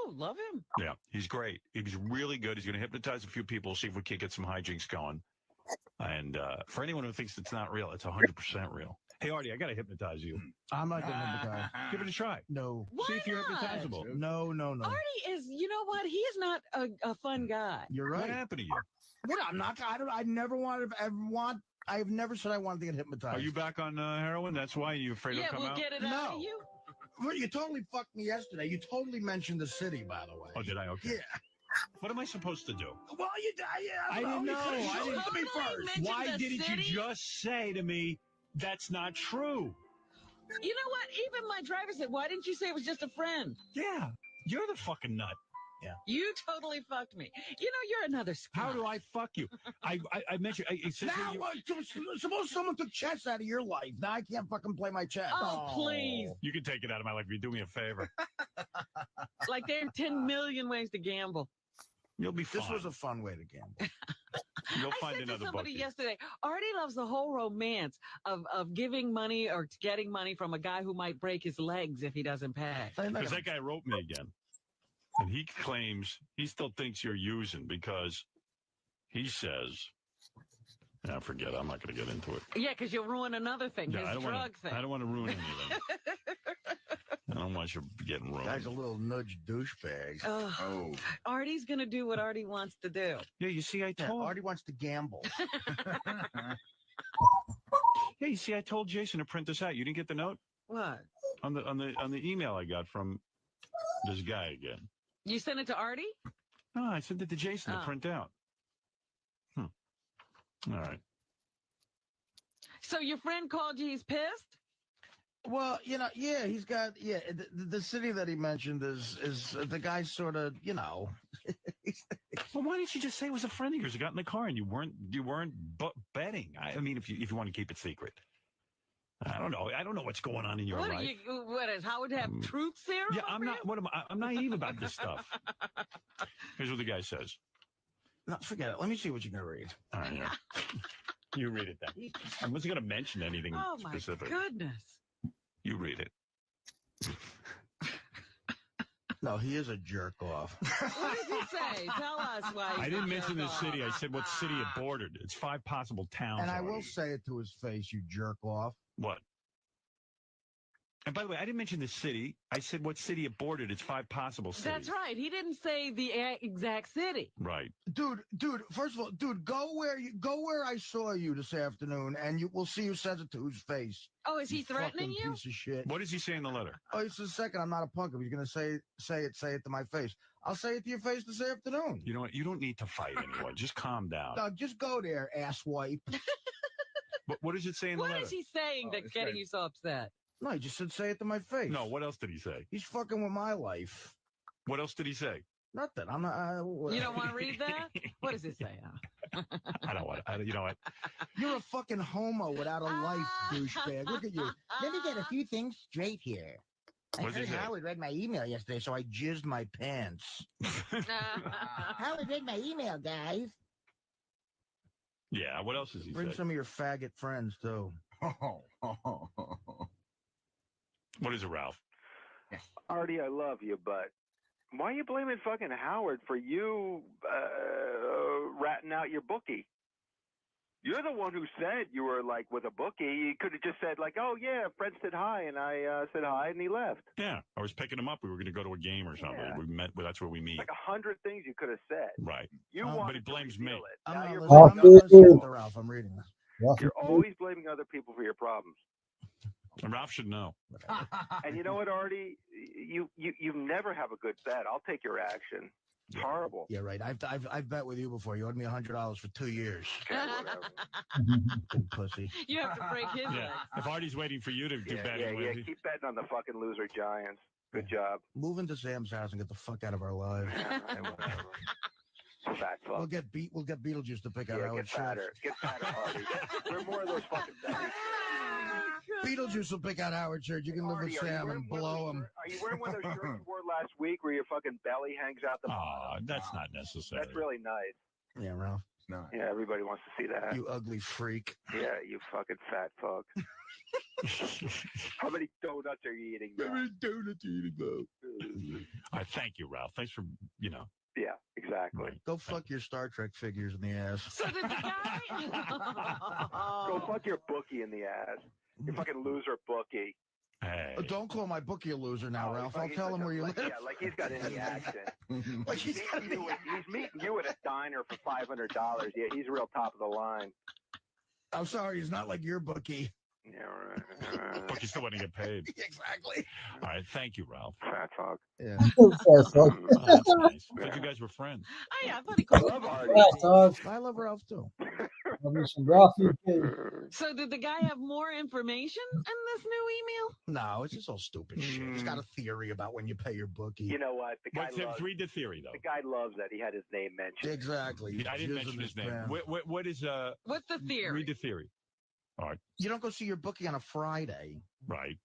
Oh, love him. Yeah, he's great. He's really good. He's going to hypnotize a few people, see if we can't get some hijinks going. And for anyone who thinks it's not real, it's 100% real. Hey, Artie, I got to hypnotize you. I'm not going to hypnotize. Give it a try. No. Why See if you're not? hypnotizable. No. Artie is, you know what? He's not a fun guy. You're right. What happened to you? What? I'm not. I never I've never said I wanted to get hypnotized. Are you back on heroin? That's why you're afraid it'll come we'll out? get it out of you. Well, you totally fucked me yesterday. You totally mentioned the city, by the way. Oh, did I? Okay. Yeah. What am I supposed to do? Well, I didn't know. I didn't totally me first. mentioned Why the didn't city? you just say to me, that's not true? You know what? Even my driver said, why didn't you say it was just a friend? Yeah, you're the fucking nut. Yeah. You totally fucked me. You know, you're another Scott. How do I fuck you? I mentioned. Suppose someone took chess out of your life. Now I can't fucking play my chess. Oh, please. You can take it out of my life if you do me a favor. Like there are 10 million ways to gamble. You'll be fine. This was a fun way to gamble. You'll I find said to another somebody bookie. yesterday, Artie loves the whole romance of giving money or getting money from a guy who might break his legs if he doesn't pay. Because that guy wrote me again. And he claims he still thinks you're using because he says, I forget. I'm not going to get into it. Yeah, because you'll ruin another thing, Yeah, his drug thing. I don't want to ruin anything. I don't want you getting ruined. Guy's a little nudge douchebag. Oh. Artie's going to do what Artie wants to do. Yeah, you see, I told... Artie wants to gamble. Yeah, you see, I told Jason to print this out. You didn't get the note? What? On the email I got from this guy again. You sent it to Artie? No, I sent it to Jason to print out. All right. So your friend called you, he's pissed? Well, yeah, he's got, the city that he mentioned is the guy sort of, Well, why didn't you just say it was a friend of yours who got in the car and you weren't betting? I mean, if you want to keep it secret. I don't know. I don't know what's going on in your life. What is Howard have truth serum? Yeah, I'm not. What am I? I'm naive about this stuff. Here's what the guy says. No, forget it. Let me see what you can read. All right, yeah. You read it then. I wasn't going to mention anything specific. Oh my goodness. You read it. No, he is a jerk off. What did he say? Tell us why. I didn't mention the city. I said what city it bordered. It's 5 possible towns. And I will say it to his face, you jerk off. What? And by the way, I didn't mention the city. I said what city it bordered. It's 5 possible cities. That's right. He didn't say the exact city. Right. Dude, first of all, go where I saw you this afternoon, and we'll see who says it to whose face. Oh, is he threatening you? Piece of shit. What does he say in the letter? Oh, it's a second. I'm not a punk. If he's gonna say it to my face. I'll say it to your face this afternoon. You know what? You don't need to fight anyway. Just calm down. Doug, just go there, asswipe. What does it say in the letter? What is he saying that's getting you so upset? No, he just said say it to my face. No, what else did he say? He's fucking with my life. What else did he say? Nothing. I'm not. You don't want to read that? What does it say? I don't want to. You know what? You're a fucking homo without a life, douchebag. Look at you. Let me get a few things straight here. I heard Howard read my email yesterday, so I jizzed my pants. Howard read my email, guys. Yeah, what else does he say? Bring some of your faggot friends, too. What is it, Ralph? Artie, I love you, but why are you blaming fucking Howard for you ratting out your bookie? You're the one who said you were, like, with a bookie. You could have just said, like, oh, yeah, a friend said hi, and I said hi, and he left. Yeah, I was picking him up. We were going to go to a game or something. Yeah. We met. Well, that's where we meet. Like 100 things you could have said. Right. You but he blames me. I'm not listening to Ralph. I'm reading this. You're always blaming other people for your problems. And Ralph should know. And you know what, Artie? You never have a good bet. I'll take your action. It's horrible. Yeah, right. I've bet with you before. You owed me $100 for 2 years. Okay, whatever. Big pussy. You have to break his leg. If Artie's waiting for you to do betting with you. Keep betting on the fucking loser Giants. Good job. Move into Sam's house and get the fuck out of our lives. Fat fuck. We'll get Beetlejuice to pick out our get fatter. Get fatter, Artie. We're more of those fucking things. Beetlejuice will pick out Howard Church. You can live with Sam and blow him. Are you wearing one of those shirts you wore last week where your fucking belly hangs out the bottom? That's not necessary. That's really nice. Yeah, Ralph. Yeah, everybody wants to see that. You ugly freak. Yeah, you fucking fat fuck. How many donuts are you eating, bro? How many donuts are you eating, bro? All right, thank you, Ralph. Thanks for, Yeah, exactly. Right. Go fuck your Star Trek figures in the ass. So did the guy? Go fuck your bookie in the ass. You fucking loser bookie. Hey. Don't call my bookie a loser now, Ralph. I'll tell him where you live. Yeah, like he's got any accent. Like he's meeting you at a diner for $500. Yeah, he's real top of the line. I'm sorry, he's not like your bookie. Yeah, right. But you still want to get paid. Exactly. All right, thank you, Ralph. Fat fuck. Yeah. Oh, that's nice. I thought you guys were friends. Oh, yeah, I thought he called I love Arty. I love Ralph too. So did the guy have more information in this new email? No, it's just all stupid shit. He's got a theory about when you pay your bookie. You know what? The guy loves. Read the theory, though. The guy loves that he had his name mentioned. Exactly. I didn't mention his name. What is What's the theory? Read the theory. All right. You don't go see your bookie on a Friday. Right.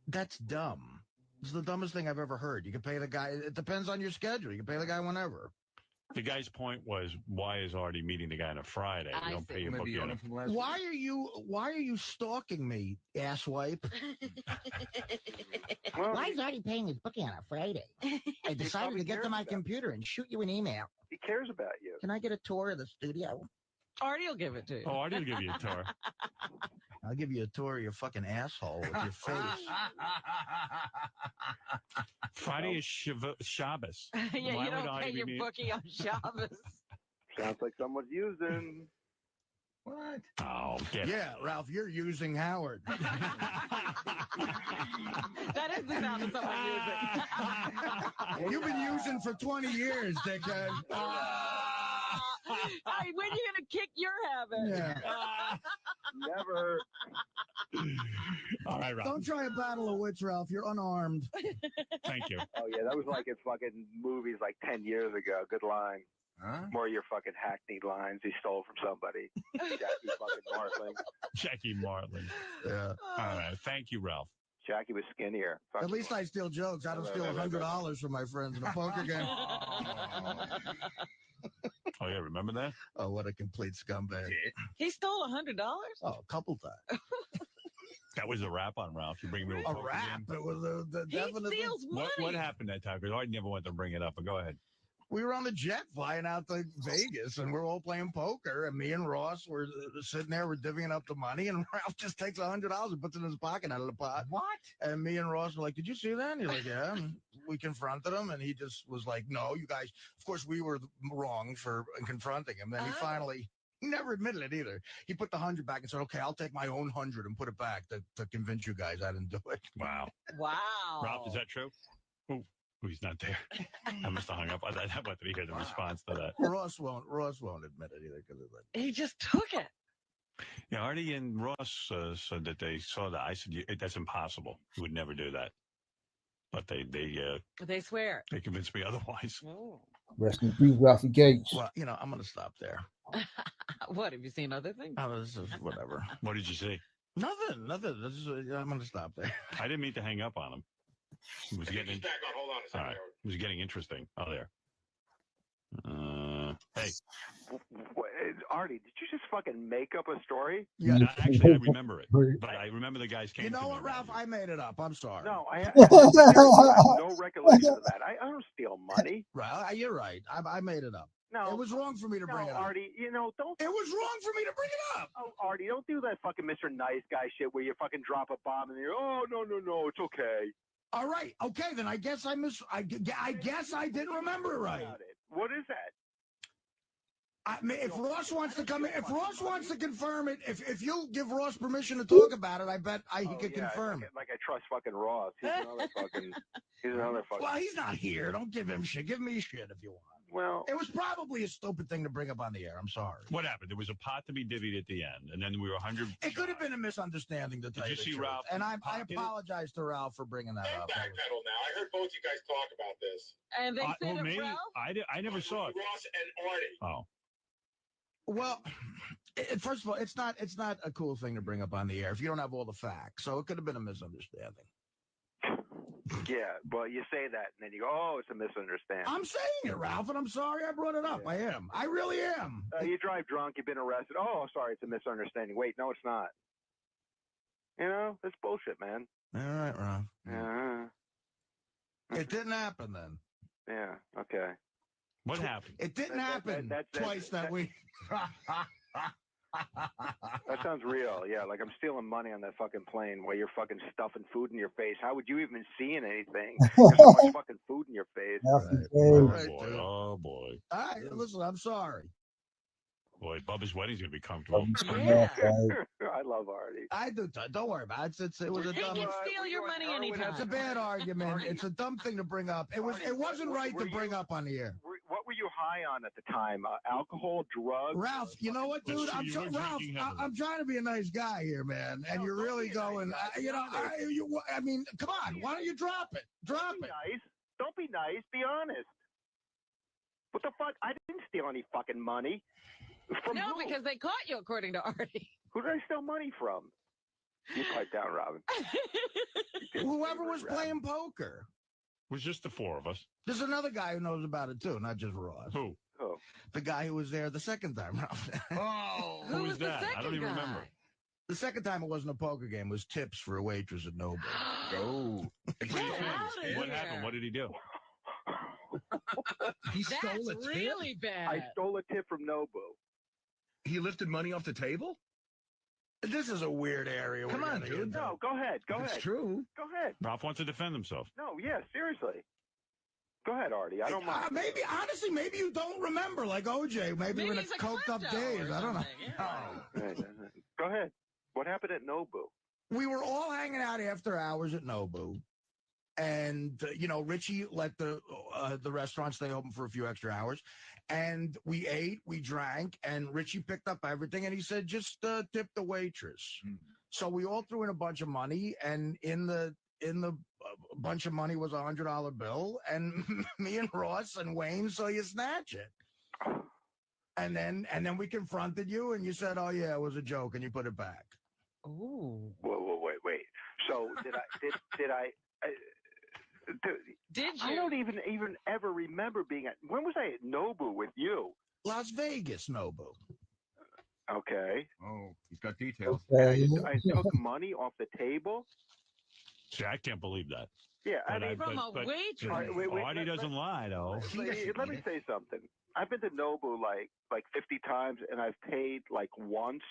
That's dumb. It's the dumbest thing I've ever heard. You can pay the guy. It depends on your schedule. You can pay the guy whenever. The guy's point was, why is Arty meeting the guy on a Friday? You don't pay your bookie on a Why are you stalking me, asswipe? Why is Arty paying his bookie on a Friday? I decided to get to my computer and shoot you an email. He cares about you. Can I get a tour of the studio? Arty will give it to you. Oh, Arty will give you a tour. I'll give you a tour of your fucking asshole with your face. Friday is Shabbos. Yeah, Why you would don't Arty pay your be- bookie on Shabbos. Sounds like someone's using. What? Oh, get Yeah, Ralph, you're using Howard. That is the sound of someone using. You've been using for 20 years, dickhead. Hey, when you gonna kick your habit? Yeah. Never. All right, Ralph. Don't try a battle of wits, Ralph. You're unarmed. Thank you. Oh yeah, that was like in fucking movies like 10 years ago. Good line. Huh? More of your fucking hackneyed lines he stole from somebody. Jackie fucking Martling. Jackie Martling. Yeah. All right. Thank you, Ralph. Jackie was skinnier. At least I steal jokes. I don't steal $100 from my friends in a poker game. Oh, yeah. Remember that? Oh, what a complete scumbag. He stole $100? Oh, a couple times. That was a rap on Ralph. You bring me A rap. It was the He definite. steals money. What happened that time? Because I never wanted to bring it up, but go ahead. We were on the jet flying out to Vegas, and we're all playing poker. And me and Ross were sitting there, we're divvying up the money, and Ralph just takes $100 and puts it in his pocket out of the pot. What? And me and Ross were like, "Did you see that?" And he's like, "Yeah." And we confronted him, and he just was like, "No, you guys." Of course, we were wrong for confronting him. Then he finally. He never admitted it either. He put the 100 back and said, "Okay, I'll take my own 100 and put it back to convince you guys I didn't do it." Wow. Wow. Ralph, is that true? Oh, he's not there. I must have hung up on that. I wanted to hear the response to that. Ross won't admit it either because He just took it. Yeah, Arty and Ross said that they saw that. I said, that's impossible. You would never do that. But They swear. they convinced me otherwise. Oh. Rest in peace, Ralphiecakes. Well, I'm going to stop there. What, have you seen other things? Oh, this is whatever. What did you see? Nothing. This is, I'm going to stop there. I didn't mean to hang up on him. It was getting Back on. Hold on a all second. right. It was getting interesting. Oh, there. Hey. Arty, did you just fucking make up a story? Yeah. No, actually, I remember it. But I remember the guys came You know to what, me. Ralph? I made it up. I'm sorry. No, I have no recollection of that. I don't steal money. Right. You're right. I made it up. No. It was wrong for me to bring it up. Arty, don't. It was wrong for me to bring it up. Oh, Arty, don't do that fucking Mr. Nice Guy shit where you fucking drop a bomb and you're, oh, no, it's okay. All right. Okay, then I guess I guess I didn't remember it right. What is that? If Ross wants to come in, if Ross wants to confirm it, if you'll give Ross permission to talk about it, I bet he could confirm it. Like I trust fucking Ross. He's another fucking. Well, he's not here. Don't give him shit. Give me shit if you want. Well, it was probably a stupid thing to bring up on the air. I'm sorry. What happened? There was a pot to be divvied at the end, and then we were 100. It could have been a misunderstanding to tell you Did you the see truth. Ralph? And I apologize to Ralph for bringing that up. Backpedal now. I heard both you guys talk about this. And they said me? it, Ralph? I never saw it. Ross and Arty. Oh. Well, first of all, it's not a cool thing to bring up on the air if you don't have all the facts. So it could have been a misunderstanding. Yeah, well, you say that, and then you go, oh, it's a misunderstanding. I'm saying it, Ralph, and I'm sorry I brought it up. Yeah. I am. I really am. You drive drunk, you've been arrested. Oh, sorry, it's a misunderstanding. Wait, no, it's not. You know, that's bullshit, man. All right, Ron. Yeah. It didn't happen then. Yeah. Okay. What happened? It didn't happen twice that week. That sounds real. Yeah, like I'm stealing money on that fucking plane while you're fucking stuffing food in your face. How would you even see anything? There's so much fucking food in your face. Oh boy. All right, listen, I'm sorry. Boy, Bubba's wedding's gonna be comfortable. Yeah. I love Arty. I do. Don't worry about it. It was a He dumb. can steal your money anytime. It's a bad argument. It's a dumb thing to bring up. It wasn't right to bring up on the air. What were you high on at the time? Alcohol, drugs? Ralph, you know what, dude? I'm trying to be a nice guy here, man, and you're really going. I mean, come on. Why don't you drop it? Drop it. Nice. Don't be nice. Be honest. What the fuck? I didn't steal any fucking money. From who? Because they caught you, according to Arty. Who did I steal money from? You pipe down, Robin. Whoever was playing poker. It was just the four of us. There's another guy who knows about it too, not just Ross. Who? Oh. The guy who was there the second time around. Oh, who was that? I don't even remember. The second time it wasn't a poker game. It was tips for a waitress at Noou. Oh. What happened? What did he do? He stole a tip? Really bad. I stole a tip from Noou. He lifted money off the table? This is a weird area. Come on, dude. No, go ahead. Go ahead. It's true. Go ahead. Ralph wants to defend himself. No, yeah, seriously. Go ahead, Arty. I don't mind. Maybe, honestly, maybe you don't remember, like OJ. Maybe we're in a coked up days. I don't know. Yeah. Go ahead. What happened at Noou? We were all hanging out after hours at Nobu. And, Richie let the restaurant stay open for a few extra hours. And we ate, we drank, and Richie picked up everything. And he said, just tip the waitress. So we all threw in a bunch of money. And in the bunch of money was a $100 bill. And me and Ross and Wayne saw you snatch it. And then we confronted you, and you said, "Oh yeah, it was a joke," and you put it back. Ooh. Whoa, wait. So did I? Did you? I don't even ever remember being at. When was I at Nobu with you? Las Vegas, Nobu. Okay. Oh, he's got details. I took money off the table. See, I can't believe that. Yeah, I mean, from a waitress. Arty doesn't lie, though. Let me say something. I've been to Nobu like 50 times, and I've paid like once.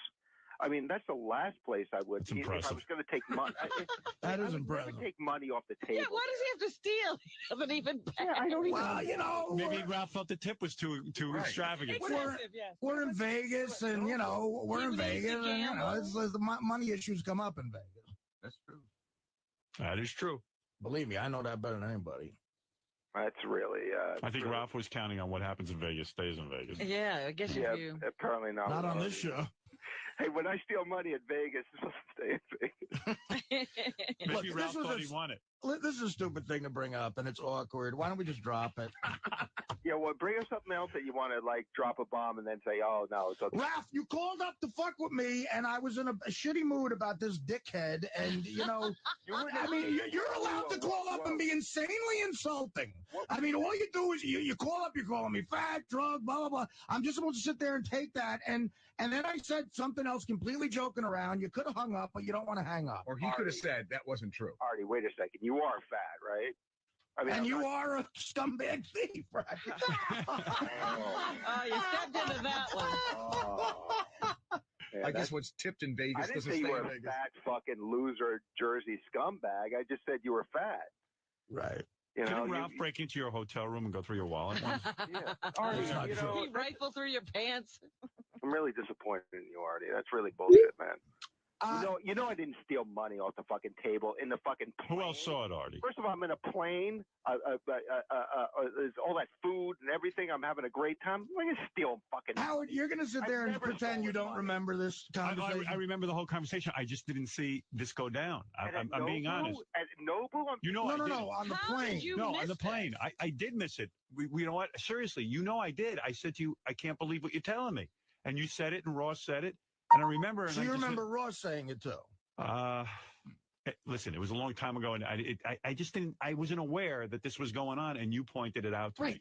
I mean, that's the last place I would. That's if impressive. I was going to take money, That is I would impressive. never take money off the table. Yeah, why does he have to steal? He doesn't even pay. Yeah, I don't even. Well, Maybe Ralph felt the tip was too extravagant. Excessive, yes. We're in Vegas, and we're in Vegas, and it's the money issues come up in Vegas. That's true. That is true. Believe me, I know that better than anybody. That's really. I think Ralph was counting on what happens in Vegas stays in Vegas. Yeah, I guess Yeah, you do. apparently not. Not on this show. Hey, when I steal money at Vegas, it's supposed to stay in Vegas. Maybe Look, Ralph thought he won it. This is a stupid thing to bring up, and it's awkward. Why don't we just drop it? Yeah, well, bring us something else that you want to like drop a bomb and then say, "Oh no, it's okay." Ralph, you called up to fuck with me, and I was in a shitty mood about this dickhead, and I mean, you're allowed to call up and be insanely insulting. I mean, all you do is you call up, you're calling me fat, drug, blah blah blah. I'm just supposed to sit there and take that, and then I said something else, completely joking around. You could have hung up, but you don't want to hang up. Or he could have said that wasn't true. Arty, wait a second. You are fat, right? I mean, And you are a scumbag thief, right? Oh, you stepped into that one. Yeah, I guess what's tipped in I Vegas didn't doesn't say stay you were in a Vegas. fat fucking loser Jersey scumbag. I just said you were fat. Right. You know, Didn't Ralph break into your hotel room and go through your wallet once? Yeah. Arty, not true. He rifle through your pants. I'm really disappointed in you, Arty. That's really bullshit, man. Uh, You know I didn't steal money off the fucking table in the fucking plane. Who else saw it, Arty? First of all, I'm in a plane. There's all that food and everything. I'm having a great time. I'm going to steal fucking Howard, you're going to sit I've there and never pretend you stolen don't money. remember this conversation. I remember the whole conversation. I just didn't see this go down. I'm being honest. At Nobu? You know, I did. No, on the How plane. did you No, miss on the plane. this? I did miss it. You know what? Seriously, you know I did. I said to you, I can't believe what you're telling me. And you said it, and Ross said it. And I remember. So you remember Ross saying it too? Listen, it was a long time ago, and I just didn't. I wasn't aware that this was going on, and you pointed it out to me.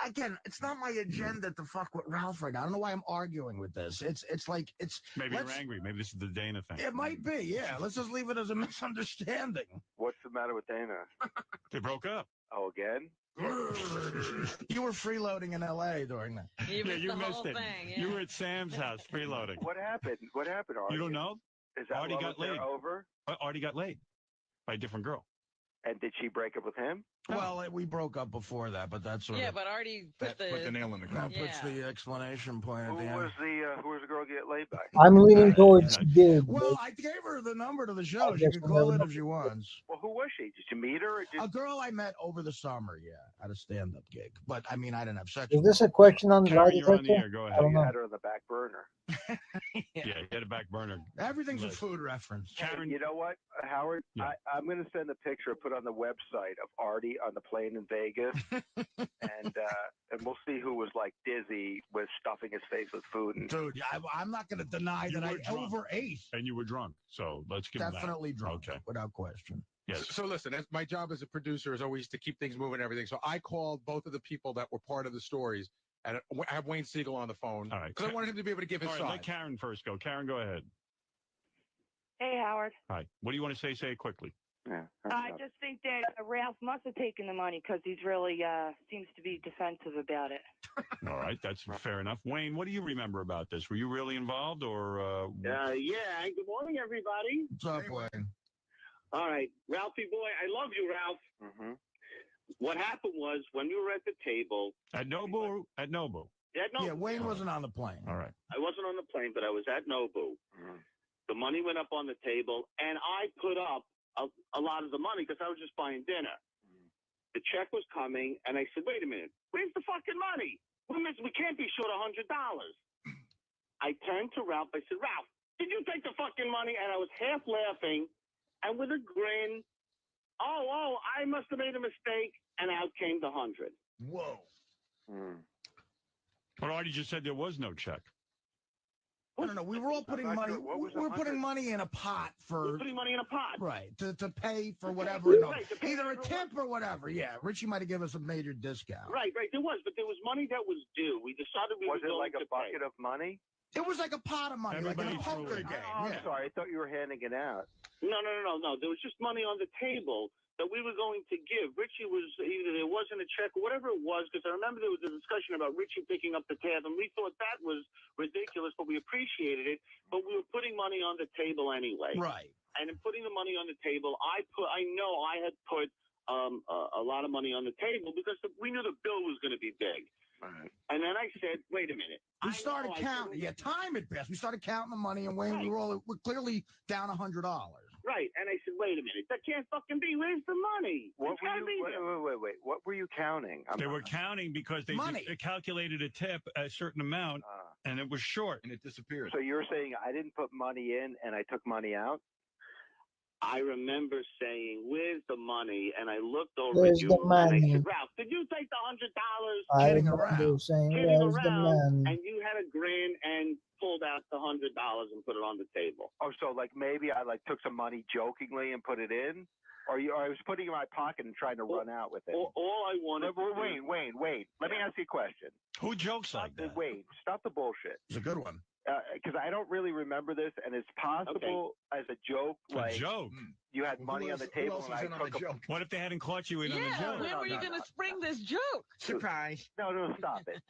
Again, it's not my agenda to fuck with Ralph right now. I don't know why I'm arguing with this. It's like it's. Maybe you're angry. Maybe this is the Dana thing. It might be. Yeah. Let's just leave it as a misunderstanding. What's the matter with Dana? They broke up. Oh, again? You were freeloading in L.A. during that. You missed it. Thing, yeah. You were at Sam's house freeloading. What happened? What happened, Arty? You don't know? Is that Arty got laid. Over? Arty got laid by a different girl. And did she break up with him? Well, we broke up before that, but that's sort of... Yeah, but Arty put the nail in the coffin. That puts the explanation point at the end. Who was the girl get laid by? I'm leaning towards you. Well, I gave her the number to the show. She could call it if she wants. Well, who was she? Did you meet her? Or A girl I met over the summer, at a stand-up gig. But, I mean, I didn't have sex Is with this her. a question on the Karen, lie you're on the detector? air. Go I ahead. don't You know. had her on the back burner. Yeah, you had a back burner. Everything's a List. food reference. Karen, You know what, Howard? Yeah. I'm going to send a picture, put on the website of Arty on the plane in Vegas, and we'll see who was like dizzy with stuffing his face with food. And Dude, I'm not going to deny You that I were drunk. overate. and you were drunk, so let's give him that. Definitely drunk, Okay. without question. Yes. So listen, my job as a producer is always to keep things moving and everything. So I called both of the people that were part of the stories, and I have Wayne Siegel on the phone. All right. Because I wanted him to be able to give his All right, side. let Karen first go. Karen, go ahead. Hey, Howard. Hi. What do you want to say? Say it quickly. yeah, I just think that Ralph must have taken the money because he's really seems to be defensive about it. All right, that's fair enough. Wayne, what do you remember about this? Were you really involved, or? Yeah. Good morning, everybody. What's up, Wayne? All right, Ralphie boy, I love you, Ralph. Mm-hmm. What happened was when we were at the table. At Nobu? At Nobu. Yeah, Wayne wasn't on the plane. All right. I wasn't on the plane, but I was at Nobu. Mm-hmm. The money went up on the table, and I put up a lot of the money because I was just buying dinner. The check was coming, and I said, wait a minute, where's the fucking money? We can't be short $100. I turned to Ralph. I said, Ralph, did you take the fucking money? And I was half laughing, and with a grin, oh, I must have made a mistake, and out came the 100. Whoa. Mm. But Artie just said there was no check. No. We were all putting money. We're putting money in a pot for. We're putting money in a pot. Right, to pay for whatever. Right, to pay either a for tip or whatever. Yeah, Richie might have given us a major discount. Right. There was, but there was money that was due. We decided we Was were it going like a to bucket pay. of money? It was like a pot of money, like in a Everybody threw poker it. game. Oh, I'm yeah. sorry. I thought you were handing it out. No. There was just money on the table that we were going to give. Richie was either there wasn't a check or whatever it was, because I remember there was a discussion about Richie picking up the tab, and we thought that was ridiculous, but we appreciated it. But we were putting money on the table anyway. Right. And in putting the money on the table, I know I had put a lot of money on the table because we knew the bill was going to be big. Right. And then I said, wait a minute. We started counting. Yeah, time had passed. We started counting the money, and Wayne, we're clearly down $100. Right. And I said, wait a minute. That can't fucking be. Where's the money? What It's were gotta you? be there. Wait. What were you counting? They were counting because they calculated a tip a certain amount, and it was short. And it disappeared. So you're saying I didn't put money in and I took money out? I remember saying, where's the money? And I looked over Where's at you the and I money? said, Ralph, did you take the $100? I Kidding remember around. saying, Kidding where's the around, money? and you had a grin and pulled out the $100 and put it on the table. Oh, so like maybe I like took some money jokingly and put it in, or I was putting it in my pocket and trying to run out with it. All I wanted. Wait. Let me ask you a question. Who jokes like that? Wait, stop the bullshit. It's a good one. Because I don't really remember this, and it's possible as a joke, like A joke? you had money on the table, Who else and was I in on the took joke? What if they hadn't caught you in on the Yeah, joke? when were you going to spring this joke? Surprise. No, stop it.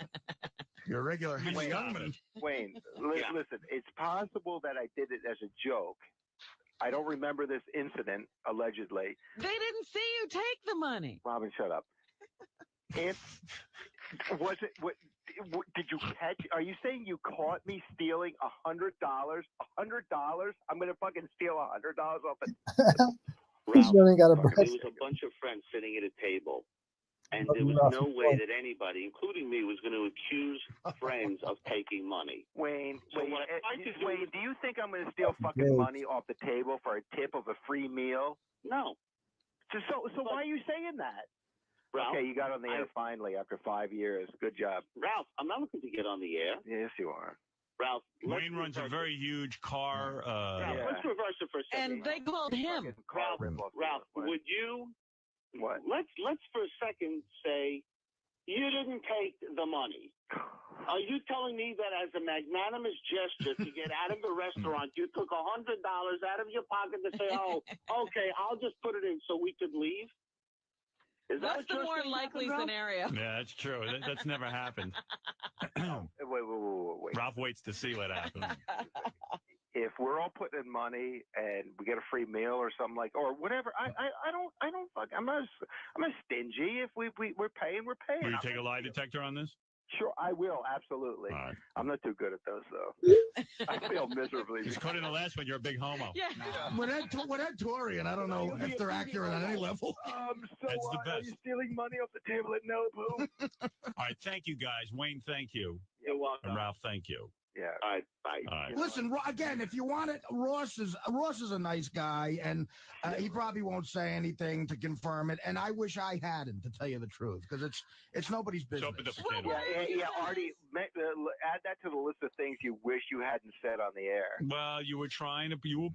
You're a regular Wayne, Youngman. Wayne, listen, it's possible that I did it as a joke. I don't remember this incident, allegedly. They didn't see you take the money. Robin, shut up. Did you catch? Are you saying you caught me stealing $100? $100? I'm gonna fucking steal $100 off it. He's really got a There breast. was a bunch of friends sitting at a table, and there was no way that anybody, including me, was going to accuse friends of taking money. Wayne, So what I tried to do Wayne, was- do you think I'm gonna steal fucking money off the table for a tip of a free meal? No. So why are you saying that? Ralph, Okay, you got on the air finally after 5 years. Good job. Ralph, I'm not looking to get on the air. Yes, you are. Ralph, Wayne runs a very huge car. Ralph, let's reverse it for a second. And they called him. Ralph, would you? What? Let's for a second say you didn't take the money. Are you telling me that as a magnanimous gesture to get out of the restaurant, you took $100 out of your pocket to say, "Oh, okay, I'll just put it in so we could leave"? Is that What's the more likely scenario? Yeah, that's true. That's never happened. Wait. Ralph waits to see what happens. If we're all putting in money and we get a free meal or something or whatever, I'm not stingy. If we're paying, we're paying. Will you take a lie detector on this? Sure, I will, absolutely. All right. I'm not too good at those, though. I fail miserably. Just cut in the last one. You're a big homo. Yeah. With Ed Torrey, and I don't know if they're accurate on any level. So That's the are best. you stealing money off the table at Nobu? All right, thank you, guys. Wayne, thank you. You're welcome. And Ralph, thank you. Yeah. All right, bye. All right. Listen, again, if you want it, Ross is a nice guy, and he probably won't say anything to confirm it. And I wish I hadn't, to tell you the truth, because it's nobody's business. Open the potato. Yeah, Arty, add that to the list of things you wish you hadn't said on the air. Well, you were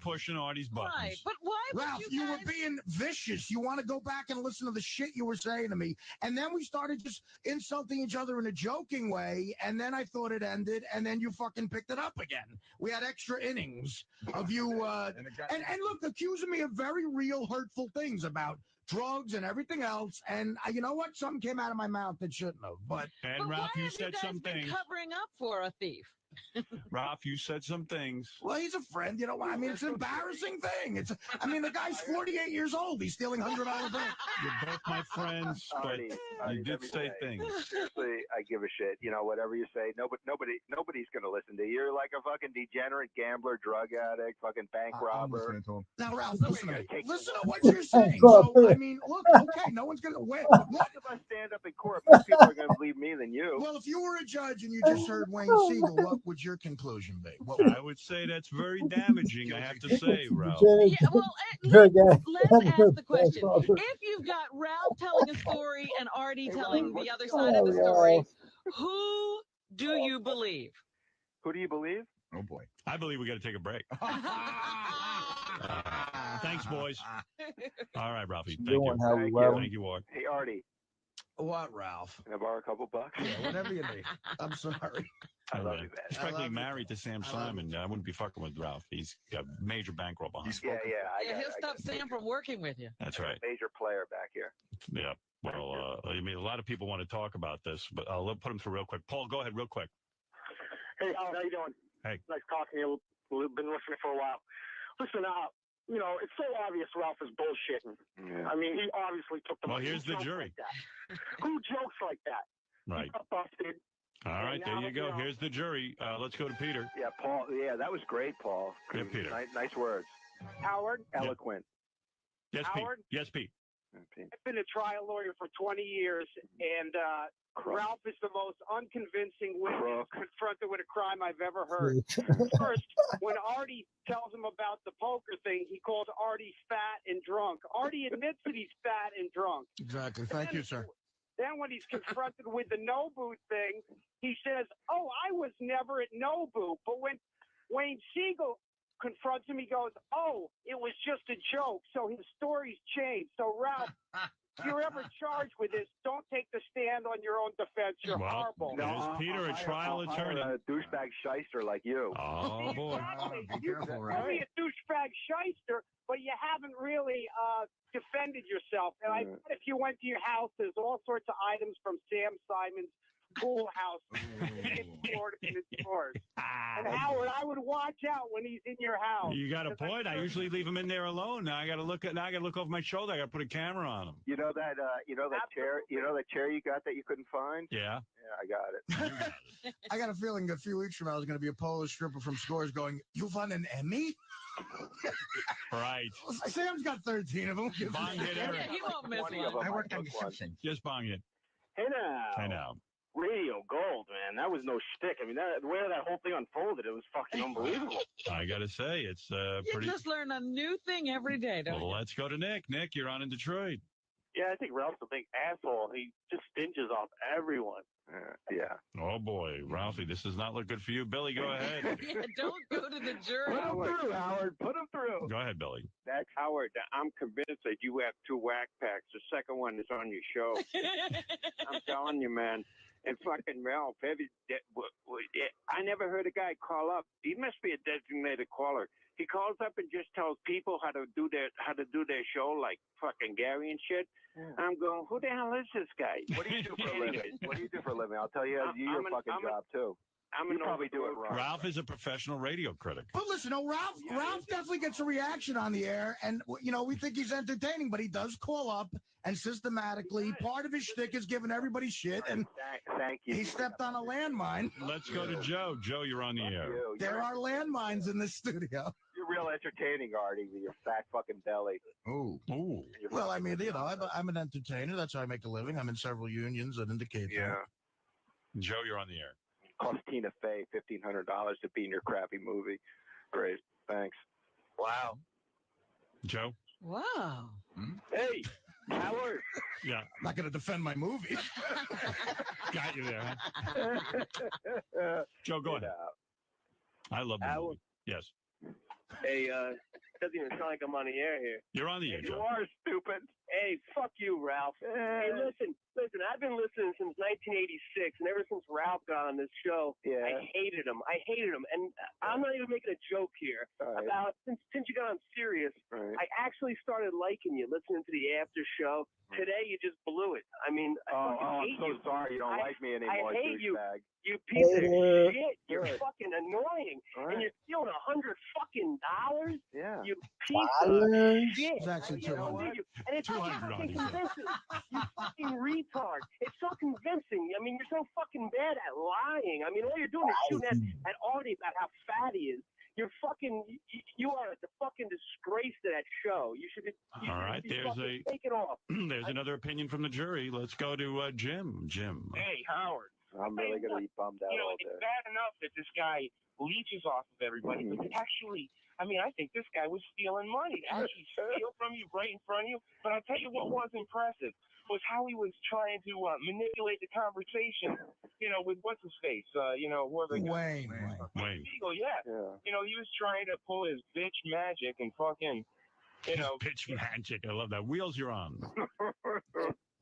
pushing Artie's buttons. Right, but why would Ralph, you were being vicious. You want to go back and listen to the shit you were saying to me. And then we started just insulting each other in a joking way, and then I thought it ended, and then you fucking picked it up again. We had extra innings of you, and look, accusing me of very real hurtful things about drugs and everything else. And you know what? Something came out of my mouth that shouldn't have. But Ralph, why you have said guys some been things. covering up for a thief? Ralph, you said some things. Well, he's a friend. You know what? I mean, it's an embarrassing thing. The guy's 48 years old. He's stealing $100 bills. You're both my friends, but you did say things. Seriously, I give a shit. You know, whatever you say, nobody's going to listen to you. You're like a fucking degenerate gambler, drug addict, fucking bank robber. Now, Ralph, listen to me. Listen to what you're saying. So, I mean, look, okay, no one's going to win. Most of us stand up in court. More people are going to believe me than you. Well, if you were a judge and you just heard Wayne Siegel, what would your conclusion be? I would say that's very damaging, I have to say, Ralph. Yeah, well, let's ask the question. If you've got Ralph telling a story and Arty telling the other side of the story, who do you believe? Who do you believe? Oh, boy. I believe we got to take a break. Thanks, boys. All right, Ralphie. Thank you. Thank you, Ward. Hey, Arty. What, Ralph? Can I borrow a couple bucks? Yeah, whatever you need. I'm sorry. I love you, man. Especially married to Sam Simon. I wouldn't be fucking with Ralph. He's got a major bankroll behind him. Yeah. He'll stop Sam from working with you. That's right. Major player back here. Yeah. Well, I mean, a lot of people want to talk about this, but I'll put him through real quick. Paul, go ahead real quick. Hey, how you doing? Hey. Nice talking to you. We've been listening for a while. Listen, you know, it's so obvious Ralph is bullshitting. Yeah. I mean, he obviously took the money. Well, here's the jury. Who jokes like that? Right. He got busted. All right, there you go. Here's the jury. Let's go to Peter. Yeah, Paul. Yeah, that was great, Paul. Yeah, Peter. Nice words. Howard? Eloquent. Yes, Howard? Pete. Yes, Pete. I've been a trial lawyer for 20 years, and Ralph is the most unconvincing witness confronted with a crime I've ever heard. First, when Arty tells him about the poker thing, he calls Arty fat and drunk. Arty admits that he's fat and drunk. Exactly. Thank you, sir. Then when he's confronted with the Nobu thing, he says, "Oh, I was never at Nobu." But when Wayne Siegel confronts him, he goes, "Oh, it was just a joke." So his story's changed. So Ralph, if you're ever charged with this, don't take the stand on your own defense. You're horrible. Is Peter a trial attorney? A douchebag shyster like you. Oh, boy. You're only a douchebag shyster, but you haven't really defended yourself. And I bet if you went to your house, there's all sorts of items from Sam Simon's pool house in Florida in its stores. And Howard, I would watch out when he's in your house. You got a point. I usually leave him in there alone. Now I got to look over my shoulder. I got to put a camera on him. You know that chair. You know that chair you got that you couldn't find. Yeah. Yeah, I got it. I got a feeling a few weeks from now there's going to be a Polish stripper from Scores going, "You won an Emmy?" Right. Sam's got 13 of them. Bong hit, Eric. Yeah, he won't miss one. I worked on Accusations. Just bong it. Hey now. I know. Radio gold, man. That was no shtick. I mean, the way that whole thing unfolded, it was fucking unbelievable. I got to say, it's You pretty. just learn a new thing every day, don't you? Well, let's go to Nick. Nick, you're on in Detroit. Yeah, I think Ralph's a big asshole. He just stinges off everyone. Yeah. Oh boy, Ralphie, this does not look good for you. Billy, go ahead. Yeah, don't go to the jury. Put him through, Howard. Put him through. Go ahead, Billy. That's Howard. I'm convinced that you have 2 whack packs. The second one is on your show. I'm telling you, man. And fucking Ralph, I never heard a guy call up. He must be a designated caller. He calls up and just tells people how to do their show, like fucking Gary and shit. Yeah. I'm going, who the hell is this guy? What do you do for a living? What do you do for a living? I'll tell you, your fucking job too. You probably do it wrong. Ralph is a professional radio critic. But listen, no, Ralph definitely gets a reaction on the air, and we think he's entertaining, but he does call up and systematically. Part of his shtick is giving everybody shit, and thank you. He stepped on a landmine. Let's go to Joe. Joe, you're on the air. There are landmines in this studio. You're real entertaining, Arty, with your fat fucking belly. Ooh. Well, I mean, I'm an entertainer. That's how I make a living. I'm in several unions that indicate that. Joe, you're on the air. Cost Tina Fey $1,500 to be in your crappy movie. Great. Thanks. Wow. Joe? Wow. Hey, Howard. Yeah. I'm not going to defend my movie. Got you there, huh? Joe, go ahead. I love the movie. Yes. Hey, doesn't even sound like I'm on the air here. You're on the air, Joe. You are stupid. Hey, fuck you, Ralph. Hey, listen. I've been listening since 1986, and ever since Ralph got on this show, I hated him. And I'm not even making a joke here. About since you got on Sirius, I actually started liking you, listening to the after show. Today, you just blew it. I mean, I hate you. I'm so sorry you don't like me anymore, I hate you. douchebag. You piece of shit. You're fucking annoying. And you're stealing $100 fucking dollars. Yeah. You piece of shit. It's actually $200. And it's so fucking convincing. You fucking retard. It's so convincing. I mean, you're so fucking bad at lying. I mean, all you're doing is shooting at Arty about how fat he is. You are the fucking disgrace to that show. You should All right, take it off. There's another opinion from the jury. Let's go to Jim. Jim. Hey, Howard. I'm really going to be bummed out all day. It's bad enough that this guy leeches off of everybody, but actually, I mean, I think this guy was stealing money. Actually steal from you right in front of you. But I'll tell you what was impressive was how he was trying to manipulate the conversation, with what's-his-face, whoever. Wayne. Eagle, yeah. He was trying to pull his bitch magic and fucking, Bitch magic. I love that. Wheels, you're on.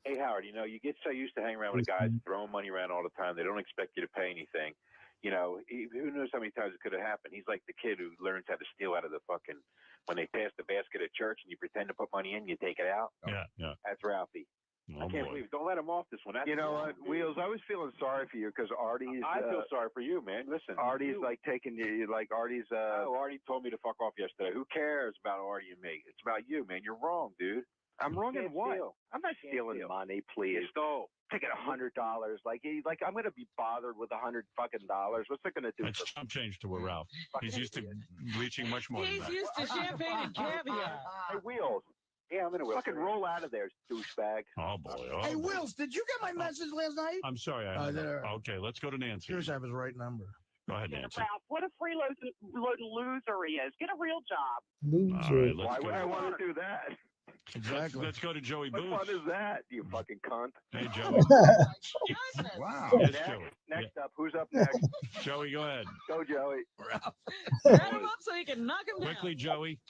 Hey, Howard, you get so used to hanging around with guys throwing money around all the time. They don't expect you to pay anything. Who knows how many times it could have happened. He's like the kid who learns how to steal out of the fucking, when they pass the basket at church and you pretend to put money in, you take it out. Yeah. That's Ralphie. Oh, I can't believe it. Don't let him off this one. You know what, Wheels, I was feeling sorry for you because Arty's... I feel sorry for you, man. Listen. Arty's taking you, Arty's... Arty told me to fuck off yesterday. Who cares about Arty and me? It's about you, man. You're wrong, dude. I'm wrong in what? I'm not stealing money, please. You stole. Taking $100. I'm going to be bothered with $100 fucking dollars. What's it going to do? That's chump change to Ralph. He's used to reaching much more than He's that. used to champagne and caviar. Hey, Wheels. Yeah, I'm going to fucking roll out of there, douchebag. Oh, boy. Hey, Wills, did you get my message last night? I'm sorry. Okay, let's go to Nancy. Here's I have his right number. Go ahead, Nancy. Ralph, what a freeload loser he is. Get a real job. Loser. Why would I want to do that? Exactly. Let's go to Joey What Booth. fun is that, you fucking cunt? Hey, Joey. Wow. Yes, Joey. Next up. Who's up next? Joey, go ahead. Go, Joey. Set him up so he can knock him down. Quickly, Joey.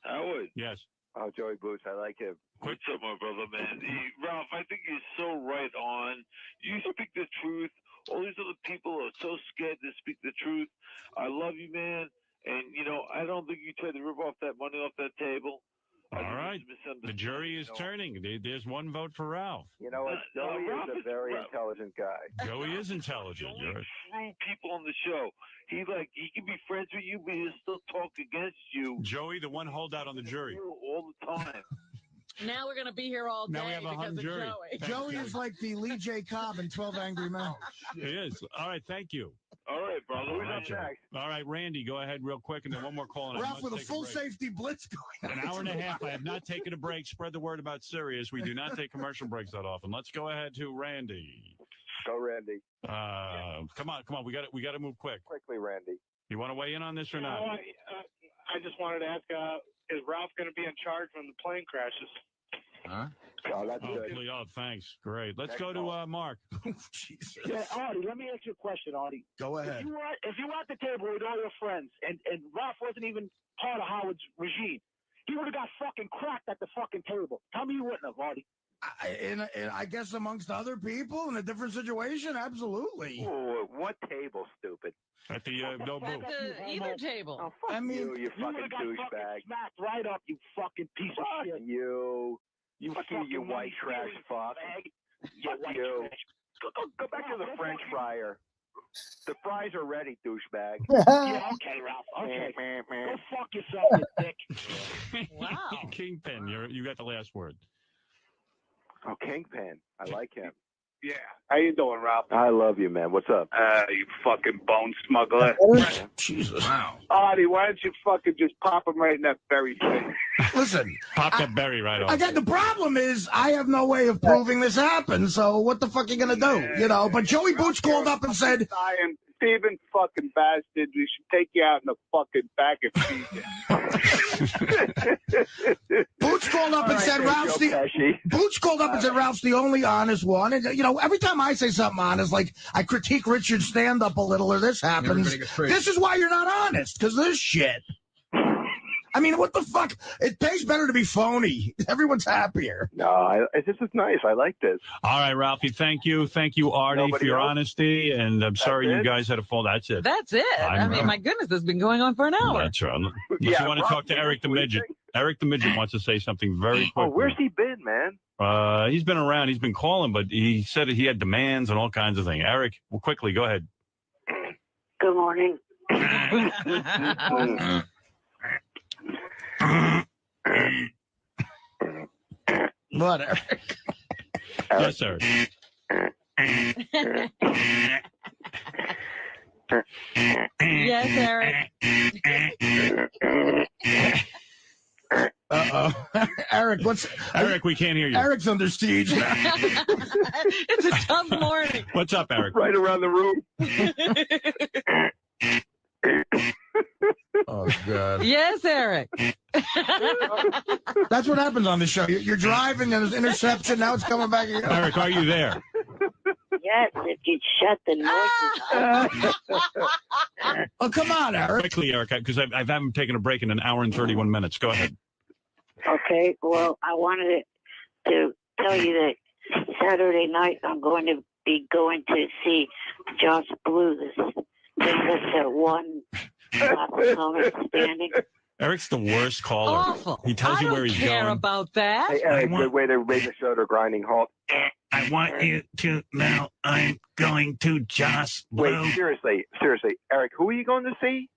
Howard. Yes. Oh, Joey Booth. I like him. What's up, my brother, man? Ralph, I think you're so right on. You speak the truth. All these other people are so scared to speak the truth. I love you, man. And, I don't think you tried to rip off that money off that table. All right. The jury is turning. There's one vote for Ralph. You know what? Joey is a very intelligent guy. Joey is intelligent. Joey threw people on the show. He can be friends with you, but he'll still talk against you. Joey, the one holdout on the jury. All the time. Now we're going to be here all day Now we have a because hung of jury. Joey. Joey is like the Lee J. Cobb in 12 Angry Men. He is. All right, thank you. All right, brother. All right, Joey. All right, Randy, go ahead real quick, and then one more call. And Ralph with a full safety blitz going on. An hour and a half. I have not taken a break. Spread the word about Sirius. We do not take commercial breaks that often. Let's go ahead to Randy. Go, Randy. Come on. We got to move quick. Quickly, Randy. You want to weigh in on this or not? I just wanted to ask, is Ralph going to be in charge when the plane crashes? Huh? Oh, that's good. Oh, thanks. Great. Let's go to Mark. Jesus. Yeah, Arty, let me ask you a question, Arty. Go ahead. If you were at the table with all your friends and Ralph wasn't even part of Howard's regime, he would have got fucking cracked at the fucking table. Tell me you wouldn't have, Arty. I guess amongst other people in a different situation, absolutely. Ooh, what table, stupid? At the Noou. Either table. Oh, fuck you fucking douchebag. Smacked right up, you fucking piece of shit. You fucking you white trash fuck. Fuck you. Go back to the French fryer. The fries are ready, douchebag. Yeah, okay, Ralph. Okay. Go fuck yourself, you dick. Wow. Kingpin, you got the last word. Oh, Kingpin. I like him. Yeah. How you doing, Ralph? I love you, man. What's up? You fucking bone smuggler. Jesus. Wow. Arty, why don't you fucking just pop him right in that berry face? Listen. Pop that berry right off. I got the problem is I have no way of proving this happened, so what the fuck are you gonna do? You know, but Joey Boots called up and said Steven fucking bastard, we should take you out in the fucking back and feed you. Boots called up and said Ralph's the only honest one. And you know, every time I say something honest, like I critique Richard's stand up a little or this happens, this is why you're not honest, because this shit. I mean, what the fuck? It pays better to be phony. Everyone's happier. No, this is nice. I like this. All right, Ralphie, thank you. Thank you, Arty, for your honesty. And I'm sorry you guys had to fall. That's it. That's it. I mean, my goodness, this has been going on for an hour. That's right. If you want to talk to Eric the Midget. Eric the Midget wants to say something very quick. Oh, where's he been, man? He's been around. He's been calling, but he said he had demands and all kinds of things. Eric, well, quickly, go ahead. Good morning. What, Eric? Yes, sir. Yes, Eric. Uh-oh. Eric, Eric, we can't hear you. Eric's under siege. It's a tough morning. What's up, Eric? Right around the room. Oh, God. Yes, Eric. That's what happens on the show. You're driving, and there's interception. Now it's coming back again. Eric, are you there? Yes, if you'd shut the noises out. Oh, come on, Eric. Quickly, Eric, because I haven't taken a break in an hour and 31 minutes. Go ahead. Okay, well, I wanted to tell you that Saturday night I'm going to be going to see Josh Blue, this one last comic standing. Eric's the worst caller. Awful. He tells you where he's going. I don't care about that. Hey, Eric, good way to make the show to a grinding halt. I want you to know I'm going to Josh Blue. Wait, seriously, Eric, who are you going to see?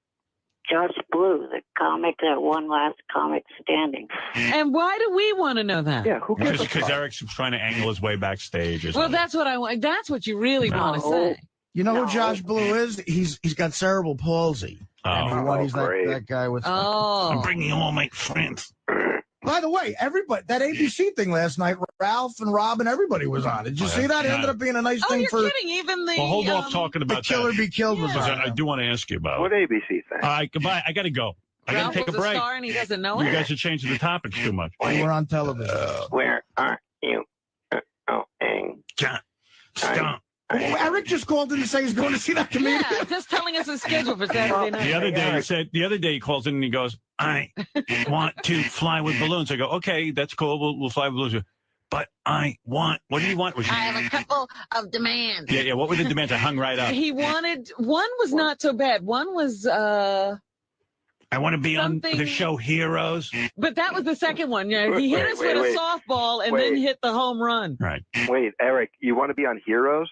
Josh Blue, the comic that one last comic standing. And why do we want to know that? Yeah, who gives a Because fuck? Eric's trying to angle his way backstage. Or Well, something. that's what I want. That's what you really want to say. You know who Josh Blue is? He's got cerebral palsy. And he's that guy with. I'm bringing all my friends. By the way, everybody, that ABC thing last night, Ralph and Rob and everybody was on it. Did you see that? It ended up being a nice thing for. You're kidding. Even the. Well, hold off talking about the Killer Be Killed was on. I do want to ask you about what ABC thing. All right, goodbye. I got to go. I got to take a break. Star and he doesn't know You it. guys are changing the topics too much. We're on television. Where are you? John, stop. Eric just called in to say he's going to see that comedian. Yeah, just telling us his schedule for Saturday night. The other day he calls in and he goes, I want to fly with balloons. I go, okay, that's cool. We'll fly with balloons. But I want, what do you want? I have a couple of demands. Yeah. What were the demands? I hung right up. He wanted, one was not so bad. One was, I want to be on the show Heroes. But that was the second one. You know, he hit us with a softball and then hit the home run. Right. Wait, Eric, you want to be on Heroes?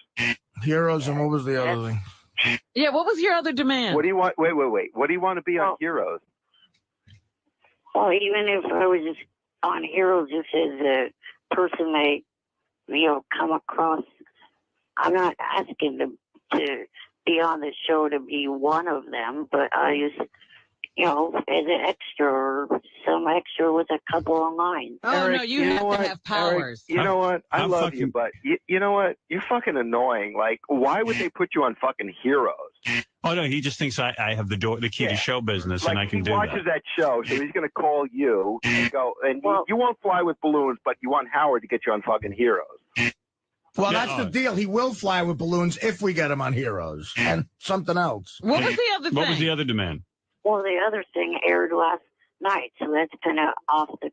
Heroes, and what was the other thing? Yeah, what was your other demand? What do you want? Wait. What do you want to be on Heroes? Well, even if I was just on Heroes, just as a person they, come across, I'm not asking them to be on the show to be one of them, but I just, as an extra or some extra with a couple of lines. Oh, Eric, no, you have to have powers. Eric, you know what? I love you, but you know what? You're fucking annoying. Like, why would they put you on fucking Heroes? Oh no, he just thinks I have the key to show business, Like, and I can do he watches that show, so he's going to call you and go, and you won't fly with balloons, but you want Howard to get you on fucking Heroes. Well, that's the deal. He will fly with balloons if we get him on Heroes and something else. What was the other thing? What was the other demand? Well, the other thing aired last night, so that's kind of off the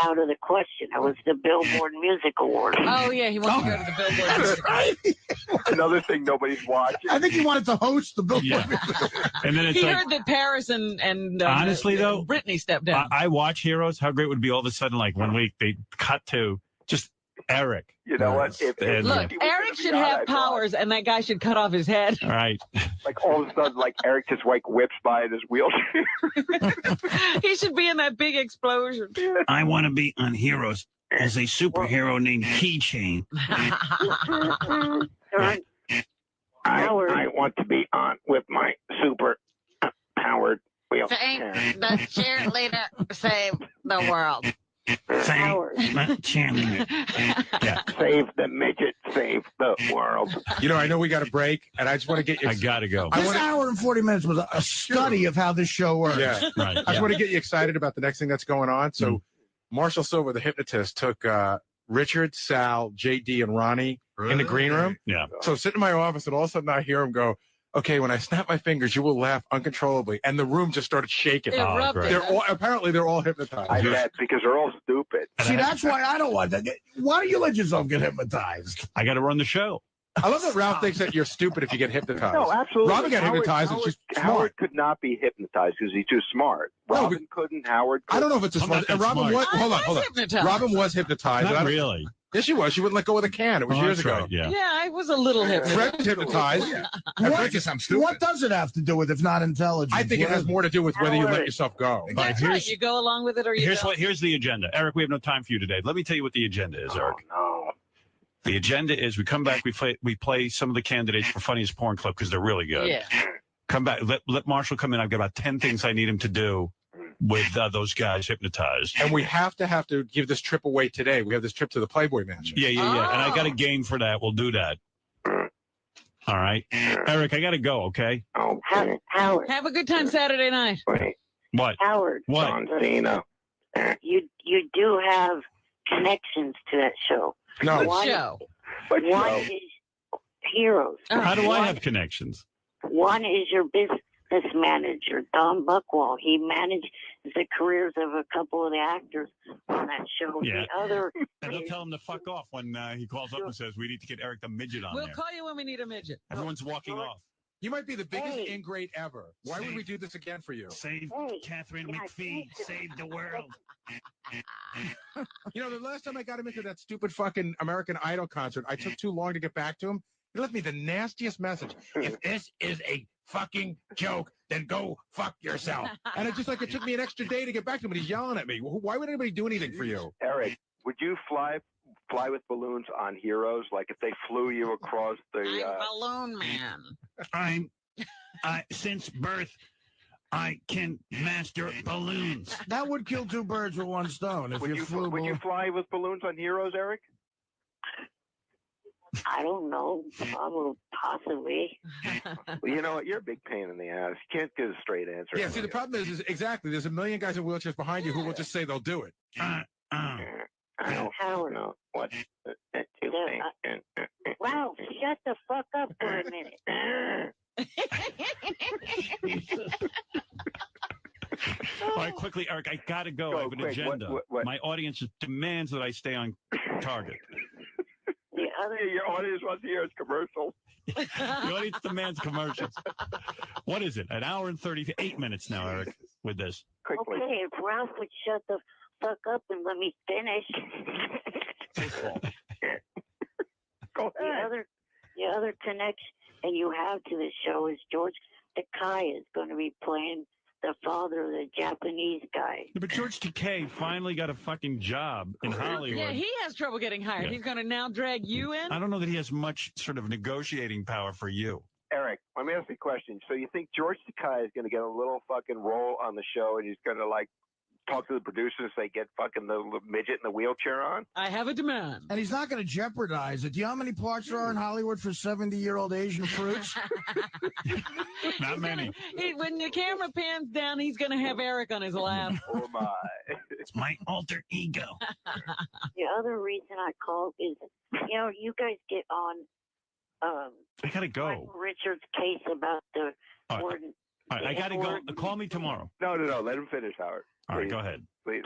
out of the question. It was the Billboard Music Awards. Oh yeah, he wants to go to the Billboard Music Awards. Another thing nobody's watching. I think he wanted to host the Billboard. Yeah. And then it's he like, heard that Paris and honestly though, Britney stepped down. I watch Heroes. How great would it be all of a sudden, like 1 week they cut to just Eric. You know what? Look, Eric should have powers, and that guy should cut off his head. Right. Like all of a sudden, like Eric just like whips by in his wheelchair. He should be in that big explosion. I want to be on Heroes as a superhero named Keychain. I want to be on with my super powered wheelchair. Thank the cheerleader saved the world. Save the midget, save the world. You know, I know we got a break, and I just want to get you. I gotta go. This hour and 40 minutes was a study of how this show works. Yeah, right. I just want to get you excited about the next thing that's going on. So, Marshall Silver, the hypnotist, took Richard, Sal, JD, and Ronnie in the green room. Yeah. So sitting in my office, and all of a sudden I hear him go, "Okay, when I snap my fingers, you will laugh uncontrollably," and the room just started shaking. Apparently they're all hypnotized. I bet, because they're all stupid. See, that's why I don't want that. Why don't you let yourself get hypnotized? I got to run the show. I love that Ralph thinks that you're stupid if you get hypnotized. No, absolutely. Robin got hypnotized, and she's smart. Howard could not be hypnotized because he's too smart. Robin couldn't. Howard couldn't. I don't know if it's a smart. And Robin was. Hold on. Hypnotized. Robin was hypnotized. Not really. Yes, she was. She wouldn't let go of the can. It was years ago. Right, yeah. Yeah, I was a little hypnotized. Fred was hypnotized. I'm stupid. What does it have to do with if not intelligence? I think it has more to do with whether you let yourself go. That's right. You go along with it or you don't. Here's the agenda. Eric, we have no time for you today. Let me tell you what the agenda is, Eric. No. The agenda is we come back, we play some of the candidates for Funniest Porn Clip because they're really good. Yeah. Come back. Let Marshall come in. I've got about 10 things I need him to do with those guys hypnotized. And we have to give this trip away today. We have this trip to the Playboy Mansion. Yeah. And I got a game for that. We'll do that. All right. Eric, I got to go, okay? Oh, Howard. Have a good time Saturday night. Wait. What? Howard. What? John Cena. You do have connections to that show. No. What show? What One show? is Heroes. How do I have connections? One is your business manager, Don Buckwall. He managed the careers of a couple of the actors on that show. Yeah. The other And they'll tell him to fuck off when he calls up and says, we need to get Eric the Midget on We'll there. call you when we need a midget. Everyone's walking off. You might be the biggest ingrate ever. Why would we do this again for you? Save Catherine McPhee. Save the world. You know, the last time I got him into that stupid fucking American Idol concert, I took too long to get back to him. He left me the nastiest message. If this is a fucking joke, then go fuck yourself. And it took me an extra day to get back to him, and he's yelling at me. Why would anybody do anything for you? Eric, would you fly with balloons on Heroes? Like if they flew you across the... I'm Balloon Man. Since birth, I can master balloons. That would kill two birds with one stone. If Would you fly with balloons on Heroes, Eric? I don't know, possibly. Well, you know what? You're a big pain in the ass. You can't get a straight answer. Yeah, see, the problem is exactly, there's a million guys in wheelchairs behind you who will just say they'll do it. Howard. No, what? Wow, shut the fuck up for a minute. All right, quickly, Eric, I got to go. I have an agenda. What? My audience demands that I stay on target. Your audience wants to hear his commercial. The audience demands commercials. What is it? An hour and 38 minutes now, Eric, with this. Quickly. Okay, if Ralph would shut the fuck up and let me finish. Go ahead. The other connection and you have to the show is George Takei is going to be playing the father of the Japanese guy. Yeah, but George Takei finally got a fucking job in Hollywood. Yeah, he has trouble getting hired. Yeah. He's going to now drag you in? I don't know that he has much sort of negotiating power for you. Eric, let me ask you a question. So you think George Takei is going to get a little fucking role on the show and he's going to like talk to the producers and say, get fucking the midget in the wheelchair on? I have a demand. And he's not going to jeopardize it. Do you know how many parts there are in Hollywood for 70-year-old Asian fruits? Not many. When the camera pans down, he's going to have Eric on his lap. Oh, my. It's my alter ego. The other reason I called is, you guys get on I got to go. Michael Richards' case about the word. All right, I got to go. Call me tomorrow. No. Let him finish, Howard. All right, go ahead. Please.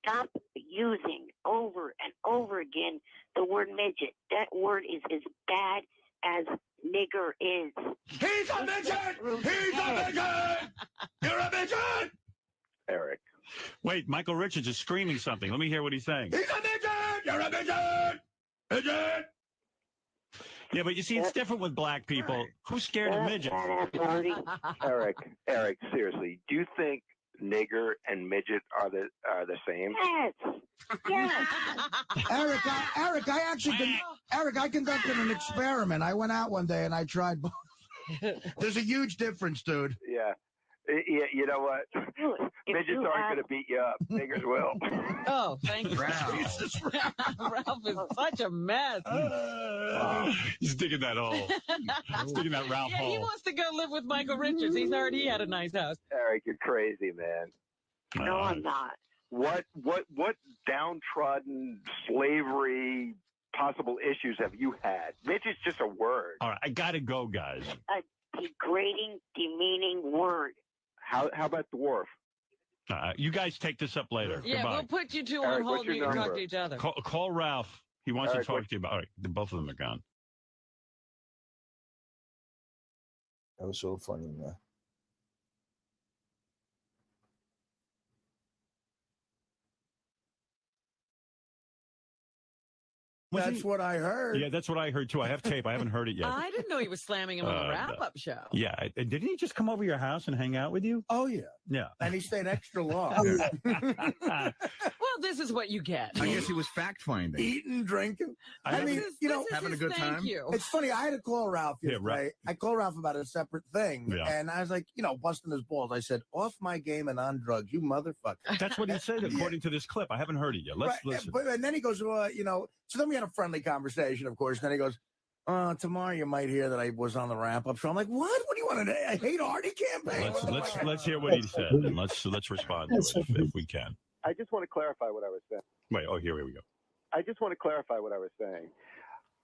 Stop using over and over again the word midget. That word is as bad as nigger is. He's a midget! He's a midget! You're a midget! Eric. Wait, Michael Richards is screaming something. Let me hear what he's saying. He's a midget! You're a midget! Midget! Yeah, but you see, it's different with black people. Who's scared of midgets? Eric, seriously, do you think nigger and midget are the same? Yes. Eric, I conducted an experiment. I went out one day and I tried both. There's a huge difference, dude. Yeah. You know what? Midgets aren't going to beat you up. Niggers will. Oh, thank you. Ralph. Ralph is such a mess. He's digging that hole. He's digging that Ralph hole. He wants to go live with Michael Richards. He's already had a nice house. Eric, you're crazy, man. No, I'm not. What downtrodden slavery possible issues have you had? Midget's just a word. All right, I got to go, guys. A degrading, demeaning word. How about dwarf? You guys take this up later. Yeah, Goodbye. we'll put you two Eric, on hold what's and you your can talk number? to each other. Call Ralph. He wants Eric, to talk to you about. All right, both of them are gone. That was so funny, man. That's what I heard. Yeah, that's what I heard too. I have tape. I haven't heard it yet. I didn't know he was slamming him on the wrap-up show. Yeah, didn't he just come over your house and hang out with you? Oh, yeah. Yeah. And he stayed extra long. Well, this is what you get. I guess he was fact-finding. Eating, drinking. Having a good time. It's funny. I had to call Ralph yesterday. I called Ralph about a separate thing. Yeah. And I was like, busting his balls. I said, off my game and on drugs, you motherfucker. That's what he said, according to this clip. I haven't heard it yet. Let's listen. And then he goes, so then we had a friendly conversation, of course. And then he goes, tomorrow you might hear that I was on the wrap-up show. I'm like, what? What do you want to? I hate Arty campaign. Let's hear what he said, and let's respond to it if we can. I just want to clarify what I was saying. Wait. Oh, here we go. I just want to clarify what I was saying.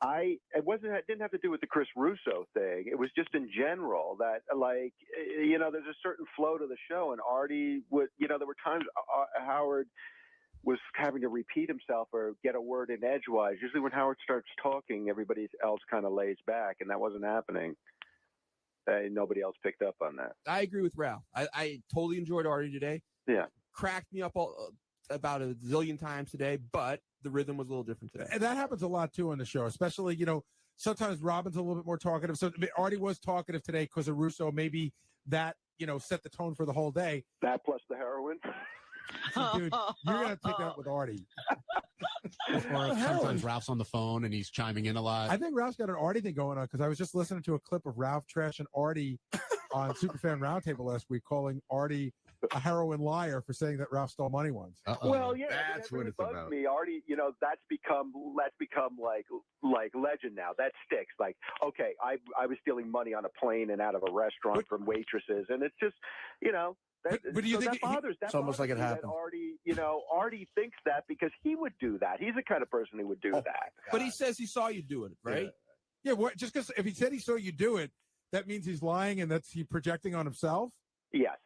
It didn't have to do with the Chris Russo thing. It was just in general that, like, there's a certain flow to the show, and Arty would, there were times Howard was having to repeat himself or get a word in edgewise. Usually when Howard starts talking, everybody else kind of lays back, and that wasn't happening. Nobody else picked up on that. I agree with Ralph. I totally enjoyed Arty today. Yeah. Cracked me up about a zillion times today, but the rhythm was a little different today. And that happens a lot, too, on the show, especially, sometimes Robin's a little bit more talkative. So Arty was talkative today because of Russo. Maybe that, set the tone for the whole day. That plus the heroin. So, dude, you're going to take that with Arty. Or sometimes Ralph's on the phone and he's chiming in a lot. I think Ralph's got an Arty thing going on because I was just listening to a clip of Ralph Trash and Arty on Superfan Roundtable last week, calling Arty a heroin liar for saying that Ralph stole money once. Well, yeah, that's what it's about. Me, Arty, that's become like legend now. That sticks. Like, okay, I was stealing money on a plane and out of a restaurant from waitresses, and it's just, But do you think that bothers? It's almost like it happened. Arty thinks that because he would do that. He's the kind of person who would do that. But he says he saw you do it, right? Yeah. What? Just because if he said he saw you do it, that means he's lying and that's he projecting on himself. Yes.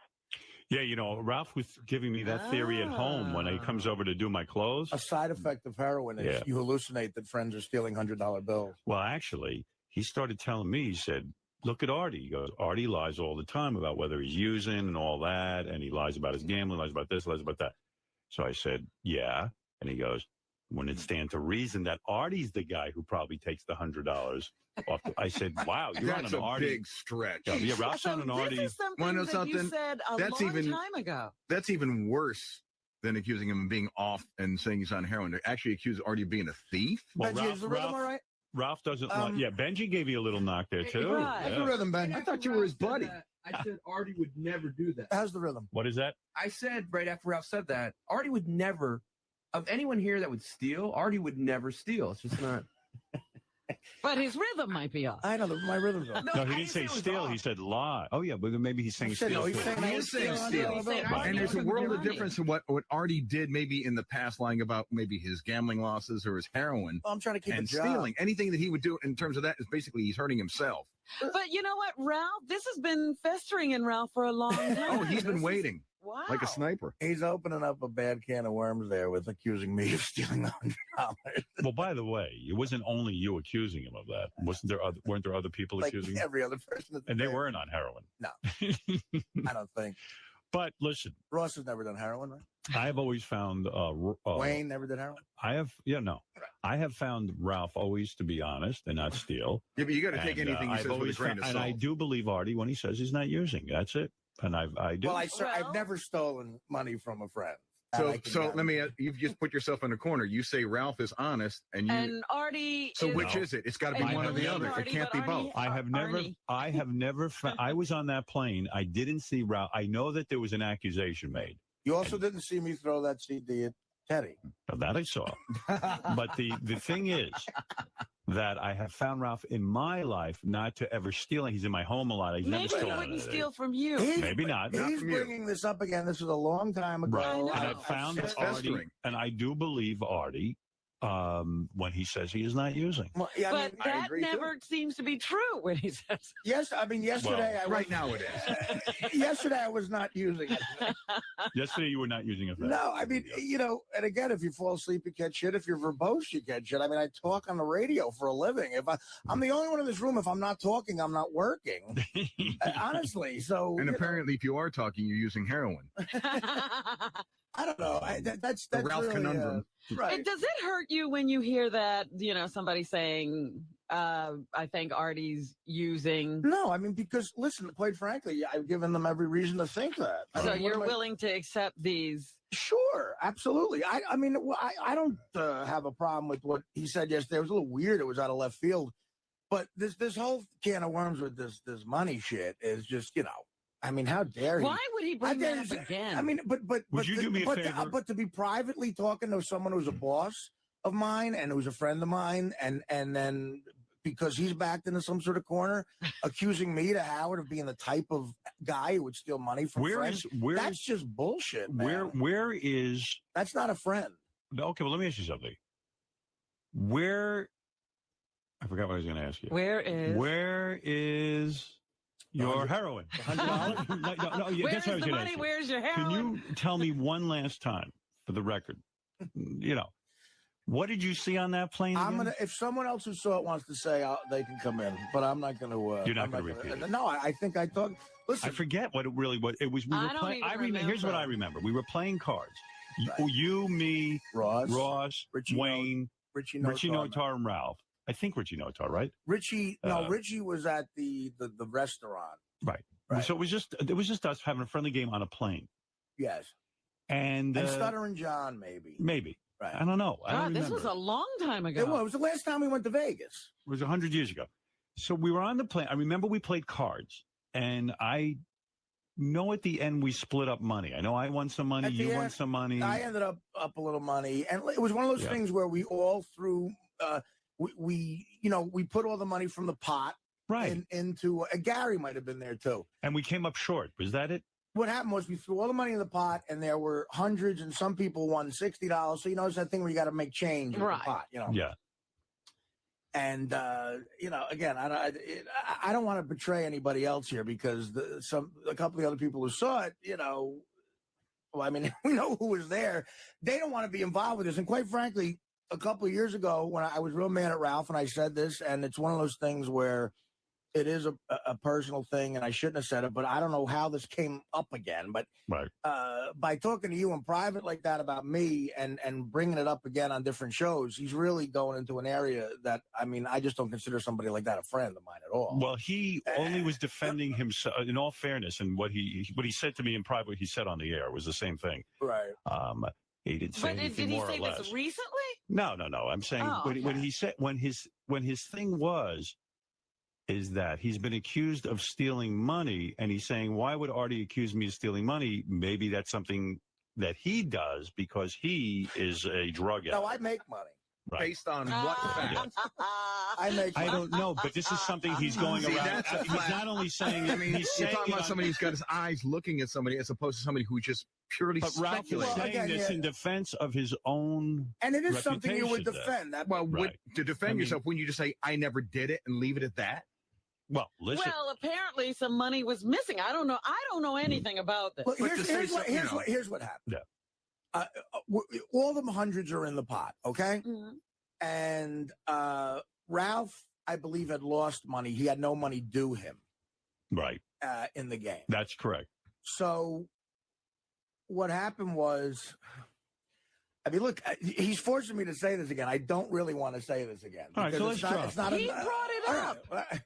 Yeah, Ralph was giving me that theory at home when he comes over to do my clothes. A side effect of heroin is you hallucinate that friends are stealing $100 bills. Well, actually, he started telling me, he said, look at Arty. He goes, Arty lies all the time about whether he's using and all that, and he lies about his gambling, lies about this, lies about that. So I said, yeah. And he goes, wouldn't it stand to reason that Arty's the guy who probably takes the $100 off? I said, wow, you're That's on an Arty. Big stretch. Yeah, Ralph's on an Arty. This is something that you said a long time ago. That's even worse than accusing him of being off and saying he's on heroin. They actually accuse Arty of being a thief. Well, Is the rhythm all right? Ralph doesn't like. Yeah, Benji gave you a little knock there too. Right. How's the rhythm, Ben? I thought you were his buddy. I said Arty would never do that. How's the rhythm? What is that? I said right after Ralph said that, Arty would never, of anyone here that would steal, Arty would never steal. It's just not. But his rhythm might be off. I know my rhythm's off. No, he didn't say steal. He said lie. Oh yeah, but maybe he's saying steal. He's too. saying He is saying steal. steal. Right. And there's a world of difference in what Arty did maybe in the past, lying about maybe his gambling losses or his heroin. Well, I'm trying to keep and a job. stealing. Anything that he would do in terms of that is basically he's hurting himself. But you know what, Ralph? This has been festering in Ralph for a long time. Oh, he's been waiting. Wow. Like a sniper. He's opening up a bad can of worms there with accusing me of stealing $100. Well, by the way, it wasn't only you accusing him of that. Weren't there other people Like accusing him? every other person. And they weren't on heroin. No, I don't think. But listen, Ross has never done heroin, right? I've always found Wayne never did heroin. I have found Ralph always to be honest and not steal. Yeah, but you got to take anything he I've says with a always grain found, of and salt. I do believe Arty when he says he's not using. That's it. And I do. Well, I've never stolen money from a friend. So let me. You've just put yourself in a corner. You say Ralph is honest, and Arty. So which is it? It's got to be one or the other. It can't be both. I have never. I was on that plane. I didn't see Ralph. I know that there was an accusation made. You also didn't see me throw that CD at Teddy. Now that I saw. But the thing is that I have found Ralph in my life not to ever steal. He's in my home a lot. He's Maybe never stolen he wouldn't anything. steal from you. Maybe not. He's bringing this up again. This was a long time ago. Right. And I found Arty, and I do believe Arty when he says he is not using. Well, yeah, But that never seems to be true when he says. Yes, I mean yesterday. Well, right now it is. Yesterday I was not using it. Yesterday you were not using it. No, I mean, and again, if you fall asleep, you catch shit. If you're verbose, you catch shit. I mean, I talk on the radio for a living. I'm the only one in this room. If I'm not talking, I'm not working. Honestly, so. And apparently, if you are talking, you're using heroin. I don't know. That's the Ralph really, conundrum. Right. Does it hurt you when you hear that? Somebody saying, "I think Arty's using." No, I mean because listen, quite frankly, I've given them every reason to think that. So you're willing to accept these? Sure, absolutely. I mean, I don't have a problem with what he said yesterday. It was a little weird. It was out of left field, but this whole can of worms with this money shit is just I mean, how dare he? Why would he bring that up again? I mean, but Would you do me a favor? But to be privately talking to someone who's a boss of mine and who's a friend of mine, and then because he's backed into some sort of corner, accusing me to Howard of being the type of guy who would steal money from friends. That's just bullshit, man. Where is? That's not a friend. Okay, well, let me ask you something. I forgot what I was going to ask you. Where is your heroin? $100? No, Where's that's what I was the going to money? ask you. Where's your heroin? Can you tell me one last time, for the record, what did you see on that plane? Again? If someone else who saw it wants to say, they can come in, but I'm not going to. You're not going to repeat it. No, I think I thought. Listen, I forget what it really was. It was we were playing. Here's what I remember. We were playing cards. You, me, Ross, Richie, Richie Notar, and Ralph. I think Richie Notar, right? Richie was at the restaurant. Right. So it was just us having a friendly game on a plane. Yes. And Stuttering John, maybe. Maybe. Right. I don't know. God, this was a long time ago. It was the last time we went to Vegas. It was 100 years ago. So we were on the plane. I remember we played cards, and I know at the end we split up money. I know I won some money, you won some money. I ended up a little money, and it was one of those things where we all threw. We put all the money from the pot into Gary might have been there too, and we came up short. Was that it? What happened was we threw all the money in the pot, and there were hundreds, and some people won $60. So it's that thing where you got to make change in the pot, Yeah. And again, I don't want to betray anybody else here because a couple of the other people who saw it, well, I mean, we know who was there. They don't want to be involved with this, and quite frankly, a couple of years ago when I was real mad at Ralph and I said this, and it's one of those things where it is a personal thing, and I shouldn't have said it, but I don't know how this came up again. But by talking to you in private like that about me and bringing it up again on different shows, he's really going into an area that, I mean, I just don't consider somebody like that a friend of mine at all. Well, he only was defending himself, in all fairness, and what he said to me in private, what he said on the air was the same thing. Right. He didn't say But anything did he more say or less. this recently? No. I'm saying when he said when his thing is that he's been accused of stealing money, and he's saying, why would Arty accuse me of stealing money? Maybe that's something that he does because he is a drug addict. No, I make money. Right. Based on what fact? I make money. I don't know, but this is something he's going around. He's not only saying. I mean, he's you're saying talking about somebody who's got his eyes looking at somebody as opposed to somebody who just purely But Ralph is speculates. saying this in defense of his own. And it is something you would reputation defend. To defend yourself, when you just say, I never did it and leave it at that? Well, listen. Well, apparently some money was missing. I don't know anything about this. Well, here's what happened. Yeah. All the hundreds are in the pot, okay? Mm-hmm. And Ralph, I believe, had lost money. He had no money due him. Right. In the game. That's correct. So what happened was, I mean, look, he's forcing me to say this again. I don't really want to say this again. All right, so let's drop. It's not he brought it up.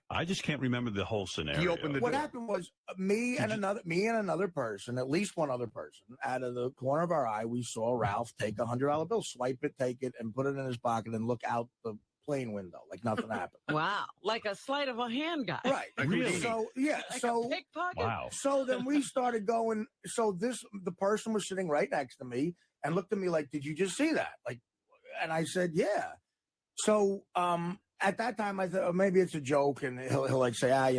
I just can't remember the whole scenario. He opened the What door. happened was me and another person, at least one other person, out of the corner of our eye, we saw Ralph take $100 bill, swipe it, take it, and put it in his pocket and look out the plane window like nothing happened. Wow, like a sleight of a hand guy. Right. Really? So yeah. Like so a pickpocket? Wow. So then we started going. So the person was sitting right next to me and looked at me like, "Did you just see that?" Like, and I said, "Yeah." So at that time, I thought, oh, maybe it's a joke, and he'll like say, I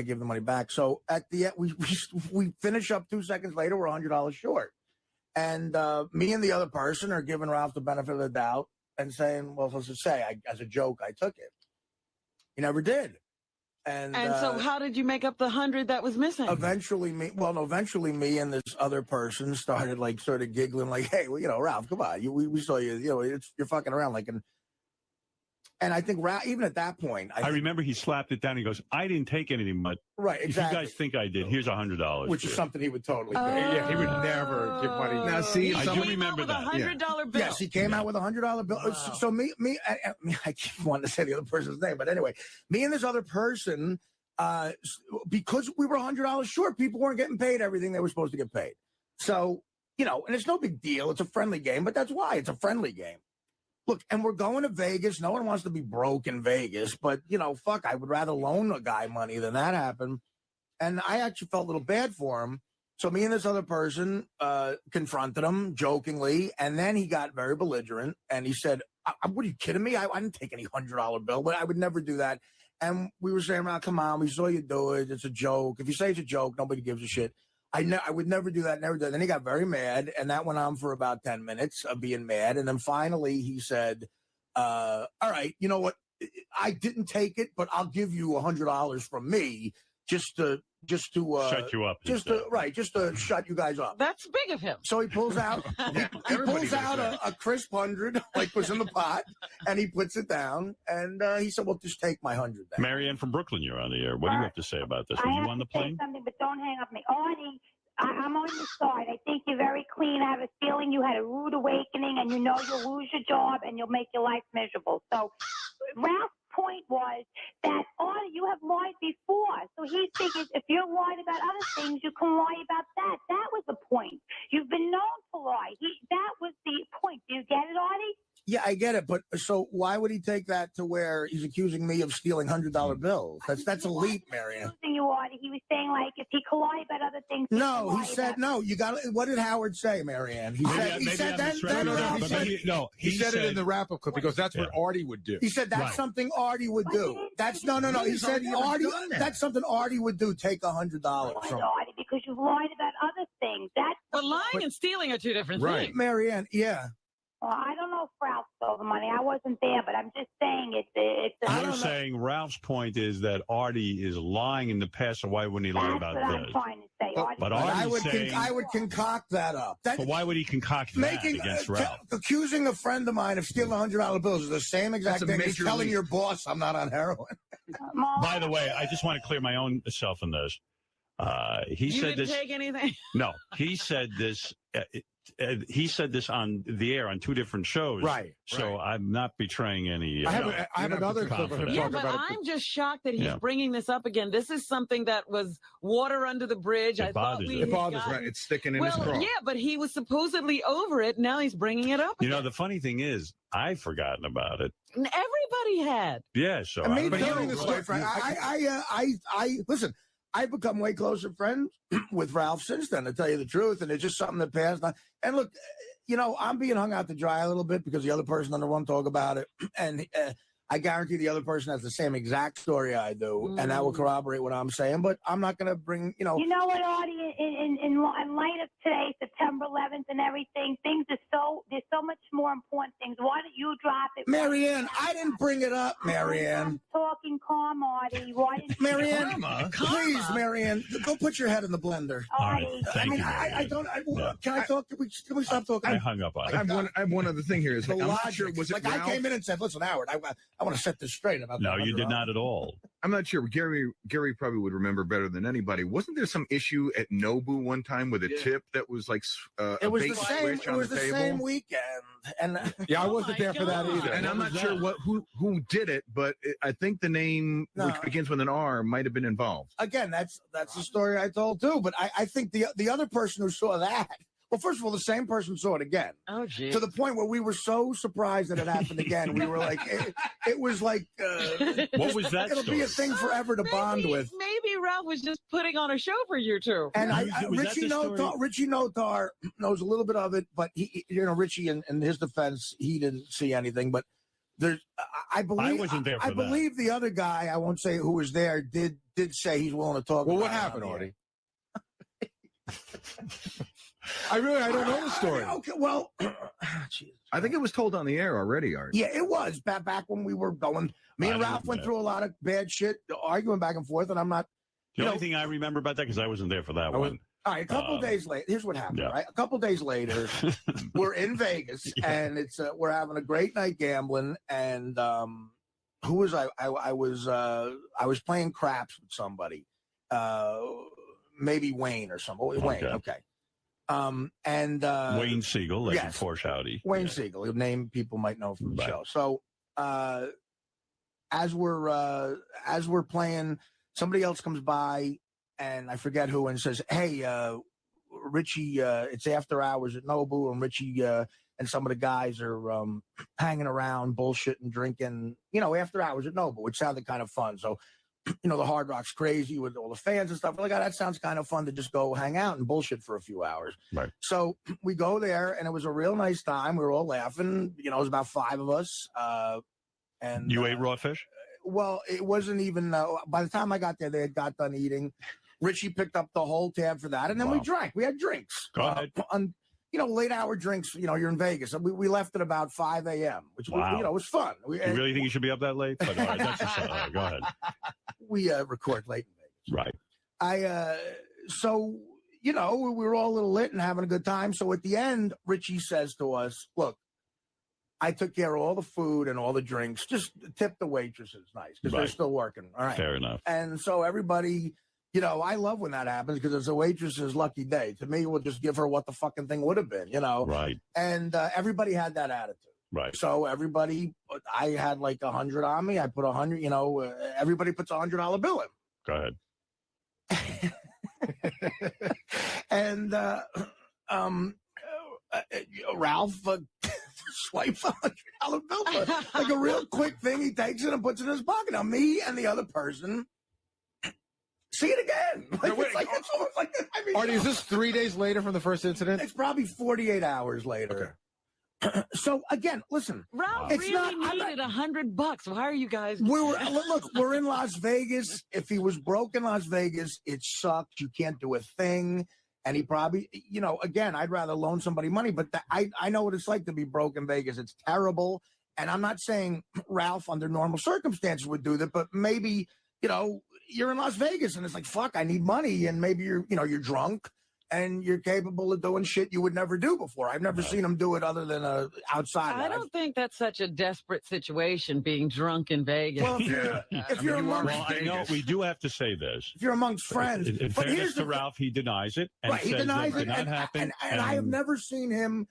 give the money back. So at the end, we finish up 2 seconds later, we're $100 short, and me and the other person are giving Ralph the benefit of the doubt and saying, well, let's just say, as a joke, I took it. He never did. And so how did you make up the 100 that was missing? Eventually me and this other person started like sort of giggling like, hey, well, Ralph, come on. We saw you, you're fucking around. Like, and I think Ralph, even at that point, I remember he slapped it down. He goes, I didn't take anything, but right, exactly. If you guys think I did, here's $100. Which is something he would totally do. Yeah, he would never give money. Now, see, I do remember that. $100 bill. Yes, he came out with $100 bill. Wow. So I keep wanting to say the other person's name, but anyway, me and this other person, because we were $100 short, people weren't getting paid everything they were supposed to get paid. So, and it's no big deal. It's a friendly game, but that's why it's a friendly game. Look, and we're going to Vegas. No one wants to be broke in Vegas, but, fuck, I would rather loan a guy money than that happen. And I actually felt a little bad for him. So me and this other person confronted him jokingly, and then he got very belligerent, and he said, what are you kidding me? I didn't take any $100 bill, but I would never do that. And we were saying, come on, we saw you do it. It's a joke. If you say it's a joke, nobody gives a shit. I would never do that, never do that. Then he got very mad, and that went on for about 10 minutes of being mad. And then finally he said, all right, you know what? I didn't take it, but I'll give you $100 from me just to shut you up. Just to shut you guys up. That's big of him. So he pulls out he pulls out a crisp 100, like was in the pot, and he puts it down, and he said, well, just take my 100 back. Marianne from Brooklyn, you're on the air. What do you have to say about this? Were you on the plane? Something, but don't hang up me. Arty, I'm on your side. I think you're very clean. I have a feeling you had a rude awakening, and you'll lose your job, and you'll make your life miserable. So Ralph's point was that, Arty, you have lied before. So he figured if you're lying about other things, you can lie about that. That was the point. You've been known to lie. That was the point. Do you get it, Arty? Yeah, I get it, but so why would he take that to where he's accusing me of stealing $100 bills? That's elite, Marianne. He was saying like if he could lie about other things. No, he said no. You got it. What did Howard say, Marianne? He said it in the wrap-up clip because that's what Arty would do. He said that's something Arty would do. That's no. He said Arty. That's something Arty would do. Take $100 from Arty because you've lied about other things. But lying and stealing are two different things. Marianne, yeah. Well, I don't know if Ralph stole the money. I wasn't there, but I'm just saying it's You're saying Ralph's point is that Arty is lying in the past, so why wouldn't he lie about what this? I'm trying to say. But I would concoct that up. So why would he concoct that against Ralph? Accusing a friend of mine of stealing $100 bills is the same exact thing as telling your boss I'm not on heroin. By the way, I just want to clear my own self in this. He You said didn't this. take anything? No, he said this. He said this on the air on 2 different shows. Right. So I'm not betraying any. I have another clip of him Yeah, talking but about it. I'm just shocked that he's Yeah. bringing this up again. This is something that was water under the bridge. It I thought bothers we him. had It bothers gotten- right. It's sticking in his Well, craw. yeah, but he was supposedly over it. Now he's bringing it up. You know, the funny thing is, I've forgotten about it. And everybody had. Yeah, so And I me don't too. know. hearing the story, Frank, I listen. I've become way closer friends with Ralph since then, to tell you the truth. And it's just something that passed on. And look, you know, I'm being hung out to dry a little bit because the other person doesn't want to talk about it. And I guarantee the other person has the same exact story I do. And that will corroborate what I'm saying. But I'm not going to bring, you know. You know what, Arty, in light of today, September 11th and everything, there's so much more important things. Why don't you drop it? Marianne, I didn't bring it up, Marianne. I'm talking calm, Arty. Why didn't you? Marianne, please, Marianne, go put your head in the blender. All right, Arty. thank you. I don't. Can I talk? Can we stop talking? I hung up on it. I have one other thing here. Is The I'm not logic. sure. Was it like Ralph? I came in and said, "Listen, Howard, I want to set this straight about." No, the you did $100. not at all. I'm not sure. Gary probably would remember better than anybody. Wasn't there some issue at Nobu one time with a tip that was like It was a the bait same. switch It on was the the table? same weekend, and Yeah, I wasn't there for that either. And I'm not sure who did it, but I think the name which begins with an R might have been involved. again, that's the story I told too. But I think the other person who saw that. Well, first of all, the same person saw it again. Oh, geez. To the point where we were so surprised that it happened again. We were like, it was like, What was that It'll be a story? thing forever to bond with. Maybe Ralph was just putting on a show for you two. And Was that Richie the story? Richie Notar knows a little bit of it, but he, you know, Richie, in his defense, he didn't see anything. But there's, I believe, I wasn't there for I that. believe the other guy, I won't say who was there, did say he's willing to talk. Well, what about it happened, on the Artie? air. I don't know the story. Okay, well, geez. I think it was told on the air already, Art. Yeah, it was back when we were going. Me and I Ralph didn't went know. through a lot of bad shit, arguing back and forth, and I'm not. The only thing I remember about that, because I wasn't there for that one. All right, a couple days later, here's what happened. yeah. Right, a couple days later, we're in Vegas, and it's we're having a great night gambling. And who was I? I was playing craps with somebody, maybe Wayne or somebody. Wayne, okay. And Wayne Siegel, like yes. Porsche Audi. Wayne Siegel, a name people might know from the show. So as we're playing, somebody else comes by, and I forget who, and says, "Hey, Richie, it's after hours at Nobu, and Richie and some of the guys are hanging around, bullshitting, drinking, you know, after hours at Nobu." It sounded kind of fun. So, you know, the Hard Rock's crazy with all the fans and stuff. We're like, oh, that sounds kind of fun to just go hang out and bullshit for a few hours. Right. So we go there, and it was a real nice time. We were all laughing. You know, it was about 5 of us. And You ate raw fish? Well, it wasn't even. By the time I got there, they had got done eating. Richie picked up the whole tab for that, and then we drank. We had drinks. Go ahead. On, you know, late hour drinks. You know, you're in Vegas. We left at about 5 a.m., which was, Wow. you know, was fun. You really think you should be up that late? But, all right, that's just, all right, go ahead. We record late in Vegas. Right. So, you know, we were all a little lit and having a good time. So at the end, Richie says to us, "Look, I took care of all the food and all the drinks. Just tip the waitresses nice because they're Right. still working." All right. Fair enough. And so everybody, you know, I love when that happens because it's a waitress's lucky day. To me, we'll just give her what the fucking thing would have been, you know? Right. And everybody had that attitude. Right. So everybody, I had like 100 on me. I put 100, you know, everybody puts $100 bill in. Go ahead. And Ralph swipes $100 bill, like a real quick thing. He takes it and puts it in his pocket. Now, me and the other person see it again. Like, it's almost like, I mean, Artie, is this 3 days later from the first incident? it's probably 48 hours later. So again, listen, Ralph it's really not. needed $100. Why are you guys? Look, we're in Las Vegas. If he was broke in Las Vegas, it sucks. You can't do a thing. And he probably, you know, again, I'd rather loan somebody money, but I know what it's like to be broke in Vegas. It's terrible. And I'm not saying Ralph under normal circumstances would do that, but maybe, you know, you're in Las Vegas and it's like, fuck, I need money. And maybe you're drunk and you're capable of doing shit you would never do before. I've never seen him do it other than outside. I don't think that's such a desperate situation, being drunk in Vegas. Well, if you're amongst, well, I know we do have to say this. If you're amongst friends, in but fairness here's to Ralph, he denies it and right, he says denies that it, did not happen. And I have never seen him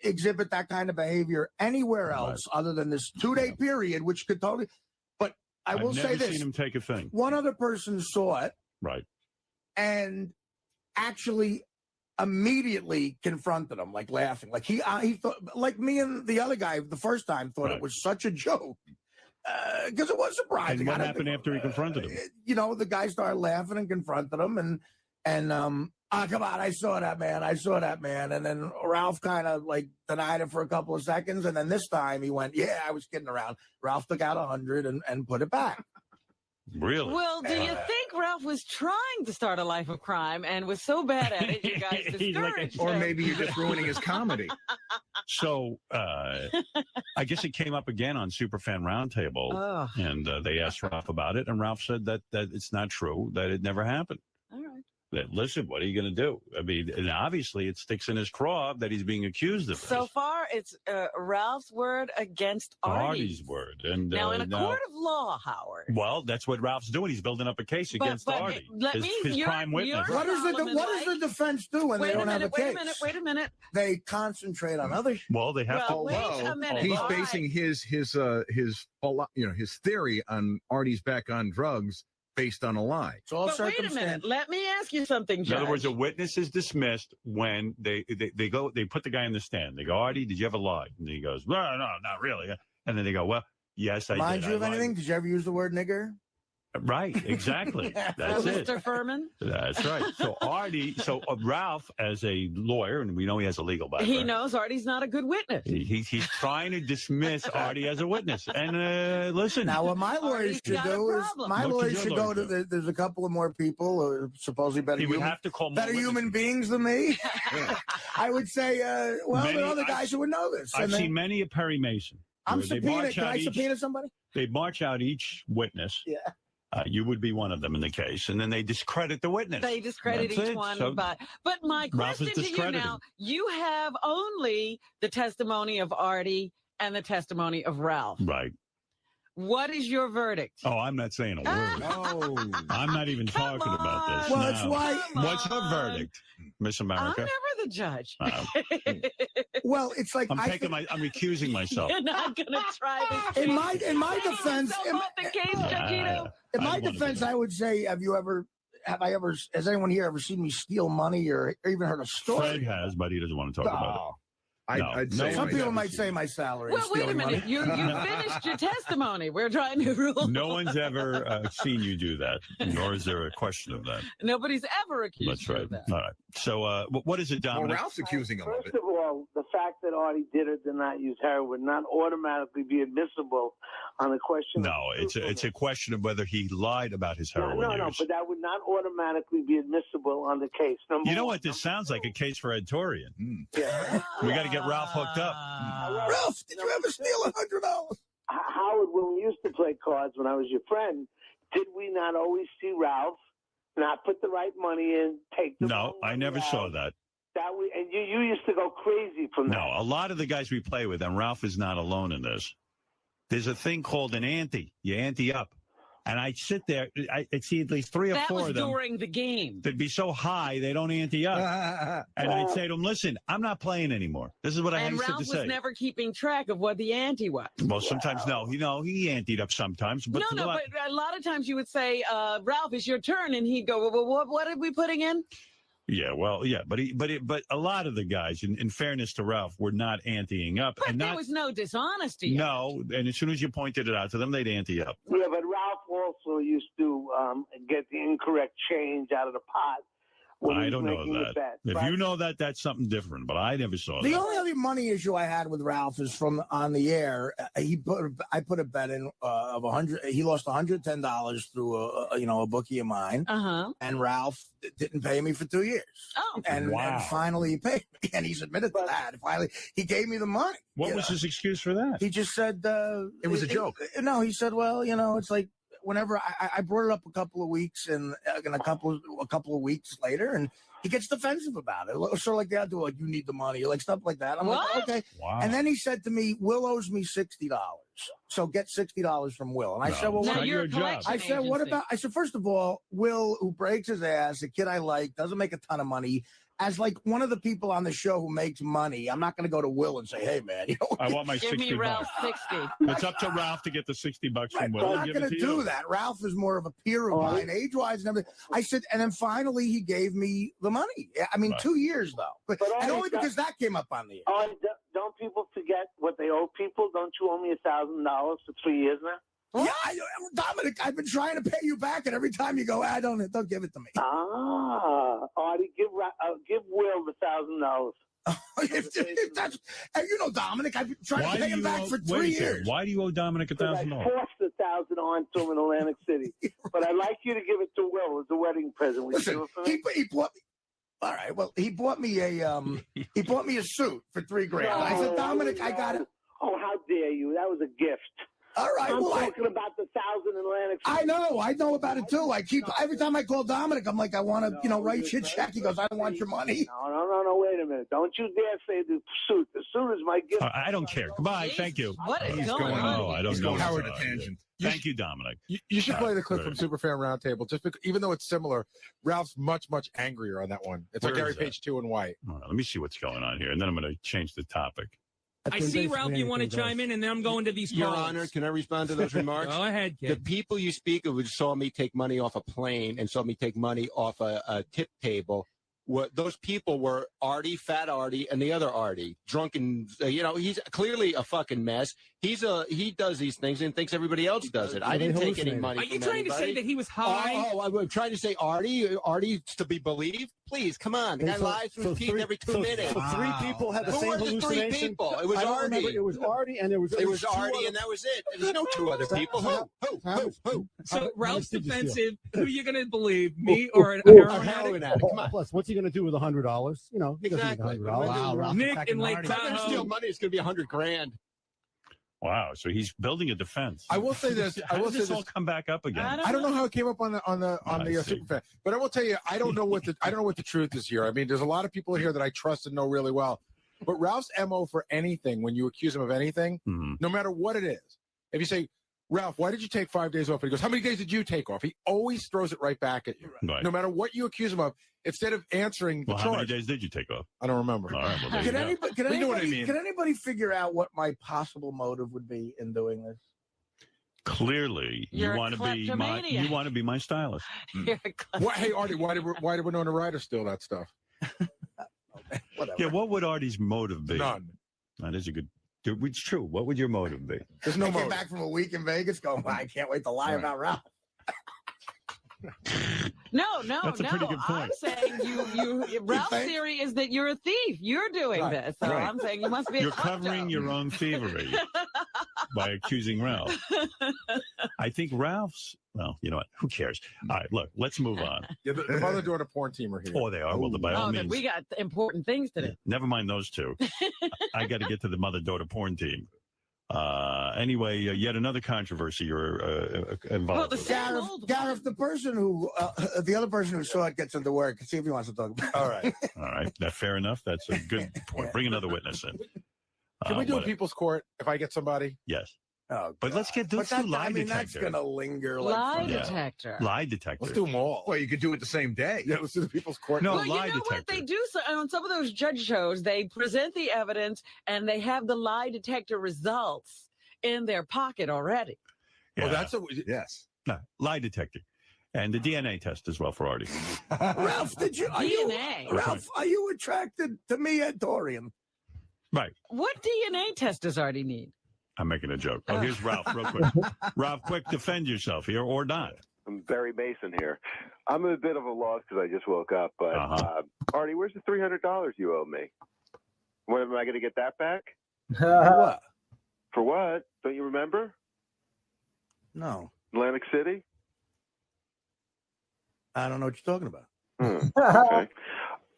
exhibit that kind of behavior anywhere else other than this 2-day period, which could totally. But I will say I've never this: seen him take a thing. one other person saw it, right, and actually immediately confronted him, like laughing, like he thought, like me and the other guy the first time thought it was such a joke. Because it was surprising. And what happened after he confronted him? You know, the guy started laughing and confronted him, and come on, I saw that, man. And then Ralph kind of like denied it for a couple of seconds, and then this time he went, yeah, I was kidding around. Ralph took out 100 and put it back. Really? Well, do you think Ralph was trying to start a life of crime and was so bad at it, you guys discouraged Or him? maybe you're just ruining his comedy. So I guess it came up again on Superfan Roundtable, and they asked Ralph about it, and Ralph said that it's not true, that it never happened. All right. That, listen, what are you going to do? I mean, and obviously it sticks in his craw that he's being accused of So this. far, it's Ralph's word against Arty's. Word. And Now, in a court of law, Howard. Well, that's what Ralph's doing. He's building up a case against Arty, his prime witness. What does the defense do when they don't have a case? Wait a minute. They concentrate on other shit. Well, they have Well, wait a minute. He's All basing his theory on Artie's back on drugs based on a lie. It's all But wait a minute. Let me ask you something, Judge. In other words, a witness is dismissed when they put the guy in the stand. They go, Arty, did you ever lie? And he goes, no, not really. And then they go, well, yes, I did. Mind you I of lied. anything? Did you ever use the word nigger? Right, exactly. That's it. Mr. Furman? That's right. So Ralph, as a lawyer, and we know he has a legal background. He knows Arty's not a good witness. He's trying to dismiss Arty as a witness. And listen. Now, what my lawyers should do is my lawyers should go to. There's a couple of more people who are supposedly better. He would have to call more better human beings than me. I would say, there are other guys who would know this. I've seen many a Perry Mason. I'm subpoenaed. Can I subpoena somebody? They march out each witness. Yeah. You would be one of them in the case, and then they discredit the witness. They discredit That's each it. one. So But my Ralph is question to you discredited. now, you have only the testimony of Arty and the testimony of Ralph. Right. What is your verdict? Oh, I'm not saying a word. No. I'm not even talking about this. Well, No. it's why. What's your verdict, Miss I'm America? never the judge. Well, it's like I'm recusing myself. You're not going to try this. In my defense, the case, Judgito. in my defense, I would say, has anyone here ever seen me steal money or even heard a story? Fred has, but he doesn't want to talk about it. I'd say some people might say my salary. Well, is wait a stealing minute. money. You finished your testimony. We're trying to rule. No one's ever seen you do that, nor is there a question of that. Nobody's ever accused That's you right. of that. All right. So, what is it, Dominic? Well, Ralph's accusing him of First it. of all, the fact that Arty did or did not use heroin would not automatically be admissible on the question. No, it's a question of whether he lied about his heroin No, use. but that would not automatically be admissible on the case. You know what? This sounds like a case for Ed Torian. Yeah. We got to get Ralph hooked up. Ralph, did you ever steal $100? Howard, when we used to play cards when I was your friend, did we not always see Ralph not put the right money in, take the No, I never saw that. And you used to go crazy from that. No, a lot of the guys we play with, and Ralph is not alone in this. There's a thing called an ante. You ante up. And I'd sit there, I'd see at least 3 or 4 of them. That was during the game. They'd be so high, they don't ante up. And I'd say to them, listen, I'm not playing anymore. This is what I And used Ralph to say. was never keeping track of what the ante was. Well, sometimes no. He anteed up sometimes. But But a lot of times you would say, Ralph, it's your turn. And he'd go, well, what are we putting in? Yeah, well, yeah, but a lot of the guys, in fairness to Ralph, were not anteing up. But and there was no dishonesty. No, and as soon as you pointed it out to them, they'd ante up. Yeah, but Ralph also used to get the incorrect change out of the pot. when I he was don't know making the that. bet, If right? you know that, that's something different, but I never saw The that. only other money issue I had with Ralph is from on the air. I put a bet in of $100. He lost $110 through a bookie of mine. And Ralph didn't pay me for 2 years. Oh, and finally he paid me, and he's admitted to that. Finally, he gave me the money. What was his excuse for that? He just said it was a joke. No, he said, well, it's like whenever I brought it up a couple of weeks and a couple of weeks later, and he gets defensive about it. Sort of like that, like you need the money, like stuff like that. I'm like, okay. Wow. And then he said to me, Will owes me $60. So get $60 from Will. And I said, well, Now what? you're a collection I said, what agency. about? I said, first of all, Will, who breaks his ass, a kid I like, doesn't make a ton of money. As like one of the people on the show who makes money, I'm not going to go to Will and say, "Hey, man, you know, I want my Give 60 me Ralph bucks. 60. It's up to Ralph to get the $60 from Will. I'm and not give going it to to do you. that. Ralph is more of a peer of mine, age-wise and everything. I said, and then finally he gave me the money. I mean, 2 years though, but and only because that came up on the air. Oh, don't people forget what they owe people? Don't you owe me $1,000 for 3 years now? Yeah, Dominic, I've been trying to pay you back, and every time you go, I don't give it to me. Artie, give Will the $1,000. if that's, and you know, Dominic, I've been trying to pay him back for 3 wait a years. second. Why do you owe Dominic I $1,000? forced $1,000 on to him in Atlantic City, but I'd like you to give it to Will as a wedding present. Would you do it for me? He bought me. All right. Well, he bought me a suit for $3,000. I said, Dominic, I got it. Oh, how dare you? That was a gift. All right. I'm well, talking about the 1,000 in Atlantic City. I know about it too. Every time I call Dominic, I'm like, I want to, write your check. He goes, I don't want your money. No, wait a minute. Don't you dare say the suit. The suit is my gift. I don't care. Goodbye. Thank you. What is He's going on? Oh, I don't know. Howard a tangent. Thank you, Dominic. You should play the clip good. from Superfan Roundtable. Just because, even though it's similar, Ralph's much angrier on that one. It's like Where Gary is that? Page 2 in white. All right, let me see what's going on here, and then I'm going to change the topic. I see, Ralph, you want to chime in, and then I'm going to these Your callers. Honor, can I respond to those remarks? Go ahead, The kid. people you speak of who saw me take money off a plane and saw me take money off a tip table, those people were Arty, Fat Arty, and the other Arty, drunken. He's clearly a fucking mess. He does these things and thinks everybody else does it. I didn't take any money. Are you from trying to say anybody. that he was high? Oh, I'm trying to say Arty's to be believed. Please, come on. The guy lies through his teeth every 2 minutes. So 3 people had the Who same were the 3 hallucination. people? It was I don't Arty. remember. It was Arty, and it was It was 2 Arty, other- and that was it. There's no 2 other people. Who? So Ralph's did you steal? defensive. Who are you going to believe, me or a Ooh, heroin heroin addict? addict. Come on. Plus, what's he going to do with $100? He doesn't Exactly. need $100. Wow, Ralph, Nick in Lake If I'm going to steal Tahoe. money, it's going to be $100,000. Wow, so he's building a defense. I will say this. How I will does say this this. all come back up again? I don't know how it came up on the see. Superfan, but I will tell you, I don't know what the truth is here. I mean, there's a lot of people here that I trust and know really well, but Ralph's MO for anything, when you accuse him of anything, no matter what it is, if you say, Ralph, why did you take 5 days off? And he goes, how many days did you take off? He always throws it right back at you. Right. No matter what you accuse him of, instead of answering the Well, how many charge. days did you take off? I don't remember. All right, well, there you Can go. anybody, You know what I mean. can anybody figure out what my possible motive would be in doing this? Clearly, You're you a want to be my stylist. You're a What, hey, Artie, why did Winona Ryder steal that stuff? Whatever. Yeah, what would Artie's motive be? None. That is a good. It's true. What would your motive be? There's no I came motive. back from a week in Vegas going, I can't wait to lie about Ralph. No. That's a pretty good point. I'm saying Ralph's think? theory is that you're a thief. You're doing Right. this. So Right. I'm saying you must be a You're covering klepto. your own thievery by accusing Ralph. I think Ralph's. Well, you know what? Who cares? All right, look, let's move on. Yeah, the mother daughter porn team are here. Oh, they are. Well, by all Oh, means. we got important things to do. Never mind those two. I got to get to the mother-daughter porn team. Anyway, yet another controversy you're involved with. Gareth, the person who, the other person who saw it gets into work. See if he wants to talk about it. All right. All right. That fair enough. That's a good point. Bring another witness in. Can we do a What- people's court if I get somebody? Yes. Oh, But let's get but do lie that's detector. going to linger. Lie Like, detector. Lie detector. Let's do them all. Well, you could do it the same day. Yeah, let's do the people's court. No, Well, you lie know detector. what they do on some of those judge shows? They present the evidence and they have the lie detector results in their pocket already. Yeah. Well, that's a Yes. No, lie detector. And the DNA test as well for Artie. Ralph, DNA. Ralph, are you attracted to me and Dorian? Right. What DNA test does Artie need? I'm making a joke. Oh, here's Ralph, real quick. Ralph, quick, defend yourself here or not. I'm Barry Mason here. I'm a bit of a loss because I just woke up, but Artie, where's the $300 you owe me? When am I going to get that back? What? For what? Don't you remember? No, Atlantic City? I don't know what you're talking about. Okay.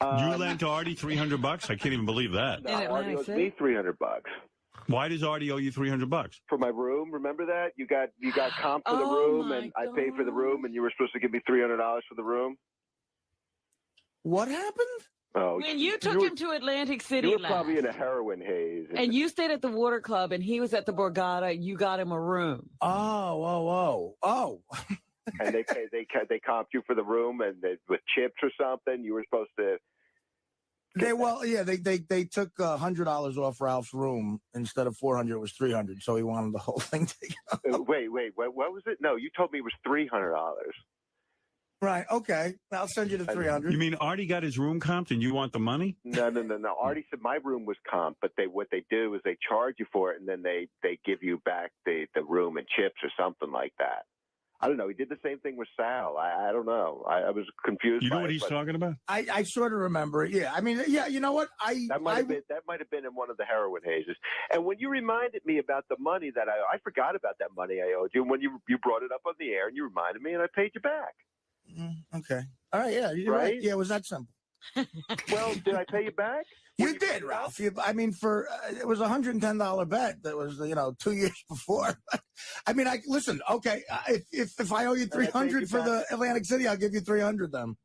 You lent Artie $300? I can't even believe that. In No, Artie Atlantic owes City? me $300. Why does Arty owe you $300? For my room, remember that? You got comp for the Oh, room, my and I paid for the room, and you were supposed to give me $300 for the room. What happened? Oh, When you took him to Atlantic City you were last, probably in a heroin haze. and you stayed at the Water Club, and he was at the Borgata, you got him a room. Oh. And they comped you for the room, and with chips or something. You were supposed to. They took $100 off Ralph's room instead of $400. It was $300, so he wanted the whole thing taken off. Wait, what was it? No, you told me it was $300. Right. Okay. I'll send you the $300. You mean Arty got his room comped and you want the money? No. Arty said my room was comp, but what they do is they charge you for it, and then they give you back the room and chips or something like that. I don't know. He did the same thing with Sal. I don't know. I was confused. You know what he's talking about? I sort of remember it. Yeah. I mean, yeah. You know what? That might have been in one of the heroin hazes. And when you reminded me about the money that I forgot about that money I owed you. When you brought it up on the air and you reminded me, and I paid you back. Okay. All right. Yeah. You're right. Yeah. It was that simple. Well, did I pay you back? You did, Ralph. For it was a $110 bet. That was 2 years before. I mean, listen. Okay, if I owe you $300 for the Atlantic City, I'll give you $300 then.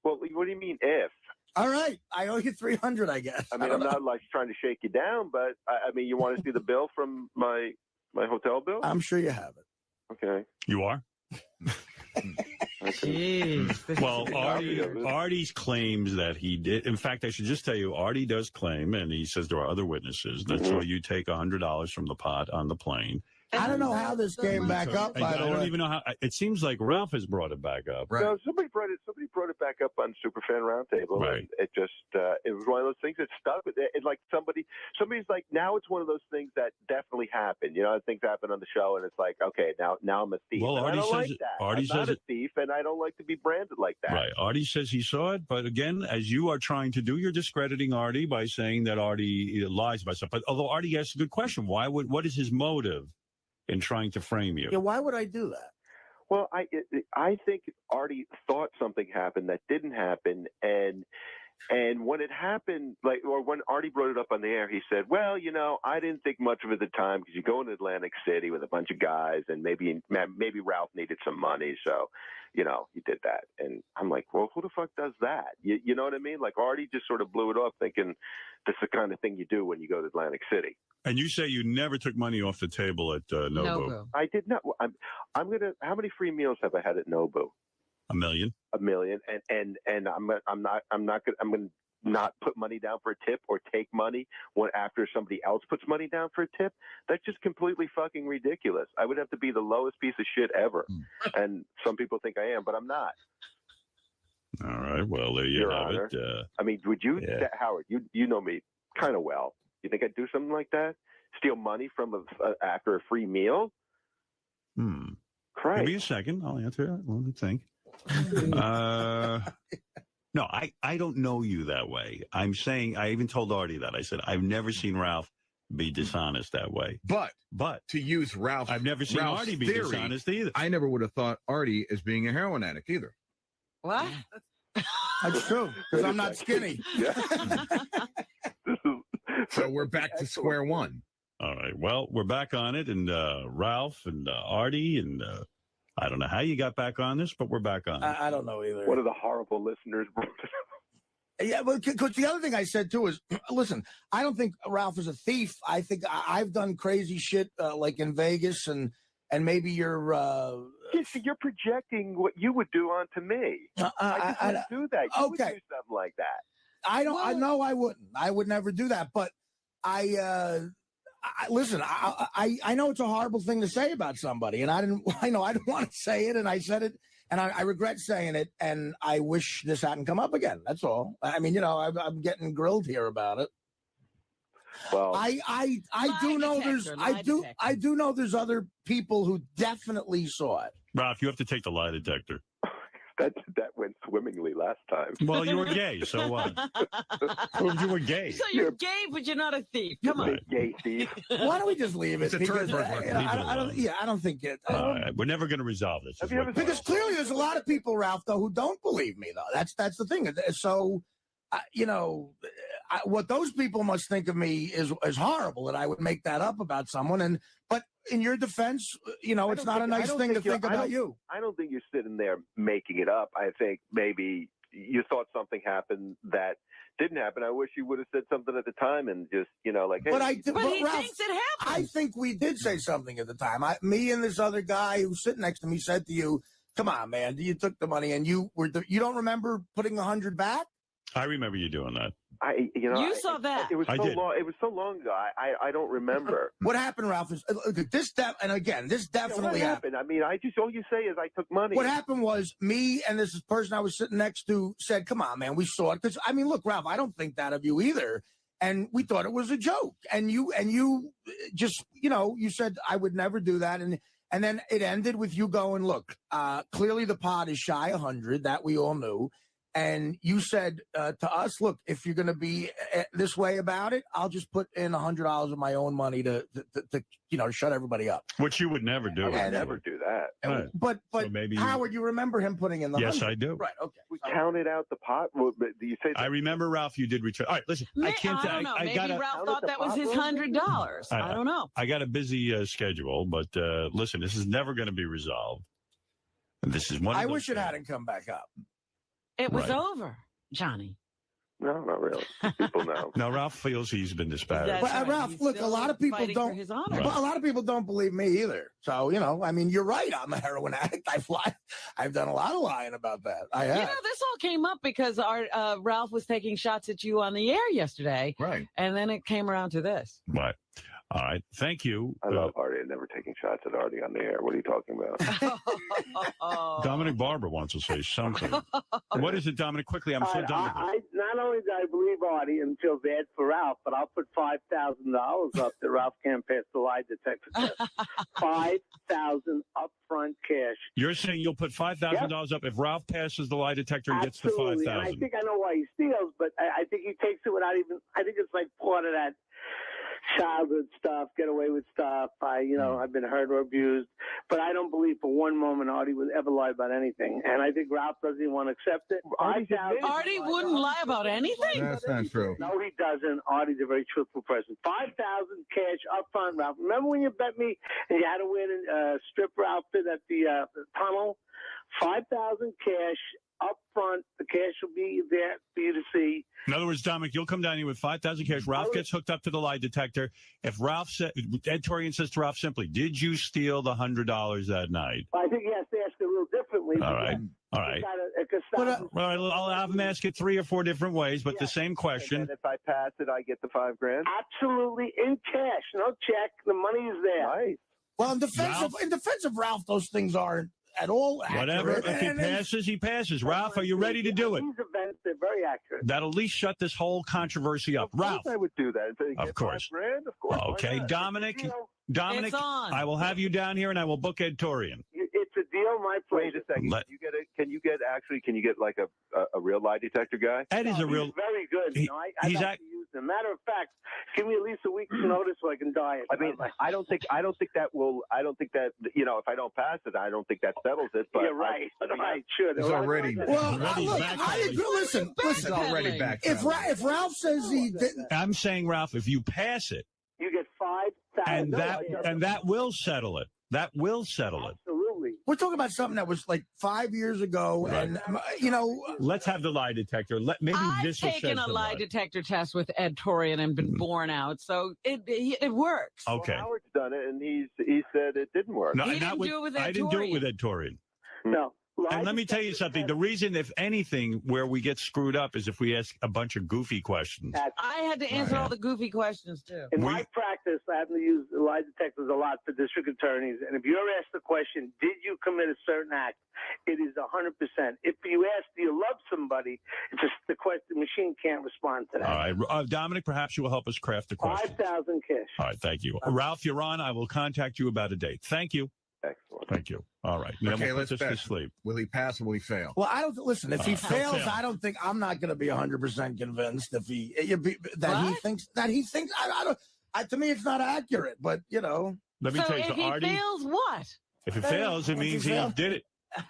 Well, what do you mean if? All right, I owe you $300, I guess. I mean, I'm not like trying to shake you down, but I mean, you want to see the bill from my hotel bill? I'm sure you have it. Okay. You are? Jeez. Well, Arty's claims that he did. In fact, I should just tell you, Arty does claim, and he says there are other witnesses that saw you take $100 from the pot on the plane. I don't know how this came back up. By the way, I don't even know how. It seems like Ralph has brought it back up. Right. No, somebody brought it back up on Superfan Roundtable. Right. It just it was one of those things that stuck. It like somebody's like, now it's one of those things that definitely happened. Things happen on the show, and it's like, okay, now I'm a thief. Well, and Arty I don't says like that. Arty I'm says not a thief, and I don't like to be branded like that. Right. Arty says he saw it, but again, as you are trying to do, you're discrediting Arty by saying that Arty lies about stuff. But although Arty asks a good question, what is his motive in trying to frame you? Yeah, why would I do that? Well, I think Arty thought something happened that didn't happen, and when it happened, or when Arty brought it up on the air, he said, "Well, I didn't think much of it at the time because you go in Atlantic City with a bunch of guys, and maybe Ralph needed some money, so he did that." And I'm like, "Well, who the fuck does that?" You know what I mean? Like Arty just sort of blew it off, thinking that's the kind of thing you do when you go to Atlantic City. And you say you never took money off the table at Nobu. I did not. I'm gonna. How many free meals have I had at Nobu? A million. A million. And I'm gonna not put money down for a tip or take money after somebody else puts money down for a tip. That's just completely fucking ridiculous. I would have to be the lowest piece of shit ever. And some people think I am, but I'm not. All right. Well, there you have it. I mean, would you, Howard? You know me kind of well. You think I'd do something like that? Steal money from after a free meal? Christ. Give me a second. I'll answer it. Let me think. No, I don't know you that way. I'm saying, I even told Arty that. I said, I've never seen Ralph be dishonest that way. But to use Ralph, I've never seen Ralph's Arty be theory, dishonest either. I never would have thought Arty as being a heroin addict either. What? That's true, because I'm not skinny. So we're back to square one. All right. Well, we're back on it, and Ralph and Arty, and I don't know how you got back on this, but we're back on it. I don't know either. One of the horrible listeners. Yeah, but because the other thing I said too is, listen, I don't think Ralph is a thief. I think I've done crazy shit like in Vegas, and maybe you're. You're projecting what you would do onto me. I wouldn't do that. You would do something like that. I don't. I know I wouldn't. I would never do that. But listen. I know it's a horrible thing to say about somebody, and I didn't want to say it, and I said it, and I regret saying it, and I wish this hadn't come up again. That's all. I mean, I'm getting grilled here about it. Well, I do know I do know there's other people who definitely saw it. Ralph, you have to take the lie detector. That went swimmingly last time. Well, you were gay, so what? You were gay. So you're gay, but you're not a thief. Come on. Gay thief. Why don't we just leave it? It's a turn. I don't think it. We're never going to resolve this. Because clearly there's a lot of people, Ralph, though, who don't believe me, though. That's the thing. So, what those people must think of me is horrible that I would make that up about someone. But in your defense, it's not a nice thing to think about you. I don't think you're sitting there making it up. I think maybe you thought something happened that didn't happen. I wish you would have said something at the time and just, hey. But he Ralph, thinks it happened. I think we did say something at the time. Me and this other guy who's sitting next to me said to you, "Come on, man, you took the money and you don't remember putting 100 back?" I remember you doing that. You saw that. It was I so did. long. It was so long ago. I don't remember. What happened, Ralph? Is this definitely what happened. I mean, all you say is I took money. What happened was me and this person I was sitting next to said, "Come on, man, we saw it." Because look, Ralph, I don't think that of you either, and we thought it was a joke. And you just you said I would never do that, and then it ended with you going, "Look, clearly the pot is shy 100. That we all knew." And you said to us, "Look, if you're going to be this way about it, I'll just put in $100 of my own money to shut everybody up." Which you would never do. I would never do that. Right. But So maybe Howard, you remember him putting in the Yes, 100? I do. Right. Okay. We counted out the pot. Well, but do you say that? I remember, Ralph, you did return. All right, listen. I can't. I don't know. Maybe gotta, Ralph thought that was his $100. I don't know. I got a busy schedule, but listen, this is never going to be resolved. And this is one. I wish it hadn't come back up. It was over, Johnny. No, not really. People know. No, Ralph feels he's been disparaged. But Ralph, look, a lot of people don't. But a lot of people don't believe me either. So you're right. I'm a heroin addict. I've lied. I've done a lot of lying about that. I have. This all came up because Ralph was taking shots at you on the air yesterday. Right. And then it came around to this. Right. All right. Thank you. I love Arty. I've never taken shots at Arty on the air. What are you talking about? Dominic Barber wants to say something. What is it, Dominic? Quickly, I'm so done with it. Not only do I believe Arty and feel bad for Ralph, but I'll put $5,000 up that Ralph can't pass the lie detector test. $5,000 upfront cash. You're saying you'll put $5,000 up if Ralph passes the lie detector and gets the Absolutely. And I $5,000. think I know why he steals, but I think he takes it without even. I think it's like part of that childhood stuff, get away with stuff. I've been hurt or abused, but I don't believe for one moment Arty would ever lie about anything. And I think Ralph doesn't even want to accept it. Arty wouldn't lie about anything. That's not true. No, he doesn't. Arty's a very truthful person. $5,000 cash up front, Ralph. Remember when you bet me and you had to win a stripper outfit at the tunnel? $5,000 cash up front. The cash will be there for you to see. In other words, Dominic, you'll come down here with $5,000 cash. Ralph gets hooked up to the lie detector. If Ralph Ed Torian says to Ralph simply, "Did you steal the $100 that night?" I think he has to ask it a little differently. All right. All right. All right. I'll have him ask it 3 or 4 different ways, but the same question. And if I pass it, I get the $5,000. Absolutely in cash, no check. The money is there. Right. Well, in defense of Ralph, those things aren't at all accurate. Whatever. If he passes, he passes. Ralph, are you ready to do it? These events, they're very accurate. That'll at least shut this whole controversy up. Ralph. I would do that. Of course. $5,000, of course. Okay, Dominic. Dominic, It's on. I will have you down here and I will book Ed Torian. It's a deal, my pleasure. Wait a second. Can you get like a real lie detector guy? Ed is a real. He's very good. I he's actually use him. Matter of fact, give me at least a week's notice so I can die. I mean, I don't think that if I don't pass it, I don't think that settles it. But you're right. Right, sure. He's already. Well, look, I agree. Listen. He's already back. If Ralph says he didn't, I'm saying, Ralph, if you pass it, you get $5,000. and that will settle it. That will settle it. Absolutely. we're talking about something that was like 5 years ago, Right. and let's have the lie detector. Maybe this will I've taken shed a lie detector test with Ed Torian and been born out, so it works. Okay. Well, Howard's done it, and he said it didn't work. No, He didn't do it with Ed I didn't do it Torian. with Ed Torian. No. And let me tell you something. The reason, if anything, where we get screwed up is if we ask a bunch of goofy questions. I had to answer all the goofy questions, too. In my practice, I have to use lie detectors a lot for district attorneys. And if you're asked the question, did you commit a certain act? It is 100%. If you ask, do you love somebody? It's just the question, the machine can't respond to that. All right. Dominic, perhaps you will help us craft the question. 5,000 cash. All right. Thank you. Ralph, you're on. I will contact you about a date. Thank you. Excellent. Thank you. All right. Now Okay, we'll let's put this bet. to sleep. Will he pass or will he fail? well, I don't listen. If he He'll fails, fail. I don't think I'm not going to be 100% convinced. If he that he thinks I don't. To me, it's not accurate. But Let me So tell you, if so he Arty, fails, what? if it fails, it If means he he fails- did it.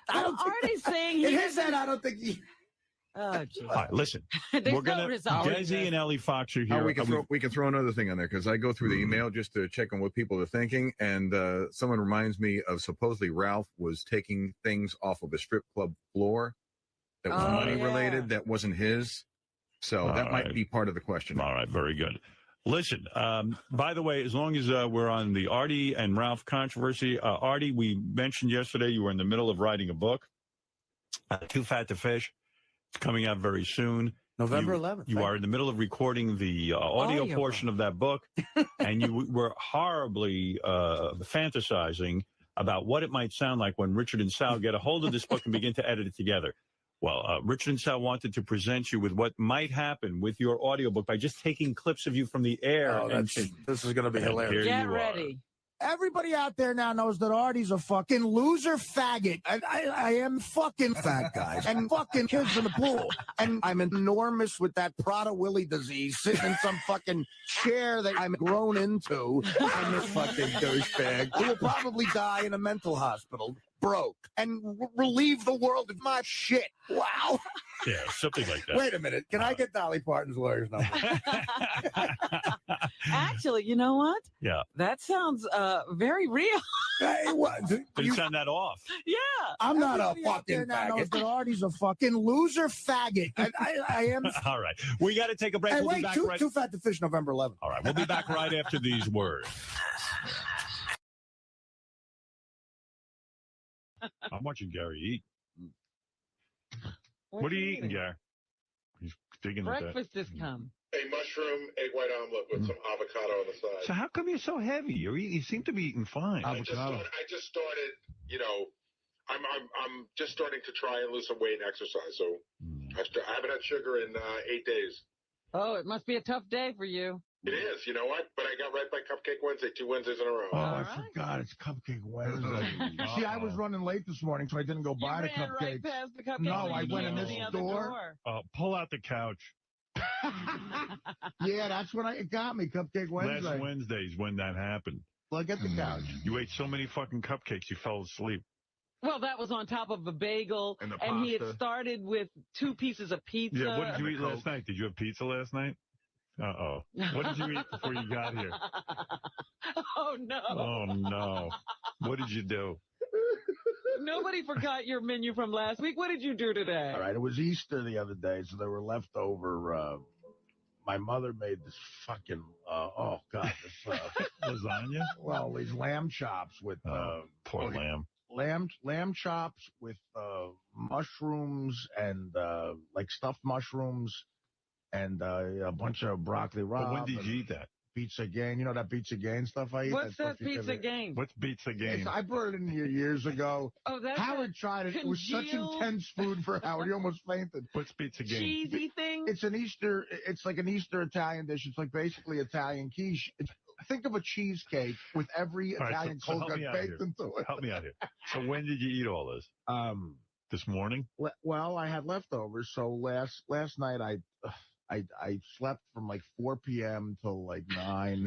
I don't think Artie's saying he in his doesn't- head, I don't think he. Oh, geez. All right, listen. There's We're no gonna result. Desi and Ellie Fox are here. Oh, we can throw another thing on there because I go through the email just to check on what people are thinking, and someone reminds me of supposedly Ralph was taking things off of a strip club floor that was money related that wasn't his, so that might be part of the question. All right, very good. Listen, by the way, as long as we're on the Arty and Ralph controversy, Arty, we mentioned yesterday you were in the middle of writing a book, Too Fat to Fish. It's coming out very soon. November 11th. You are in the middle of recording the audio portion of that book, and you were horribly fantasizing about what it might sound like when Richard and Sal get a hold of this book and begin to edit it together. Well, Richard and Sal wanted to present you with what might happen with your audiobook by just taking clips of you from the air. Oh, this is going to be hilarious. Get ready. Everybody out there now knows that Arty's a fucking loser faggot. I am fucking fat, guys. And fucking kids in the pool. And I'm enormous with that Prader-Willi disease, sitting in some fucking chair that I'm grown into. I'm this fucking douchebag who will probably die in a mental hospital, broke, and relieve the world of my shit. Wow. Yeah, something like that. Wait a minute. Can I get Dolly Parton's lawyer's number? Actually, you know what? Yeah. That sounds very real. Hey, what? But you sound that off. Yeah. I'm not a Everybody out there fucking now knows faggot. that Arty's a fucking loser faggot. I am. All right. We got to take a break. Hey, We'll be wait, back right. Too Fat to Fish, November 11th. All right. We'll be back right after these words. I'm watching Gary eat. What are you eating, Gary? He's digging at that. Breakfast has come. A mushroom, egg white omelet with some avocado on the side. So how come you're so heavy? You seem to be eating fine. I just started, you know, I'm just starting to try and lose some weight and exercise. So I haven't had sugar in 8 days. Oh, it must be a tough day for you. It is, you know what? But I got right by Cupcake Wednesday, 2 Wednesdays in a row. Oh, I forgot. It's Cupcake Wednesday. See, I was running late this morning, so I didn't go buy the ran cupcakes. right past the cupcakes. No, I went in this store. Pull out the couch. Yeah, that's when it got me, Cupcake Wednesday. Last Wednesday's when that happened. Well, get the couch. You ate so many fucking cupcakes, you fell asleep. Well, that was on top of a bagel, And the and he had pasta. started with 2 pieces of pizza. Yeah, what did you eat last night? Did you have pizza last night? Uh-oh. What did you eat before you got here? Oh, no. Oh, no. What did you do? Nobody forgot your menu from last week. What did you do today? All right, it was Easter the other day, so there were leftover. My mother made this fucking lasagna. Well, these lamb chops with poor lamb. Lamb chops with mushrooms and like stuffed mushrooms and a bunch of broccoli rabe. But when did you eat that? Pizza Gain. You know that Pizza Gain stuff I eat? What's that stuff you Pizza can- Gain? What's Pizza Gain? I brought it in here years ago. Oh, that's Howard tried it. It was such intense food for Howard. He almost fainted. What's Pizza Gain? cheesy thing? It's an Easter. It's like an Easter Italian dish. It's like basically Italian quiche. Think of a cheesecake with every All right, Italian so cold help cut me out baked here. into it. Help me out here. So when did you eat all this? This morning? Well, I had leftovers. So last night I slept from like 4 p.m. till like 9.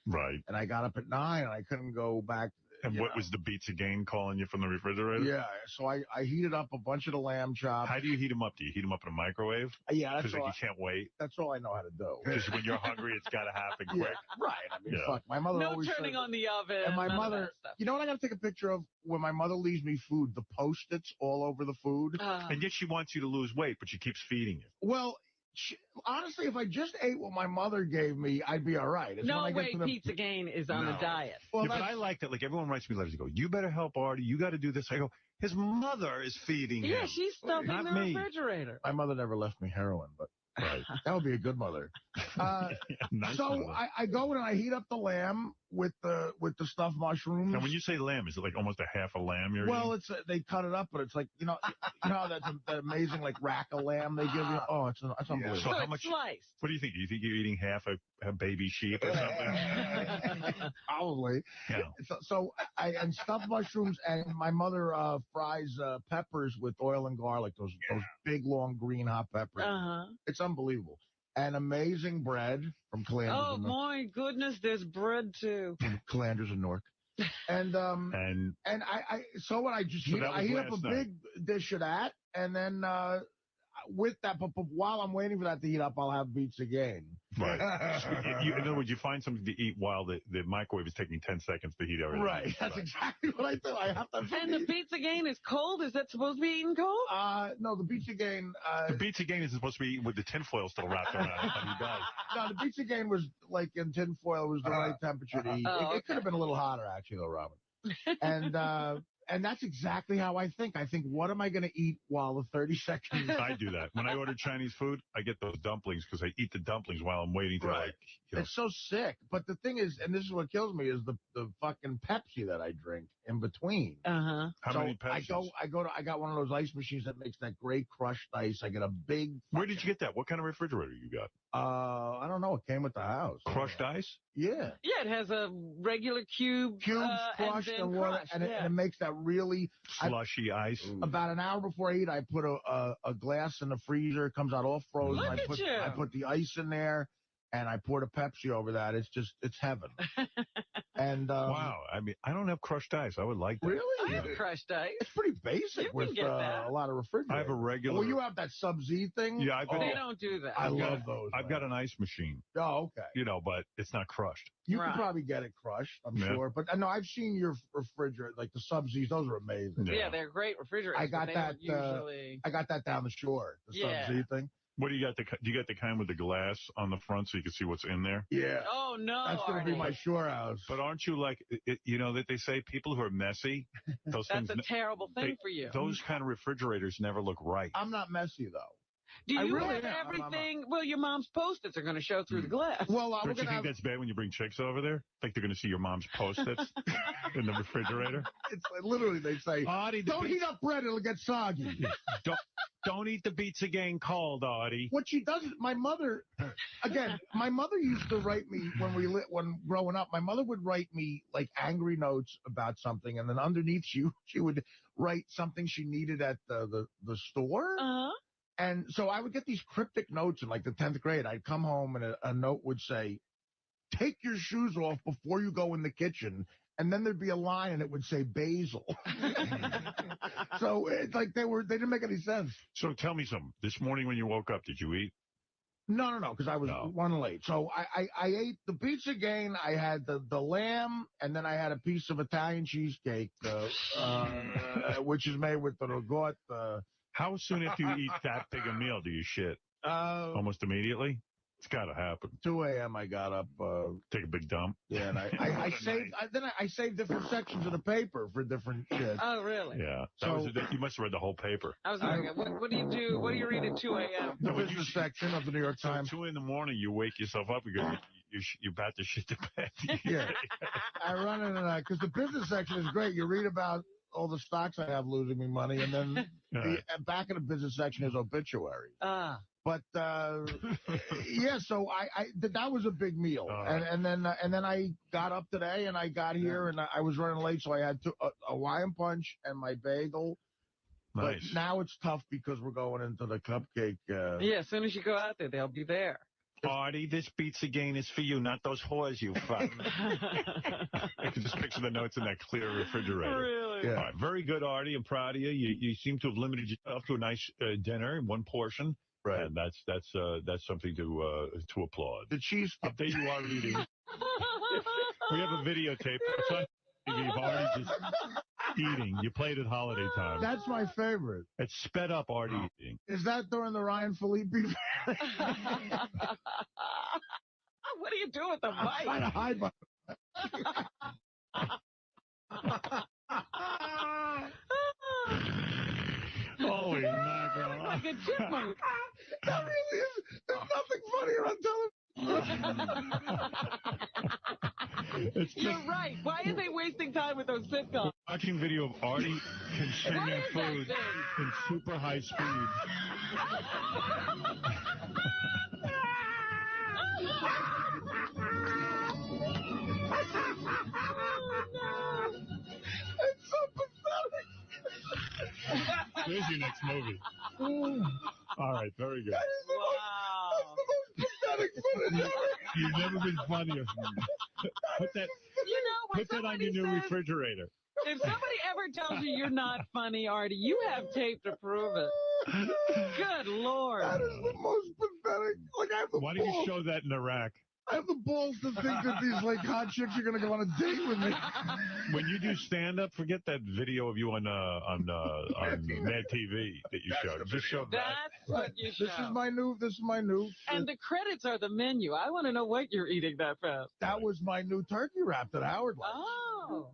Right. And I got up at 9 and I couldn't go back. And you what know. was the Pizza Gain calling you from the refrigerator? Yeah. So I heated up a bunch of the lamb chops. How do you heat them up? Do you heat them up in a microwave? Yeah, that's Because all you can't wait. That's all I know how to do. Because when you're hungry, it's got to happen Yeah, quick. right. I mean, Yeah. fuck. My mother No always turning said- on the oven. And my none of mother, that stuff. you know what I got to take a picture of? When my mother leaves me food, the Post-its all over the food. And yet she wants you to lose weight, but she keeps feeding you. Well, honestly, if I just ate what my mother gave me, I'd be all right. It's No when I get way to the- Pizza Gain is on a diet. Well, Yeah, but I like that. Like everyone writes me letters. They go, "You better help Arty. You got to do this." I go, "His mother is feeding him." Yeah, she's stuffing not the me. refrigerator. My mother never left me heroin, but Right. that would be a good mother. Nice So mother. I go in and I heat up the lamb with the stuffed mushrooms. And when you say lamb, is it like almost a half a lamb you're Well, eating? it's they cut it up, but it's like you know that's that amazing like rack of lamb they give you. Oh, it's unbelievable. So how much? Sliced. What do you think? Do you think you're eating half a baby sheep or something? Probably. Yeah. So I and stuffed mushrooms, and my mother fries peppers with oil and garlic. Those big long green hot peppers. It's unbelievable. And amazing bread from Calanders. Oh my goodness, there's bread too. Calanders and Newark. And I so what I just So heat, that I was heat up a last night. big dish of that, and then with that, but while I'm waiting for that to heat up, I'll have beets again. Right. In other words, you find something to eat while the microwave is taking 10 seconds to heat everything. Right. That's exactly what I do. I have to. And the pizza game is cold? Is that supposed to be eaten cold? No, the pizza game. The pizza game is supposed to be eaten with the tinfoil still wrapped around it, but he does. No, the pizza game was like in tinfoil was the right temperature to eat. It could have been a little hotter, actually, though, Robin. And that's exactly how I think. I think, what am I going to eat while the 30 seconds? I do that. When I order Chinese food, I get those dumplings because I eat the dumplings while I'm waiting to It's so sick. But the thing is, and this is what kills me, is the fucking Pepsi that I drink in between. Uh-huh. How many Pepsis? I got one of those ice machines that makes that great crushed ice. I get a big. Where did you get that? What kind of refrigerator you got? I don't know. It came with the house. Crushed ice? Yeah. Yeah, it has a regular cubes crushed and water, crushed, and it makes that really slushy ice. About an hour before I eat, I put a glass in the freezer. It comes out all frozen. Look at you. I put the ice in there, and I poured a Pepsi over that. It's heaven. And wow, I mean, I don't have crushed ice. I would like that. Really? I have crushed ice. It's pretty basic with a lot of refrigerators. I have a regular. Well, you have that Sub-Z thing? Yeah, They don't do that. I love those. I've got an ice machine. Oh, okay. You know, but it's not crushed. You can probably get it crushed, I'm sure. But no, I've seen your refrigerator, like the Sub-Zs. Those are amazing. Yeah, they're great refrigerators. I got but they that. don't usually... I got that down the shore. The Sub-Z thing. What do you got? Do you got the kind with the glass on the front so you can see what's in there? Yeah. Oh no, that's gonna be my shore house. But aren't you like, you know, that they say people who are messy, those That's things. a terrible thing for you. Those kind of refrigerators never look right. I'm not messy though. Do you really have am. everything? Well, your mom's Post-its are going to show through the glass. Well, don't you think that's bad when you bring chicks over there? Think they're going to see your mom's Post-its in the refrigerator? It's like, literally they say, don't heat up bread; it'll get soggy. Don't eat the pizza game cold, Arty. What she does, my mother used to write me when growing up. My mother would write me like angry notes about something, and then underneath she would write something she needed at the store. Uh-huh. And so I would get these cryptic notes in like the 10th grade. I'd come home and a note would say, "Take your shoes off before you go in the kitchen." And then there'd be a line and it would say basil. So it's like they didn't make any sense. So tell me something. This morning when you woke up, did you eat? No, because I was running late. So I ate the pizza again. I had the lamb, and then I had a piece of Italian cheesecake, which is made with the ragout. How soon after you eat that big a meal do you shit? Almost immediately? It's got to happen. 2 a.m. I got up. Take a big dump. Yeah, and I saved different sections of the paper for different shit. Oh, really? Yeah. You must have read the whole paper. I was wondering, what do you do? What do you read at 2 a.m.? The business section of the New York Times. 2 in the morning, you wake yourself up because you're about to shit the bed. Yeah. I run in and because the business section is great. You read about all the stocks I have losing me money, and then back in the business section is obituary. But yeah, so that was a big meal, and then I got up today and I got here and I was running late, so I had a Hawaiian punch and my bagel. Nice. But now it's tough because we're going into the cupcake. Yeah, as soon as you go out there, they'll be there. Arty, this pizza game is for you, not those whores you fuck. I can just picture the notes in that clear refrigerator. Really? Yeah. All right, very good, Arty. I'm proud of you. You seem to have limited yourself to a nice dinner in one portion. Right. And that's something to applaud. The cheese. There you are eating. We have a videotape. It's on TV of Arty just eating. You played at holiday time. That's my favorite. It's sped up Arty eating. Is that during the Ryan Felipe? What do you do with the mic? I'm trying to hide my. Holy mackerel. Like a chipmunk. That really is. There's nothing funnier on television. You're right. Why are they wasting time with those sitcoms? Watching video of Arty consuming food in super high speed. It's so pathetic. There's your next movie. All right, very good. Wow. That's the most pathetic footage ever. You've never been funnier. Put that on your new refrigerator. If somebody ever tells you you're not funny, Arty, you have tape to prove it. Good Lord. That is the most pathetic. Like, I have the Why did you balls. show that in Iraq? I have the balls to think that these like hot chicks are gonna go on a date with me. When you do stand up, forget that video of you on Mad TV that you showed. Just show that. That's what you show. This is my new. And the credits are the menu. I want to know what you're eating that fast. That was my new turkey wrap that Howard liked. Oh.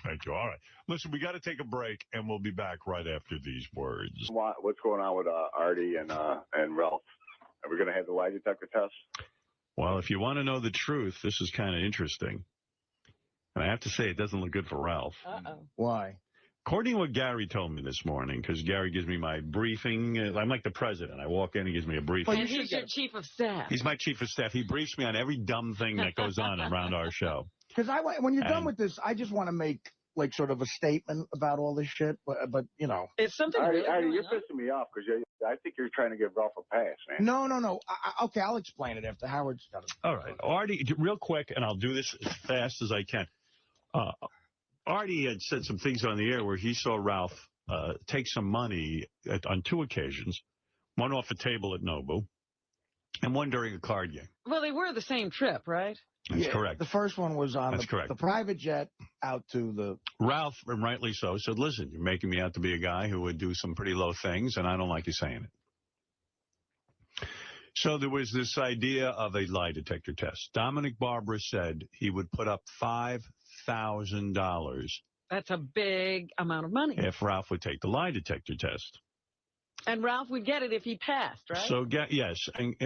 Thank you. All right. Listen, we got to take a break, and we'll be back right after these words. What's going on with Arty and Ralph? Are we going to have the lie detector test? Well, if you want to know the truth, this is kind of interesting. And I have to say, it doesn't look good for Ralph. Uh-oh. Why? According to what Gary told me this morning, because Gary gives me my briefing. I'm like the president. I walk in, he gives me a briefing. And he's your chief of staff. He's my chief of staff. He briefs me on every dumb thing that goes on around our show. Because when you're done with this, I just want to make like sort of a statement about all this shit. But you know, it's something. Arty, you're pissing me off because I think you're trying to give Ralph a pass, man. No. Okay, I'll explain it after Howard's done it. All right, Arty, real quick, and I'll do this as fast as I can. Arty had said some things on the air where he saw Ralph take some money on 2 occasions, one off a table at Noou, and one during a card game. Well, they were the same trip, right? That's correct. The first one was on the private jet out to the... Ralph, and rightly so, said, listen, you're making me out to be a guy who would do some pretty low things, and I don't like you saying it. So there was this idea of a lie detector test. Dominic Barbara said he would put up $5,000 That's a big amount of money. if Ralph would take the lie detector test. And Ralph would get it if he passed, right? So, yes, and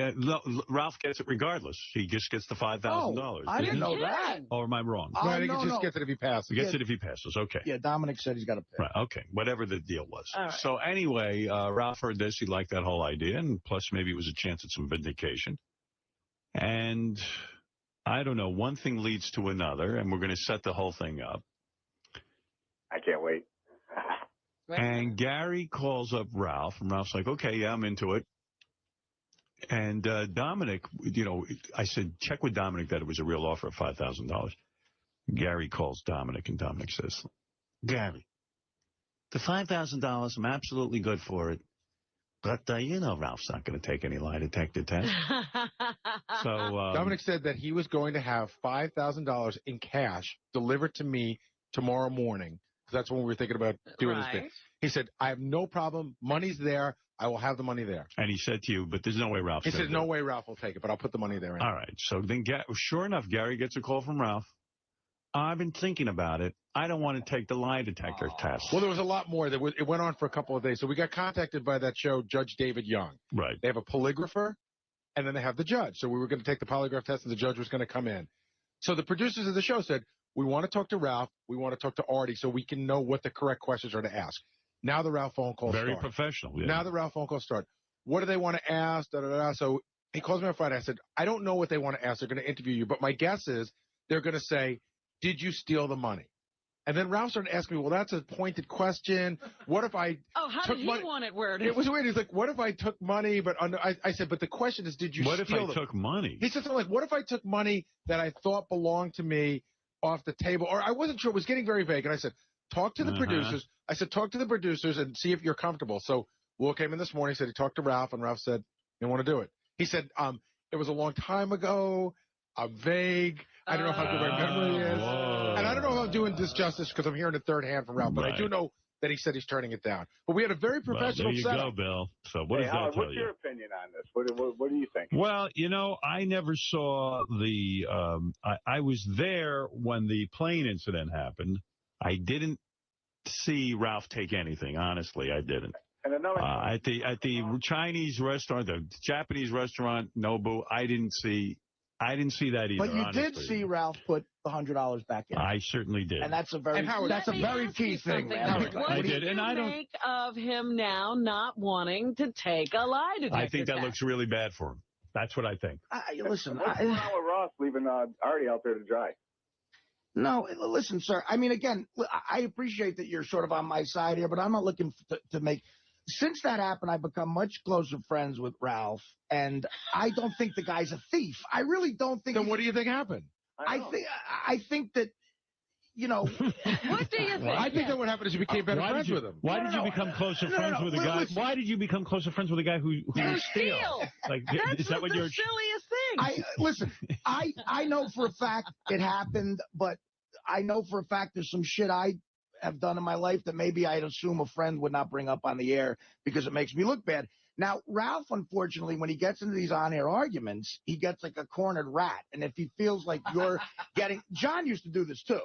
Ralph gets it regardless. He just gets the $5,000. I didn't know that. Or am I wrong? No, I think he just gets it if he passes. He gets it if he passes. Okay. Yeah, Dominic said he's got to pay. Right. Okay. Whatever the deal was. All right. So anyway, Ralph heard this. He liked that whole idea, and plus maybe it was a chance at some vindication. And I don't know. One thing leads to another, and we're going to set the whole thing up. I can't wait. And Gary calls up Ralph, and Ralph's like, okay, yeah, I'm into it. And Dominic, I said, check with Dominic that it was a real offer of $5,000. Gary calls Dominic, and Dominic says, Gary, the $5,000, I'm absolutely good for it. But, Ralph's not going to take any lie detector test. So Dominic said that he was going to have $5,000 in cash delivered to me tomorrow morning. That's when we were thinking about doing this thing. He said, I have no problem. Money's there. I will have the money there. And he said to you, but there's no way Ralph He said, no way Ralph will take it, but I'll put the money there. All right. So then, sure enough, Gary gets a call from Ralph. I've been thinking about it. I don't want to take the lie detector test. Well, there was a lot more. It went on for a couple of days. So we got contacted by that show, Judge David Young. Right. They have a polygrapher, and then they have the judge. So we were going to take the polygraph test, and the judge was going to come in. So the producers of the show said, we want to talk to Ralph. We want to talk to Arty so we can know what the correct questions are to ask. Now the Ralph phone calls Very start. professional. Yeah. Now the Ralph phone calls start. What do they want to ask? Da, da, da. So he calls me on Friday. I said, I don't know what they want to ask. They're going to interview you. But my guess is they're going to say, did you steal the money? And then Ralph started asking me, well, that's a pointed question. What if I how took did he money? want it worded? It was weird. He's like, what if I took money? But I said, but the question is, did you What if steal I them? took money? He said something like, what if I took money that I thought belonged to me off the table? Or I wasn't sure. It was getting very vague. And I said, talk to the producers. I said, talk to the producers and see if you're comfortable. So Will came in this morning. He said he talked to Ralph, and Ralph said, they want to do it. He said, it was a long time ago. I'm vague. I don't know how good my memory is. And I don't know if I'm doing this justice because I'm hearing it third hand from Ralph, but I do know that he said he's turning it down. But we had a very professional there you setup. go, Bill. So what does that Howard, tell what's you? your opinion on this? What do you think? Well, I never saw the I was there when the plane incident happened. I didn't see Ralph take anything. Honestly, I didn't. And another at the Chinese restaurant, the Japanese restaurant, Nobu, I didn't see that either. But you honestly. did see Ralph put the $100 back in. I certainly did. And that's a very key thing. What do you make of him now not wanting to take a lie detector I think that test? looks really bad for him. That's what I think. Listen, what's going on with Ross leaving Arty out there to dry? No, listen, sir. I mean, again, I appreciate that you're sort of on my side here, but I'm not looking to make... Since that happened, I've become much closer friends with Ralph, and I don't think the guy's a thief. I really don't think... Then what do you think happened? I think that, you know, what do you think? I think that what happened is you became better friends with him. Why did you become closer friends with a guy? listen. Why did you become closer friends with a guy who steals? Like, is that what you're? Silliest thing. Listen. I know for a fact it happened, but I know for a fact there's some shit I have done in my life that maybe I'd assume a friend would not bring up on the air because it makes me look bad. Now, Ralph, unfortunately, when he gets into these on-air arguments, he gets like a cornered rat. And if he feels like you're getting... John used to do this, too.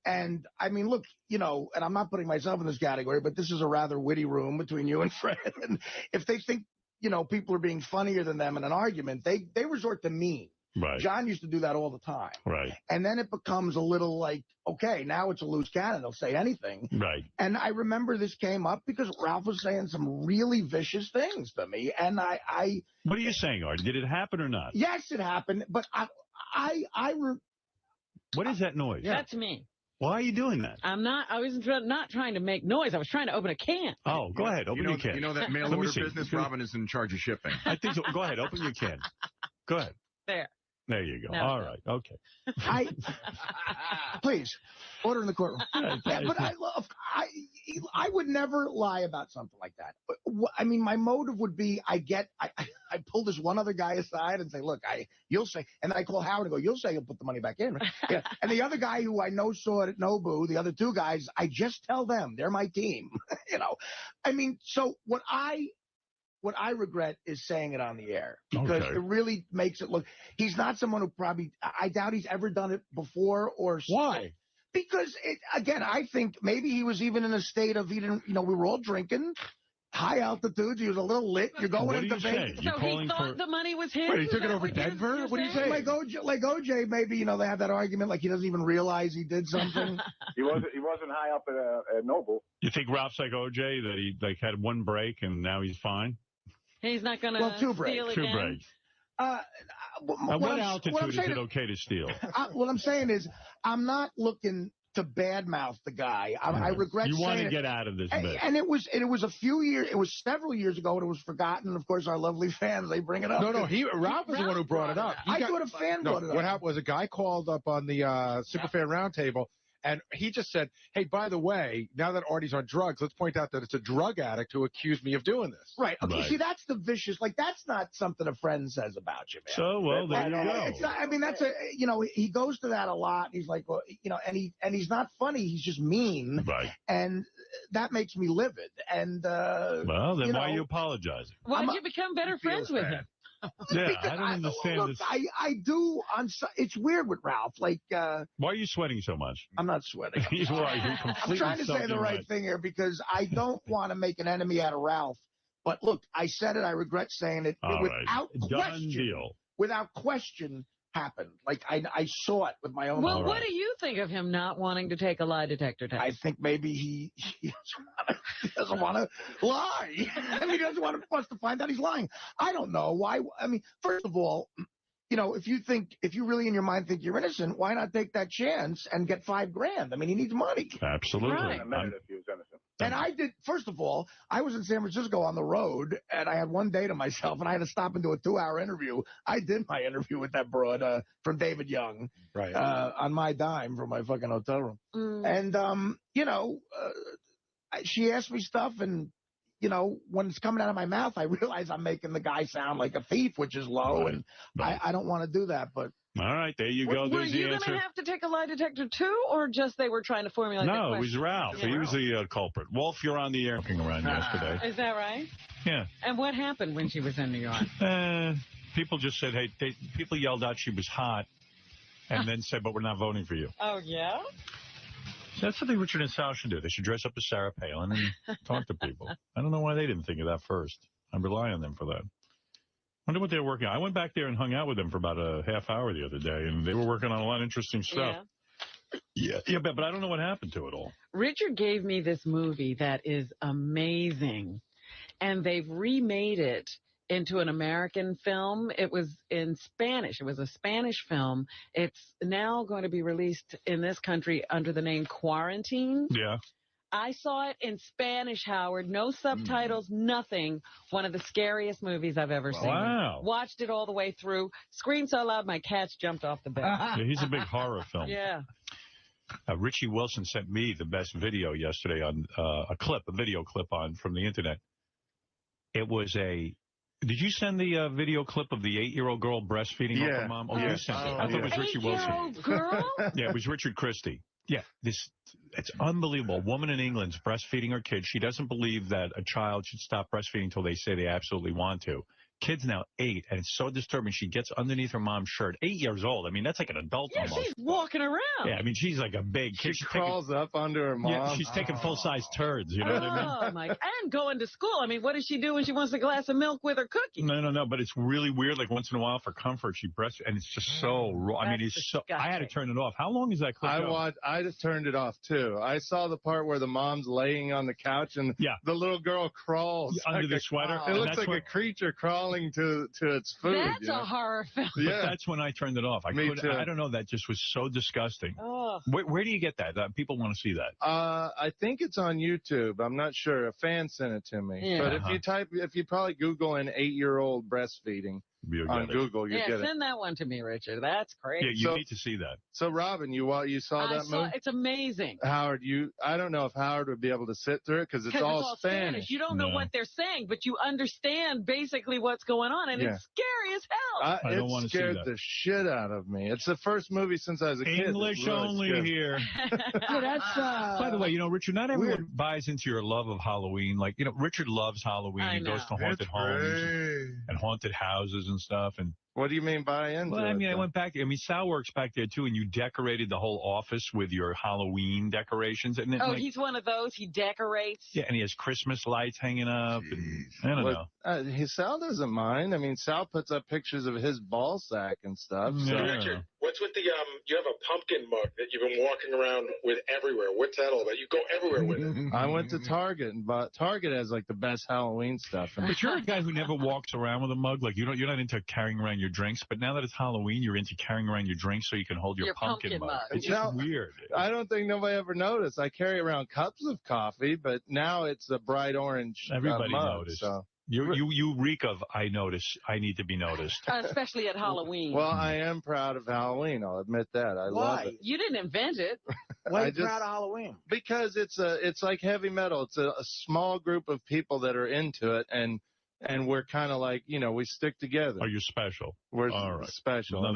And, I mean, look, you know, and I'm not putting myself in this category, but this is a rather witty room between you and Fred. And if they think, you know, people are being funnier than them in an argument, they resort to mean. Right. John used to do that all the time. Right. And then it becomes a little like, okay, now it's a loose cannon. They'll say anything. Right. And I remember this came up because Ralph was saying some really vicious things to me. And I What are you saying, Art? Did it happen or not? yes, it happened. But What is that noise? That's me. Why are you doing that? I was not trying to make noise. I was trying to open a can. Oh, go ahead. Open your can. You know that mail Let me order see. business? Robin is in charge of shipping. I think so. Go ahead. Open your can. Go ahead. There you go. No. All right. Okay. Please order in the courtroom. Yeah, but I would never lie about something like that. I mean, my motive would be I pull this one other guy aside and say, look, you'll say, and then I call Howard and go, you'll say you'll put the money back in. Right? Yeah. And the other guy who I know saw it at Nobu, the other two guys, I just tell them they're my team. You know, I mean, so what I regret is saying it on the air because it really makes it look. He's not someone who I doubt he's ever done it before or. Why? Because again, I think maybe he was even in a state of we were all drinking, high altitudes. He was a little lit. You're going into Vegas. So he thought the money was his? Wait, he took it over Denver? What are you saying? Like OJ, maybe, they have that argument like he doesn't even realize he did something. He wasn't high up at Noble. You think Ralph's like OJ, that he had one break and now he's fine? He's not going to steal again? Two breaks. At what altitude is it okay to steal? What I'm saying is I'm not looking to badmouth the guy. I regret saying it. You want to get out of this bit. And it was several years ago, and it was forgotten. Of course, our lovely fans, they bring it up. No, Ralph is the one who brought it up. I thought a fan brought it up. What happened was a guy called up on the Superfan Roundtable, and he just said, hey, by the way, now that Arty's on drugs, let's point out that it's a drug addict who accused me of doing this. Right. Okay. Right. See, that's the vicious. Like, that's not something a friend says about you, man. So, well, there you go. It's not, I mean, that's he goes to that a lot. He's like, well, and he's not funny. He's just mean. Right. And that makes me livid. And, well, then why are you apologizing? Why did you become better friends with him? Yeah, I don't understand this. I do. It's weird with Ralph. Like, why are you sweating so much? I'm not sweating. You're completely I'm trying to say the right thing here because I don't want to make an enemy out of Ralph. But look, I said it. I regret saying it. All without right. question. Done deal. Without question, happened. Like I saw it with my own. Well, what do you think of him not wanting to take a lie detector test? I think maybe he doesn't want to lie. I mean, he doesn't want us to find out he's lying. I don't know why. I mean, first of all, if you really in your mind think you're innocent, why not take that chance and get $5,000? I mean, he needs money. Absolutely. Right. And I did. First of all, I was in San Francisco on the road, and I had one day to myself, and I had to stop and do a 2-hour interview. I did my interview with that broad from David Young, right, on my dime from my fucking hotel room. And she asked me stuff, and when it's coming out of my mouth, I realize I'm making the guy sound like a thief, which is low, and I don't want to do that. But all right, there you go. Were you going to have to take a lie detector too, or just they were trying to formulate? No, it was Ralph. He was the culprit. Wolf, you're on the air looking around yesterday. Is that right? Yeah. And what happened when she was in New York? People just said, hey, people yelled out she was hot, and then said, but we're not voting for you. Oh, yeah? That's something Richard and Sal should do. They should dress up as Sarah Palin and talk to people. I don't know why they didn't think of that first. I rely on them for that. I wonder what they're working on. I went back there and hung out with them for about a half hour the other day, and they were working on a lot of interesting stuff. Yeah, but I don't know what happened to it all. Richard gave me this movie that is amazing, and they've remade it into an American film. It was in Spanish. It was a Spanish film. It's now going to be released in this country under the name Quarantine. Yeah. I saw it in Spanish, Howard. No subtitles, nothing. One of the scariest movies I've ever seen. Wow. Watched it all the way through. Screamed so loud my cats jumped off the bed. Yeah, he's a big horror film. Yeah. Richie Wilson sent me the best video yesterday on a video clip on from the internet. It was a. Did you send the video clip of the 8-year-old girl breastfeeding off her mom? Oh, you sent it. I thought it was Richie Wilson. 8-year-old girl? Yeah, it was Richard Christie. Yeah, it's unbelievable. A woman in England's breastfeeding her kid. She doesn't believe that a child should stop breastfeeding until they say they absolutely want to. Kid's now 8, and it's so disturbing. She gets underneath her mom's shirt. 8 years old. I mean, that's like an adult almost. She's walking around. Yeah, I mean, she's like a big kid. She crawls up under her mom. Yeah, she's taking full-size turds, you know what I mean? Oh, my. And going to school. I mean, what does she do when she wants a glass of milk with her cookie? No, but it's really weird. Like, once in a while, for comfort, she breastfeeds, and it's just so raw. I mean, it's disgusting. so... I had to turn it off. How long is that clip go? I just turned it off, too. I saw the part where the mom's laying on the couch, and the little girl crawls. Under the sweater. It looks like a creature crawling to its food. That's a horror film. But that's when I turned it off. I don't know. That just was so disgusting. Oh. Where do you get that? People want to see that. I think it's on YouTube. I'm not sure. A fan sent it to me. Yeah. But if you probably Google an 8-year-old breastfeeding on Google, you get it. Send that one to me, Richard. That's great. Yeah, you need to see that. So, Robin, you saw that movie? It's amazing. Howard, I don't know if Howard would be able to sit through it because it's all Spanish. You don't know what they're saying, but you understand basically what's going on, and it's scary as hell. I don't want to see that. It scared the shit out of me. It's the first movie since I was a kid. English only here. By the way, Richard, not everyone buys into your love of Halloween. Like, Richard loves Halloween. He goes to haunted homes and haunted houses and stuff. And what do you mean buy into Well, I mean, it, I went back. I mean, Sal works back there, too, and you decorated the whole office with your Halloween decorations. And he's one of those. He decorates. Yeah, and he has Christmas lights hanging up. And, I don't know. Sal doesn't mind. I mean, Sal puts up pictures of his ball sack and stuff. So. Richard, what's with the, you have a pumpkin mug that you've been walking around with everywhere. What's that all about? You go everywhere with it. I went to Target, and Target has, like, the best Halloween stuff. But you're a guy who never walks around with a mug. Like, you're not into carrying around your drinks, but now that it's Halloween, you're into carrying around your drinks so you can hold your pumpkin mug. It's just weird. I don't think nobody ever noticed. I carry around cups of coffee, but now it's a bright orange Everybody mug, noticed. So. You reek of I notice. I need to be noticed. Especially at Halloween. Well, I am proud of Halloween. I'll admit that. I love it. You didn't invent it. Why are you proud of Halloween? Because it's like heavy metal. It's a small group of people that are into it, and we're kind of like, we stick together. Oh, you're special. We're all right. special in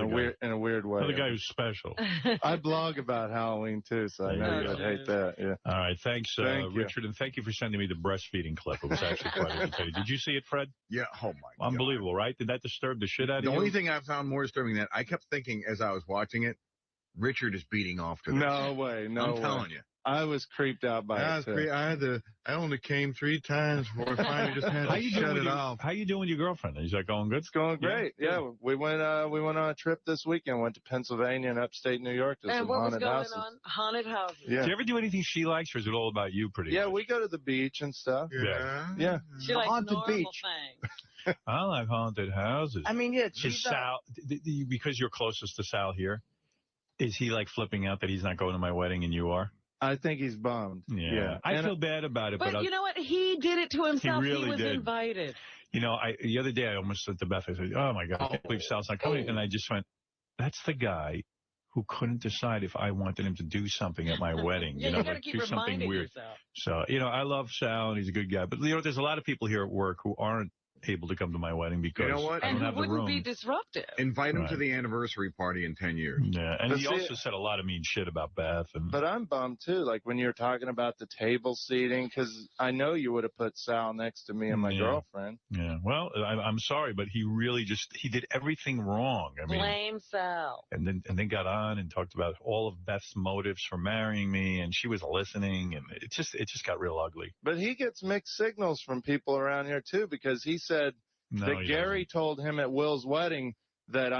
a weird way. Another guy who's special. I blog about Halloween, too, so I know you'd hate that. Yeah. All right. Thanks, Richard, and thank you for sending me the breastfeeding clip. It was actually quite entertaining. Did you see it, Fred? Yeah. Oh, my God. Unbelievable, right? Did that disturb the shit out of you? The only thing I found more disturbing than that, I kept thinking as I was watching it, Richard is beating off to this. No way. I'm telling you. I was creeped out by it. I only came 3 times before I finally just had to shut it off. How you doing with your girlfriend? Is that going good? It's going great. Yeah, we went on a trip this weekend. Went to Pennsylvania and upstate New York to some haunted houses. And what was going on? Haunted houses. Yeah. Do you ever do anything she likes, or is it all about you pretty much? Yeah, we go to the beach and stuff. Yeah. She likes haunted beach. Things. I like haunted houses. I mean, yeah. Is Sal, because you're closest to Sal here, is he like flipping out that he's not going to my wedding and you are? I think he's bummed. Yeah. I feel bad about it. But you know what? He did it to himself. He really was did. Invited. The other day I almost said to Beth, I said, oh, my God, I can't believe Sal's not coming. And I just went, that's the guy who couldn't decide if I wanted him to do something at my wedding. You gotta keep do something weird. Yourself. So, I love Sal, and he's a good guy. But, there's a lot of people here at work who aren't able to come to my wedding because I don't have the room. And wouldn't be disruptive. Invite him to the anniversary party in 10 years. Yeah, and he also said a lot of mean shit about Beth. But I'm bummed, too, like when you're talking about the table seating, because I know you would have put Sal next to me and my girlfriend. Yeah, well, I'm sorry, but he really he did everything wrong. I mean, blame Sal. And then got on and talked about all of Beth's motives for marrying me, and she was listening, and it just got real ugly. But he gets mixed signals from people around here, too, because he said that Gary told him at Will's wedding that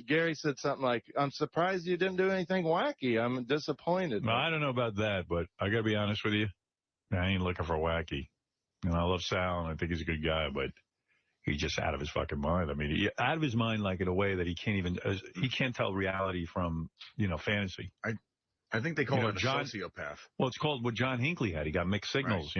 Gary said something like, I'm surprised you didn't do anything wacky. I'm disappointed. Well, I don't know about that, but I got to be honest with you. I ain't looking for wacky. I love Sal, and I think he's a good guy, but he's just out of his fucking mind. I mean, out of his mind, like in a way that he can't tell reality from, fantasy. I think they call it a sociopath. Well, it's called what John Hinckley had. He got mixed signals,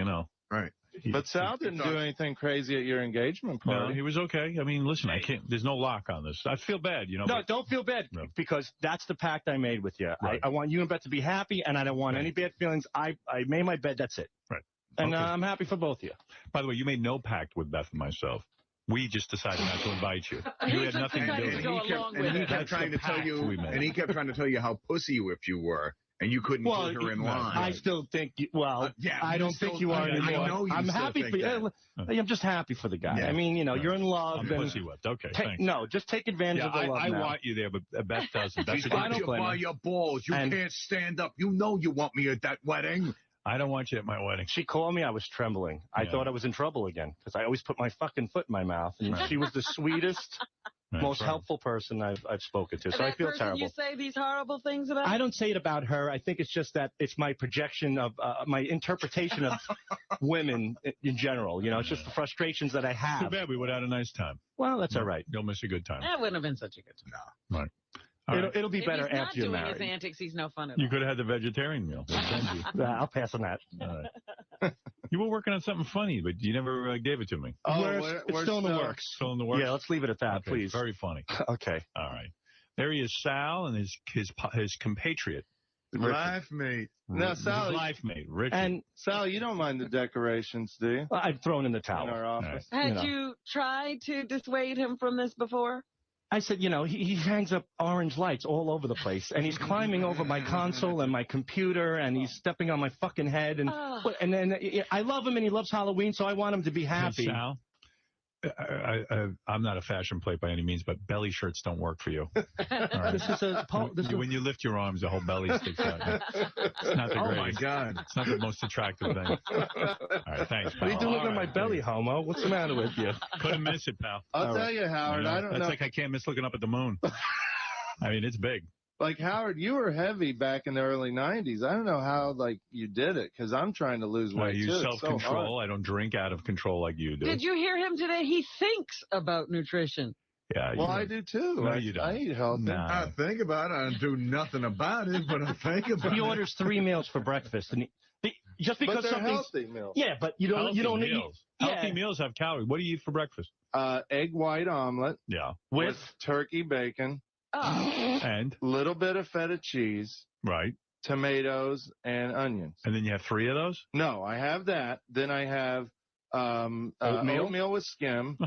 Right. But Sal didn't do anything crazy at your engagement party. No, he was okay. I mean, listen, I can't. There's no lock on this. I feel bad, you know. No, but, don't feel bad because that's the pact I made with you. Right. I want you and Beth to be happy, and I don't want any bad feelings. I made my bed. That's it. Right. And I'm happy for both of you. By the way, you made no pact with Beth and myself. We just decided not to invite you. You had nothing to do with it. And he kept trying to tell you, and he kept trying to tell you how pussy whipped you were, and you couldn't put her in line. I still think, I don't think you are anymore. I know you I'm still happy think for you. that. I'm just happy for the guy. Yeah. I mean, you're in love. I'm pussy whipped. Okay, thanks. No, just take advantage of the love I now. want you there, but Beth doesn't. She's got you by your balls. You can't stand up. You know you want me at that wedding. I don't want you at my wedding. She called me. I was trembling. I thought I was in trouble again because I always put my fucking foot in my mouth. And she was the sweetest, most helpful person I've spoken to. So I feel terrible. You say these horrible things about? I don't say it about her. I think it's just that it's my projection of my interpretation of women in general. It's just the frustrations that I have. Too bad we would have had a nice time. Well, that's all right. You'll miss a good time. That wouldn't have been such a good time. No. Right. It'll be better after you're married. If he's not doing his married. antics, he's no fun at all. You could have had the vegetarian meal. I'll pass on that. All right. You were working on something funny, but you never gave it to me. It's still in the works. Still in the works? Yeah, let's leave it at that, Okay, please. Very funny. Okay. All right. There he is, Sal, and his compatriot. Life mate. Now, Sal, His life mate, Richard. And Sal, you don't mind the decorations, do you? I've thrown in the towel. In our office. Had you tried to dissuade him from this before? I said, he hangs up orange lights all over the place, and he's climbing over my console and my computer, and he's stepping on my fucking head, and then I love him, and he loves Halloween, so I want him to be happy. Hey, Sal, I'm not a fashion plate by any means, but belly shirts don't work for you. All right? When you lift your arms, the whole belly sticks out. It's not the Oh, greatest. my God. It's not the most attractive thing. All right, thanks, pal. What are you doing All at my right. belly, homo? What's the matter with you? Couldn't miss it, pal. I'll tell you, Howard, I don't That's know. like I can't miss looking up at the moon. I mean, it's big. Like, Howard, you were heavy back in the early 90s. I don't know how, you did it, because I'm trying to lose I weight, use too. It's so self-control. hard. I don't drink out of control like you do. Did you hear him today? He thinks about nutrition. Yeah. Well, I do, too. No, you don't. I eat healthy. I think about it. I don't do nothing about it, but I think about He it. orders 3 meals for breakfast, and just because But they're something's healthy meals. Yeah, but you don't Healthy eat. meals. Yeah. Healthy meals have calories. What do you eat for breakfast? Egg white omelet. Yeah. With turkey bacon. And? Little bit of feta cheese. Right. Tomatoes and onions. And then you have 3 of those? No, I have that. Then I have oatmeal with skim.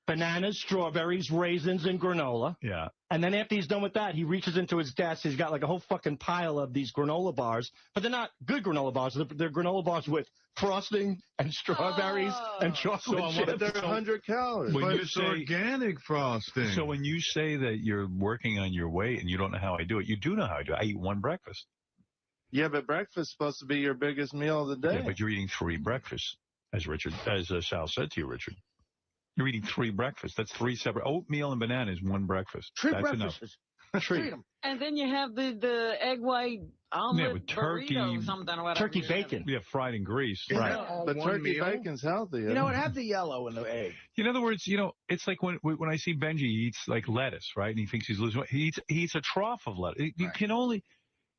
Bananas, strawberries, raisins, and granola. Yeah. And then after he's done with that, he reaches into his desk. He's got like a whole fucking pile of these granola bars, but they're not good granola bars. They're granola bars with frosting and strawberries and chocolate chips. But they're 100 calories. When But you it's say- organic frosting. So when you say that you're working on your weight and you don't know how I do it, you do know how I do it. I eat 1 breakfast. Yeah, but breakfast is supposed to be your biggest meal of the day. Yeah, but you're eating 3 breakfasts, as Sal said to you, Richard. You're eating 3 breakfasts. That's 3 separate. Oatmeal and banana is 1 breakfast. That's enough. Treat And then you have the egg white omelet with turkey, burrito, something or whatever. turkey bacon. We have fried in grease. Right. But turkey bacon's healthy. You know what? Have the yellow in the egg. In other words, it's like when I see Benji, he eats like lettuce, right? And he thinks he's losing weight. He eats a trough of lettuce. You can only...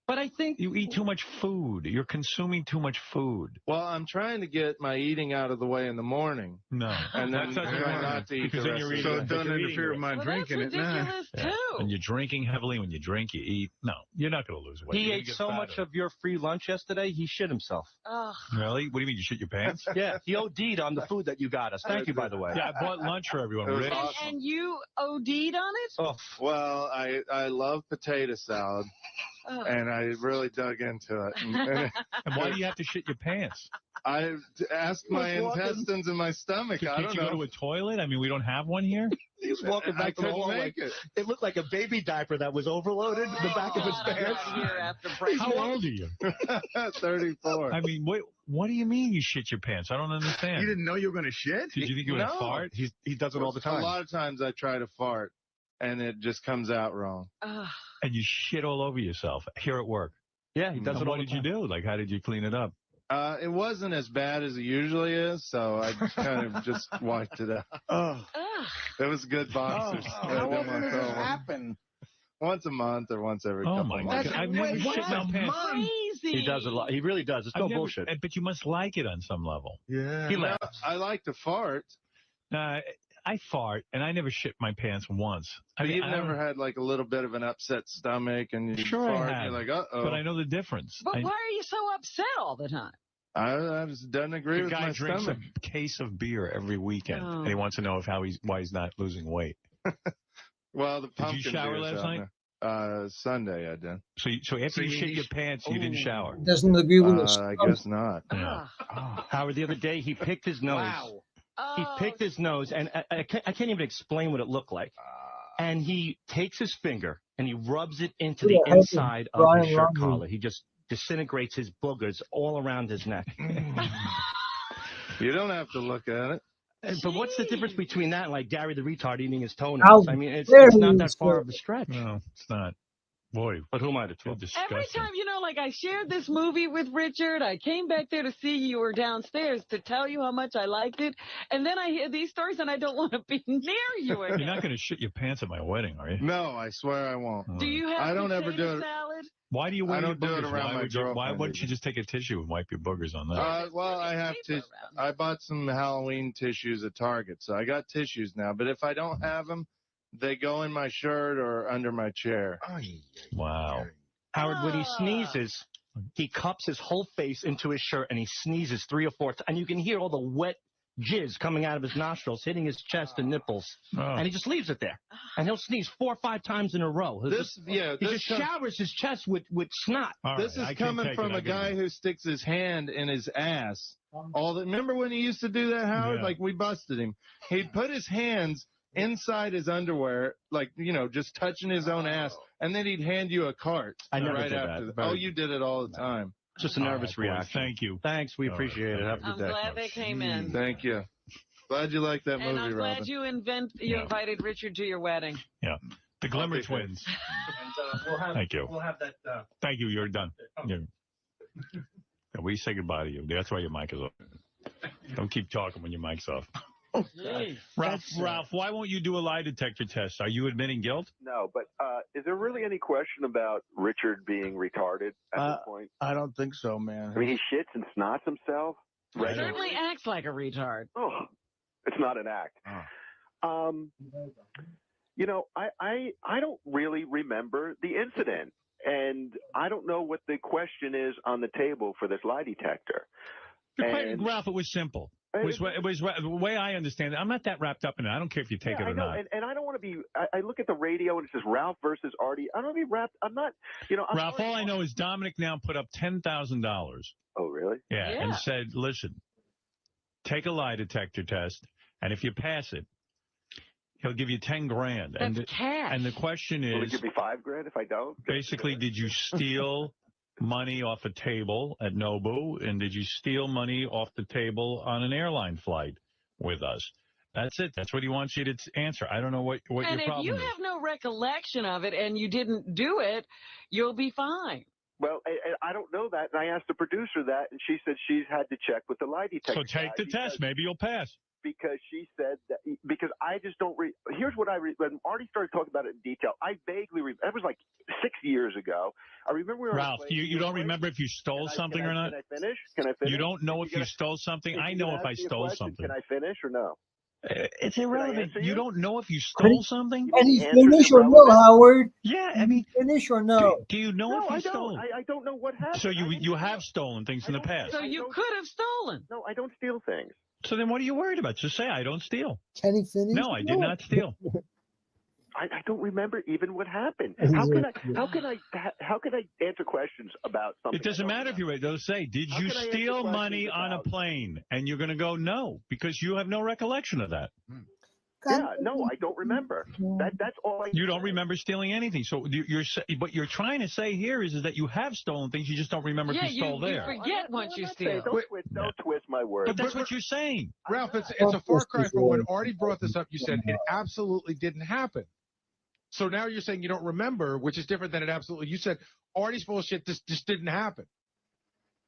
But I think you eat too much food. You're consuming too much food. Well, I'm trying to get my eating out of the way in the morning. No. And then That doesn't try work. not to eat Because the then rest you're of eating. the So it doesn't You're interfere with my drinking that's it now. ridiculous, too. And you're drinking heavily. When you drink, you eat. No, you're not going to lose weight. He You're ate gonna get so fatter. much of your free lunch yesterday, he shit himself. Ugh. Really? What do you mean? You shit your pants? Yeah, he OD'd on the food that you got us. Thank you, by the way. Yeah, I bought lunch for everyone. It was Rich. awesome. And you OD'd on it? Oh, Well, I love potato salad, Ugh. and I really dug into it. And why do you have to shit your pants? I asked my intestines and my stomach. I Can't don't you go know. to a toilet? I mean, we don't have one here. he was walking I back to the couldn't hallway. make it. It looked like a baby diaper that was overloaded in the back of his pants. Here after break. How old are you? 34. I mean, what do you mean you shit your pants? I don't understand. You didn't know you were going to shit? Did you think you were going to No. fart? He does it all the time. A lot of times I try to fart, and it just comes out wrong. Ugh. And you shit all over yourself here at work. Yeah, he does And it all what the did you time. do? Like, how did you clean it up? It wasn't as bad as it usually is, so I kind of just wiped it out. Oh. Ugh. It was good boxers. I How didn't often want to does throw this them. happen? Once a month or once every Oh couple my months. God! I've never Wait, shit what? my pants. Crazy. He does a lot. He really does. It's no bullshit. But you must like it on some level. Yeah. He No, laughs. I like to fart. I fart, and I never shit my pants once. I mean, You've never had like a little bit of an upset stomach, and you Sure I fart, and have, you're like, uh-oh. but I know the difference. But why are you so upset all the time? I just doesn't agree The with guy my drinks stomach. a case of beer every weekend, Oh. and he wants to know why he's not losing weight. Well, the Did pumpkin you shower beer's last out night? now. Sunday I did. So after you shit your pants, you didn't shower. Doesn't agree with his I guess not. Yeah. Howard, the other day he picked his nose. Wow. He picked his nose, and I can't even explain what it looked like. And he takes his finger and he rubs it into the inside of his shirt collar. He just disintegrates his boogers all around his neck. You don't have to look at it. But what's the difference between that and like Gary the retard eating his toenails? I mean, it's not that far of a stretch. No, it's not. Boy, but who am I to tell? Every time, like I shared this movie with Richard, I came back there to see you were downstairs to tell you how much I liked it, and then I hear these stories and I don't want to be near you again. You're not going to shit your pants at my wedding, are you? No, I swear I won't. Do you have I don't potato ever do it. salad? Why do you wear I don't your do it boogers? around my girlfriend. Why wouldn't you just take a tissue and wipe your boogers on that? Well, I have to. I bought some Halloween tissues at Target, so I got tissues now. But if I don't have them, they go in my shirt or under my chair. Wow. Howard, when he sneezes, he cups his whole face into his shirt and he sneezes 3 or 4 times. And you can hear all the wet jizz coming out of his nostrils, hitting his chest and nipples. And he just leaves it there. And he'll sneeze 4 or 5 times in a row. He just showers his chest with snot. This is coming from a guy who sticks his hand in his ass. Remember when he used to do that, Howard? Yeah. Like, we busted him. He'd put his hands inside his underwear, like, just touching his own ass, and then he'd hand you a cart. I never right did after that. Oh, you did it all the time. Just a nervous reaction. Thank you. Thanks. We appreciate it. Have a I'm good day. glad they came in. Thank you. Glad you liked that And movie, I'm glad Robin. you invited Richard to your wedding. Yeah. The Glimmer Twins. Thank you. We'll have that. Thank you. You're done. Yeah, we say goodbye to you. That's why your mic is off. Don't keep talking when your mic's off. Ralph, why won't you do a lie detector test? Are you admitting guilt? No, but is there really any question about Richard being retarded at this point? I don't think so, man. I mean, he shits and snots himself. He certainly acts like a retard. Oh, it's not an act. I don't really remember the incident, and I don't know what the question is on the table for this lie detector. Ralph, it was simple. It was the way I understand it. I'm not that wrapped up in it. I don't care if you take it or not. And I don't want to be. I look at the radio and it says Ralph versus Arty. I don't want to be wrapped. I'm not. Ralph, all I know is Dominic now put up $10,000. Oh, really? Yeah, and said, listen, take a lie detector test, and if you pass it, he'll give you 10 grand. That's cash. And the question is, will he give me $5 grand if I don't? Basically, did you steal money off a table at Noou, and did you steal money off the table on an airline flight with us? That's it. That's what he wants you to answer. I don't know what your problem is. And if you have no recollection of it and you didn't do it, you'll be fine. Well, I don't know that, and I asked the producer that, and she said she's had to check with the lie detector. So take the test. Maybe you'll pass. Because she said that, because I just don't here's what when Arty started talking about it in detail, I vaguely that was like 6 years ago. I remember we were Ralph, you don't remember if you stole something or not? Can I finish? Can I finish? You don't know if you stole something? I know if I stole something. Can I finish or no? It's irrelevant. You don't know if you stole something? Any finish or no, Howard? Yeah, I mean, finish or no? Do you know if you stole? I don't know what happened. So you have stolen things in the past. So you could have stolen. No, I don't steal things. So then what are you worried about? Just say, I don't steal. Can he finish? No, I did not steal. I don't remember even what happened. How can I answer questions about something? It doesn't matter if you're ready. They'll say, did you steal money on a plane? And you're going to go, no, because you have no recollection of that. Yeah, no, I don't remember. That's all. You don't remember stealing anything. So what you're trying to say here is that you have stolen things. You just don't remember if you stole there. You forget once you steal. Don't twist my words. But that's what you're saying. Ralph, it's a far cry from when Arty brought this up. You said it absolutely didn't happen. So now you're saying you don't remember, which is different than it absolutely. You said Arty's bullshit just didn't happen.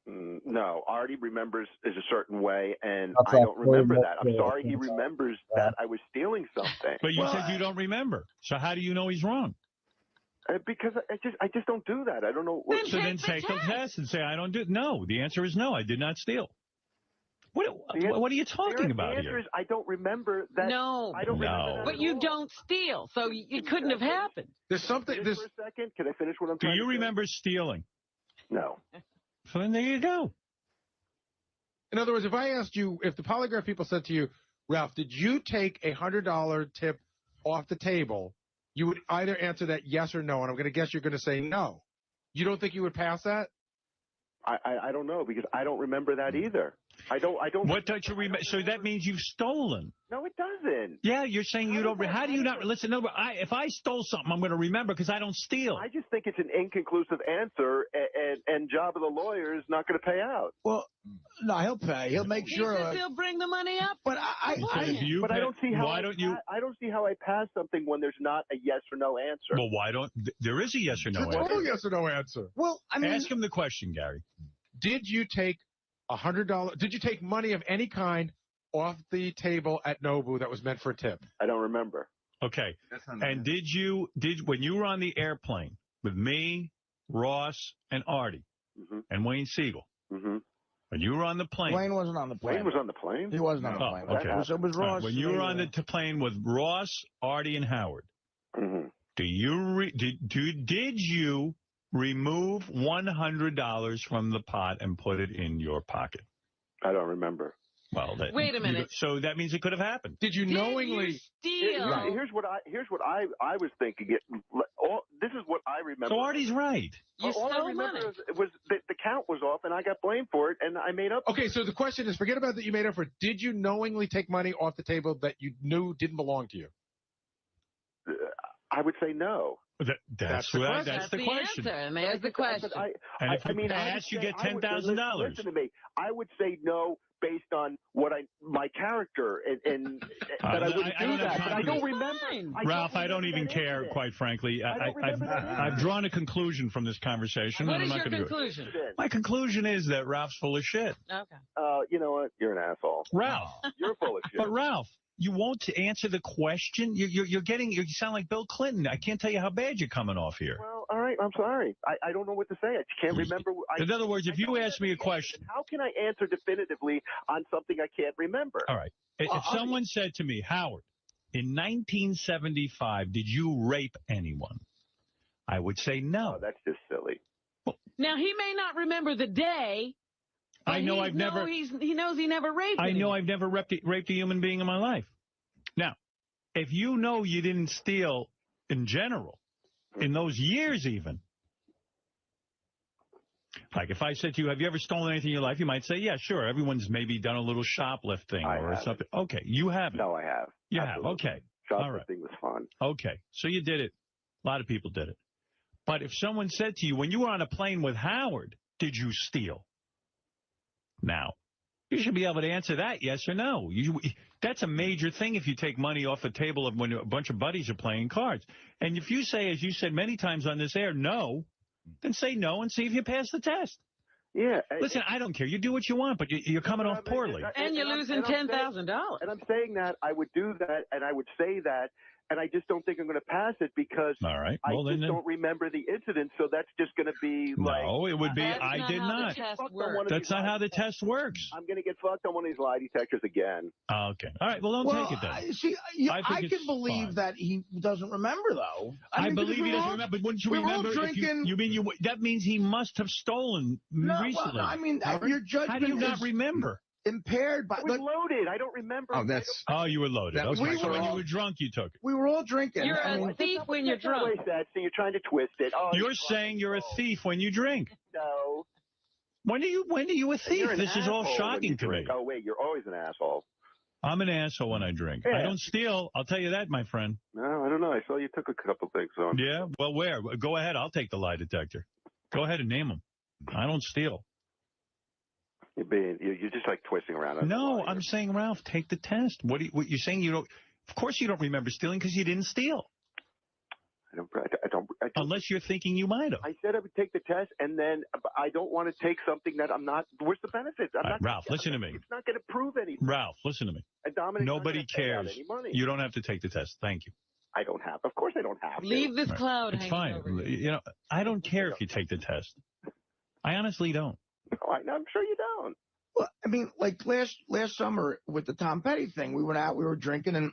No, Arty remembers is a certain way, and I don't remember that. I'm sorry he remembers that I was stealing something. But you said you don't remember. So how do you know he's wrong? Because I just don't do that. I don't know. So then take the test and say, I don't do it. No, the answer is no, I did not steal. What are you talking about The answer here? is I don't remember that. No. I don't remember that But at you all. don't steal, so it couldn't have happened. There's something. For a second, can I finish what I'm Do trying you to say? remember stealing? No. So then there you go. In other words, if I asked you, if the polygraph people said to you, Ralph, did you take a $100 tip off the table? You would either answer that yes or no, and I'm going to guess you're going to say no. You don't think you would pass that? I don't know because I don't remember that either. I don't. What don't you remember? So that means you've stolen. No, it doesn't. Yeah, you're saying you don't. How do you not listen? No, if I stole something, I'm going to remember because I don't steal. I just think it's an inconclusive answer, and job of the lawyer is not going to pay out. Well, no, he'll pay. He'll make sure. He'll bring the money up. But I don't see how. I don't see how I pass something when there's not a yes or no answer. Well, why don't there is a yes or no It's a answer? total yes or no answer. Well, I mean, ask him the question, Gary. Did you take $100? Did you take money of any kind off the table at Nobu that was meant for a tip? I don't remember. Okay. And when you were on the airplane with me, Ross, and Arty, and Wayne Siegel, when you were on the plane. Wayne wasn't on the plane. Wayne was on the plane? He wasn't on the plane. Okay. It was Ross. When you were on the plane with Ross, Arty, and Howard, did you remove $100 from the pot and put it in your pocket? I don't remember. Well, wait a minute. So that means it could have happened. Did you knowingly steal? Here's what I was thinking. This is what I remember. So Arty's right. All I remember was that the count was off, and I got blamed for it, and I made up. Okay, so the question is, forget about that you made up for it. Did you knowingly take money off the table that you knew didn't belong to you? I would say no. That's the question. Answer, and there's the question. And if you pass, you get $10,000. Listen to me. I would say no based on my character, and that I wouldn't do that. But I don't remember. Ralph, I don't even care, quite frankly. I've drawn a conclusion from this conversation. What and is I'm not your gonna conclusion? Do it. My conclusion is that Ralph's full of shit. Okay. You know what? You're an asshole. Ralph. You're full of shit. But Ralph, you won't answer the question. You sound like Bill Clinton. I can't tell you how bad you're coming off here. Well, all right. I'm sorry. I don't know what to say. I can't remember. In other words, if you ask me a question, how can I answer definitively on something I can't remember? All right. If someone said to me, Howard, in 1975, did you rape anyone? I would say no. Oh, that's just silly. Now, he may not remember the day. I know he knows he never raped I know anyone. I've never raped a human being in my life. Now, if you know you didn't steal in general, in those years even, like if I said to you, have you ever stolen anything in your life? You might say, yeah, sure. Everyone's maybe done a little shoplifting or something. Okay, you haven't. No, I have. You have. Okay. Shoplifting was fun. Okay, so you did it. A lot of people did it. But if someone said to you, when you were on a plane with Howard, did you steal? Now, you should be able to answer that yes or no. That's a major thing if you take money off the table when a bunch of buddies are playing cards. And if you say, as you said many times on this air, no, then say no and see if you pass the test. Yeah. Listen, I don't care. You do what you want, but you're coming off poorly. And you're losing $10,000. And I'm saying that I would do that, and I would say that, and I just don't think I'm going to pass it because I just don't remember the incident, so that's just going to be like... No, it would be, I did not. That's not how the test works. I'm going to get fucked on one of these lie detectors again. Okay. All right, well, don't take it then. See, I can believe that he doesn't remember, though. I believe he doesn't remember, but wouldn't you remember? That means he must have stolen recently. Well, I mean, your judgment how do you not remember? Impaired by... I was loaded. I don't remember. Oh, you were loaded. That was okay. my So when fault. you were drunk, you took it. We were all drinking. You're a thief when you're drunk. So you're trying to twist it. Oh, you're saying you're a thief when you drink. No. When are you a thief? This is all shocking to me. Oh, wait, you're always an asshole. I'm an asshole when I drink. Yeah. I don't steal. I'll tell you that, my friend. No, I don't know. I saw you took a couple things on. Yeah? Well, where? Go ahead. I'll take the lie detector. Go ahead and name them. I don't steal. You're just like twisting around. No, I'm saying, Ralph, take the test. What you're saying? You don't. Of course, you don't remember stealing because you didn't steal. I don't. Unless you're thinking you might have. I said I would take the test, and then I don't want to take something that I'm not. Where's the benefits? Ralph, listen to me. It's not going to prove anything. Ralph, listen to me. And Dominic, Nobody cares. any money. You don't have to take the test. Thank you. I don't have. Of course I don't have to. Leave this Right. cloud It's hanging fine. over you. You know, I don't care if you take the test. I honestly don't. No, I'm sure you don't. Well, I mean, like last summer with the Tom Petty thing, we went out, we were drinking, and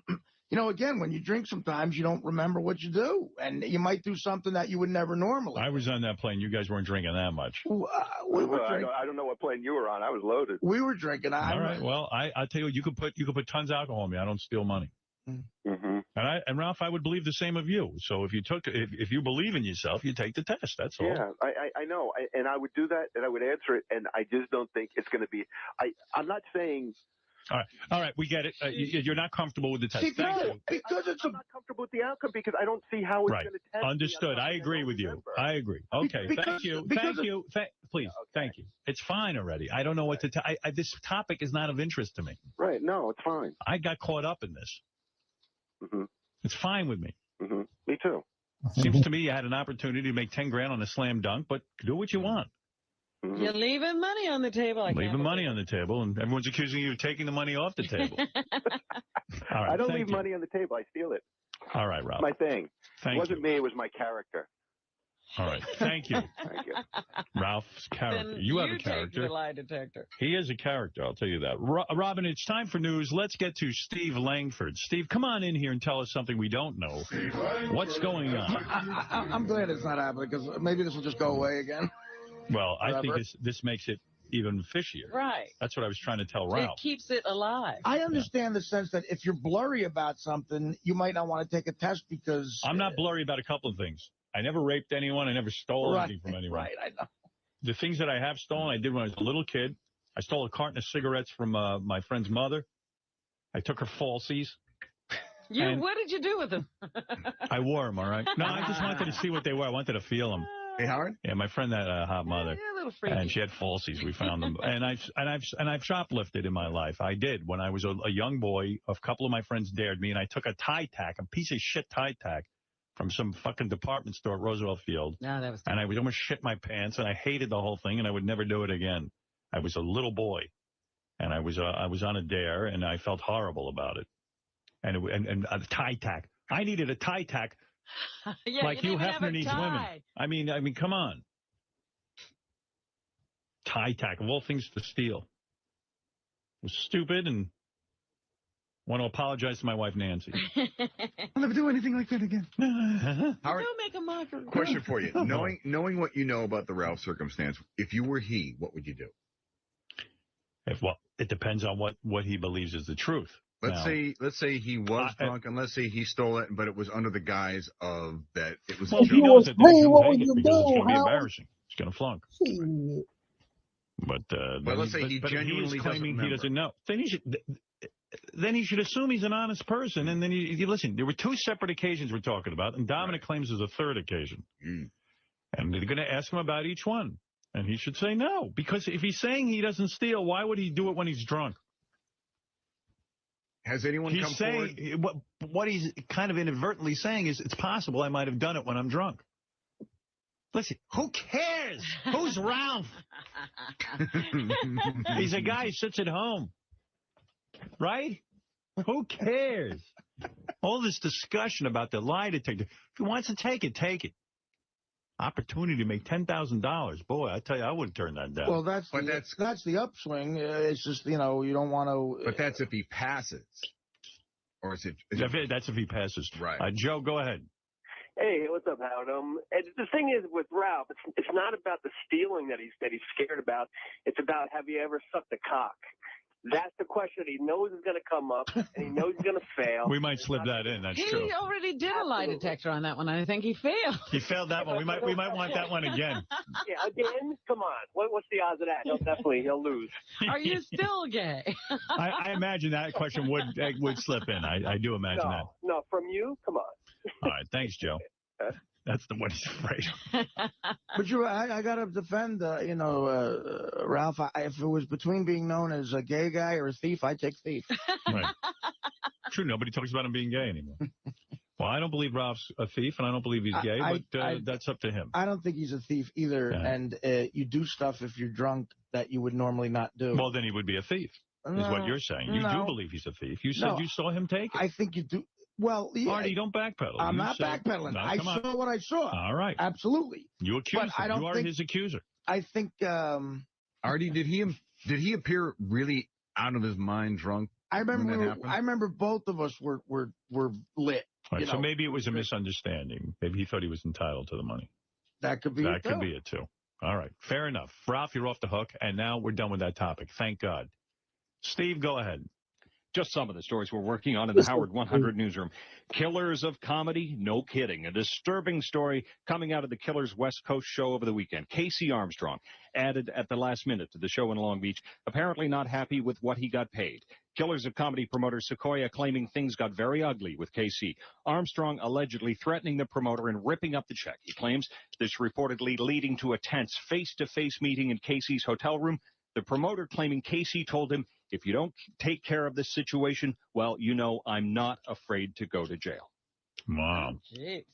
you know, again, when you drink, sometimes you don't remember what you do, and you might do something that you would never normally. I was on that plane. You guys weren't drinking that much. We were drinking. I don't know what plane you were on. I was loaded. We were drinking. All right. Well, I'll tell you, you could put tons of alcohol in me. I don't steal money. Mm-hmm. And Ralph, I would believe the same of you. So if you believe in yourself, you take the test. That's all. Yeah, I know, and I would do that, and I would answer it, and I just don't think it's going to be. I'm not saying. All right, we get it. You're not comfortable with the test. Thank you. Because I'm not comfortable with the outcome because I don't see how it's Right. going to test. Understood. I agree with you. I agree. Okay. Thank you. Please. Thank you. It's fine already. I don't know what to tell. This topic is not of interest to me. Right. No, it's fine. I got caught up in this. Mm-hmm. It's fine with me. Mm-hmm. Me too. Seems to me you had an opportunity to make 10 grand on a slam dunk, but do what you want. Mm-hmm. You're leaving money on the table. Leaving money on the table, and everyone's accusing you of taking the money off the table. All right, I don't thank leave you. money on the table. I steal it. All right, Ralph. My thing. Thank It wasn't you. me. It was my character. All right. Thank you. Thank you. Ralph's character. Then You have a take character. the lie detector. He is a character, I'll tell you that. Robin, it's time for news. Let's get to Steve Langford. Steve, come on in here and tell us something we don't know. What's going on? I'm glad it's not happening because maybe this will just go away again. Well, I think Forever. this makes it even fishier. Right. That's what I was trying to tell It Ralph. keeps it alive. I understand the sense that if you're blurry about something, you might not want to take a test because I'm not blurry about a couple of things. I never raped anyone. I never stole anything from anyone. Right, I know. The things that I have stolen, I did when I was a little kid. I stole a carton of cigarettes from my friend's mother. I took her falsies. What did you do with them? I wore them, all right? No, I just wanted to see what they were. I wanted to feel them. Hey, Howard? Yeah, my friend had a hot mother. Yeah, a little freaky. And she had falsies. We found them. And I've shoplifted in my life. I did. When I was a young boy, a couple of my friends dared me, and I took a tie tack, a piece of shit tie tack, from some fucking department store at Roosevelt Field. No, that was. And I would almost shit my pants, and I hated the whole thing, and I would never do it again. I was a little boy, and I was on a dare, and I felt horrible about it. And a tie tack. I needed a tie tack. Yeah, like Hugh Hefner needs women. I mean, come on. Tie tack, of all things to steal. It was stupid, and want to apologize to my wife, Nancy. I'll never do anything like that again. Howard, Don't make a mockery. question for you. Knowing what you know about the Ralph circumstance, if you were he, what would you do? Well, it depends on what he believes is the truth. Let's say he was I- drunk, and let's say he stole it, but it was under the guise of that it was. Well, a if he joke. knows that me, he's what going would to take you it because it's do, going to be Howard? embarrassing. He's going to flunk. Shit. But let's say he but genuinely he's claiming doesn't he doesn't know. Then he should assume he's an honest person. And then you listen. There were two separate occasions we're talking about, and Dominic claims there's a third occasion. And they're going to ask him about each one, and he should say no, because if he's saying he doesn't steal, why would he do it when he's drunk? Has anyone He's come saying forward? what he's kind of inadvertently saying is it's possible I might have done it when I'm drunk. Listen, who cares? Who's Ralph? He's a guy who sits at home, right? Who cares? All this discussion about the lie detector. If he wants to take it, take it. Opportunity to make $10,000. Boy, I tell you, I wouldn't turn that down. Well, that's the upswing. It's just you don't want to. But that's if he passes, or is it? That's if he passes. Right. Joe, go ahead. Hey, what's up, Howard? And the thing is with Ralph, it's not about the stealing that he's scared about. It's about, have you ever sucked a cock? That's the question he knows is going to come up, and he knows he's going to fail. We might slip that in. That's true. He already did a lie detector on that one. I think he failed. He failed that one. We might want that one again. Yeah, again? Come on. What's the odds of that? He'll lose. Are you still gay? I imagine that question would slip in. I do imagine that. No, from you? Come on. All right. Thanks, Joe. That's the one he's afraid of. But I got to defend, Ralph. If it was between being known as a gay guy or a thief, I'd take thief. Right. True. Nobody talks about him being gay anymore. Well, I don't believe Ralph's a thief, and I don't believe he's gay, but that's up to him. I don't think he's a thief either. Yeah. And you do stuff if you're drunk that you would normally not do. Well, then he would be a thief, is what you're saying. You do believe he's a thief. You said you saw him take it. I think you do. Well, yeah, Artie, don't backpedal. I'm You not said- backpedaling. No, I come on. saw what I saw. All right. Absolutely. You accuse But I him. don't You are think- his accuser. I think. Artie, did he appear really out of his mind, drunk? I when that remember. happened? I remember both of us were lit. All right, you so know, maybe it was a misunderstanding. Maybe he thought he was entitled to the money. that could be. That it could too. be it, too. All right. Fair enough. Ralph, you're off the hook, and now we're done with that topic. Thank God. Steve, go ahead. Just some of the stories we're working on in the Howard 100 newsroom. Killers of comedy? No kidding. A disturbing story coming out of the Killers West Coast show over the weekend. Casey Armstrong, added at the last minute to the show in Long Beach, apparently not happy with what he got paid. Killers of comedy promoter Sequoia claiming things got very ugly with Casey. Armstrong allegedly threatening the promoter and ripping up the check. He claims this reportedly leading to a tense face-to-face meeting in Casey's hotel room. The promoter claiming Casey told him, if you don't take care of this situation, well, you know I'm not afraid to go to jail. Wow. Jeez.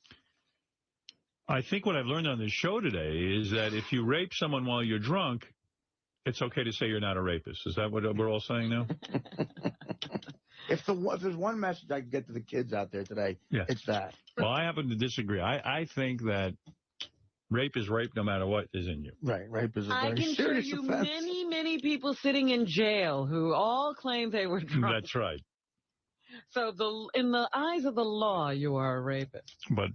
I think what I've learned on this show today is that if you rape someone while you're drunk, it's okay to say you're not a rapist. Is that what we're all saying now? If there's one message I can get to the kids out there today, Yeah. it's that. Well, I happen to disagree. I think that rape is rape no matter what is in you. Right. Rape is a I very can show serious you offense. many people sitting in jail who all claim they were drunk. That's right. So in the eyes of the law, you are a rapist. But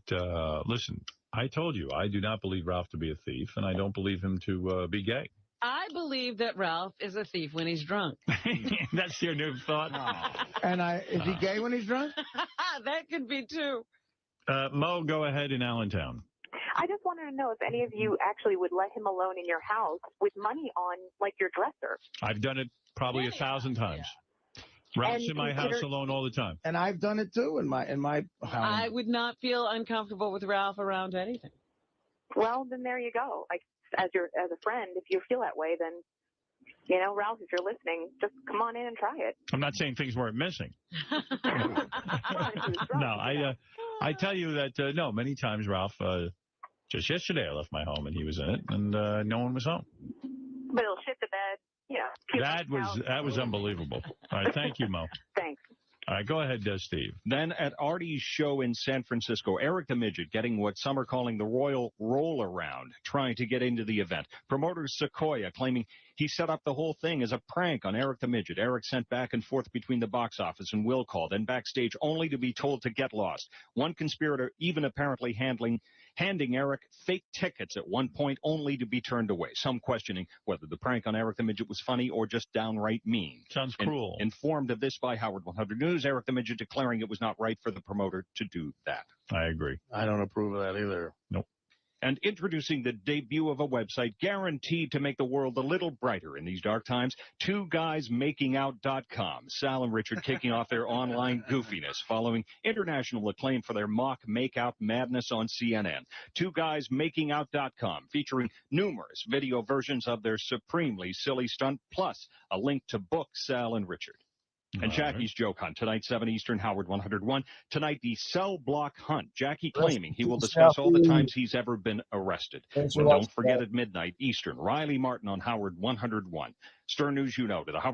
listen, I told you, I do not believe Ralph to be a thief, and I don't believe him to be gay. I believe that Ralph is a thief when he's drunk. That's your new thought? And is he gay when he's drunk? That could be too. Mo, go ahead in Allentown. I just wanted to know if any of you actually would let him alone in your house with money on, like, your dresser. I've done it probably 1,000 times. Ralph's in my house alone all the time. And I've done it too in my I would not feel uncomfortable with Ralph around anything. Well, then there you go. Like, as a friend, if you feel that way, then, you know, Ralph, if you're listening, just come on in and try it. I'm not saying things weren't missing. No, I tell you that, no, many times, Ralph, just yesterday I left my home and he was in it, and no one was home. But he'll shit the bed. Yeah. That was unbelievable. All right, thank you, Mo. Thanks. All right, go ahead, Steve. Then at Arty's show in San Francisco, Eric the Midget getting what some are calling the royal roll-around, trying to get into the event. Promoter Sequoia claiming he set up the whole thing as a prank on Eric the Midget. Eric sent back and forth between the box office and will call, then backstage only to be told to get lost. One conspirator even apparently handing Eric fake tickets at one point only to be turned away. Some questioning whether the prank on Eric the Midget was funny or just downright mean. Sounds cruel. Informed of this by Howard 100 News, Eric the Midget declaring it was not right for the promoter to do that. I agree. I don't approve of that either. Nope. And introducing the debut of a website guaranteed to make the world a little brighter in these dark times, twoguysmakingout.com. Sal and Richard kicking off their online goofiness following international acclaim for their mock makeout madness on CNN. Twoguysmakingout.com, featuring numerous video versions of their supremely silly stunt, plus a link to book Sal and Richard. And Jackie's joke hunt tonight, 7 Eastern, Howard 101. Tonight, the cell block hunt. Jackie claiming he will discuss all the times he's ever been arrested. Thanks So for don't watching. forget at midnight Eastern. Riley Martin on Howard 101. Stern News, you know, to the Howard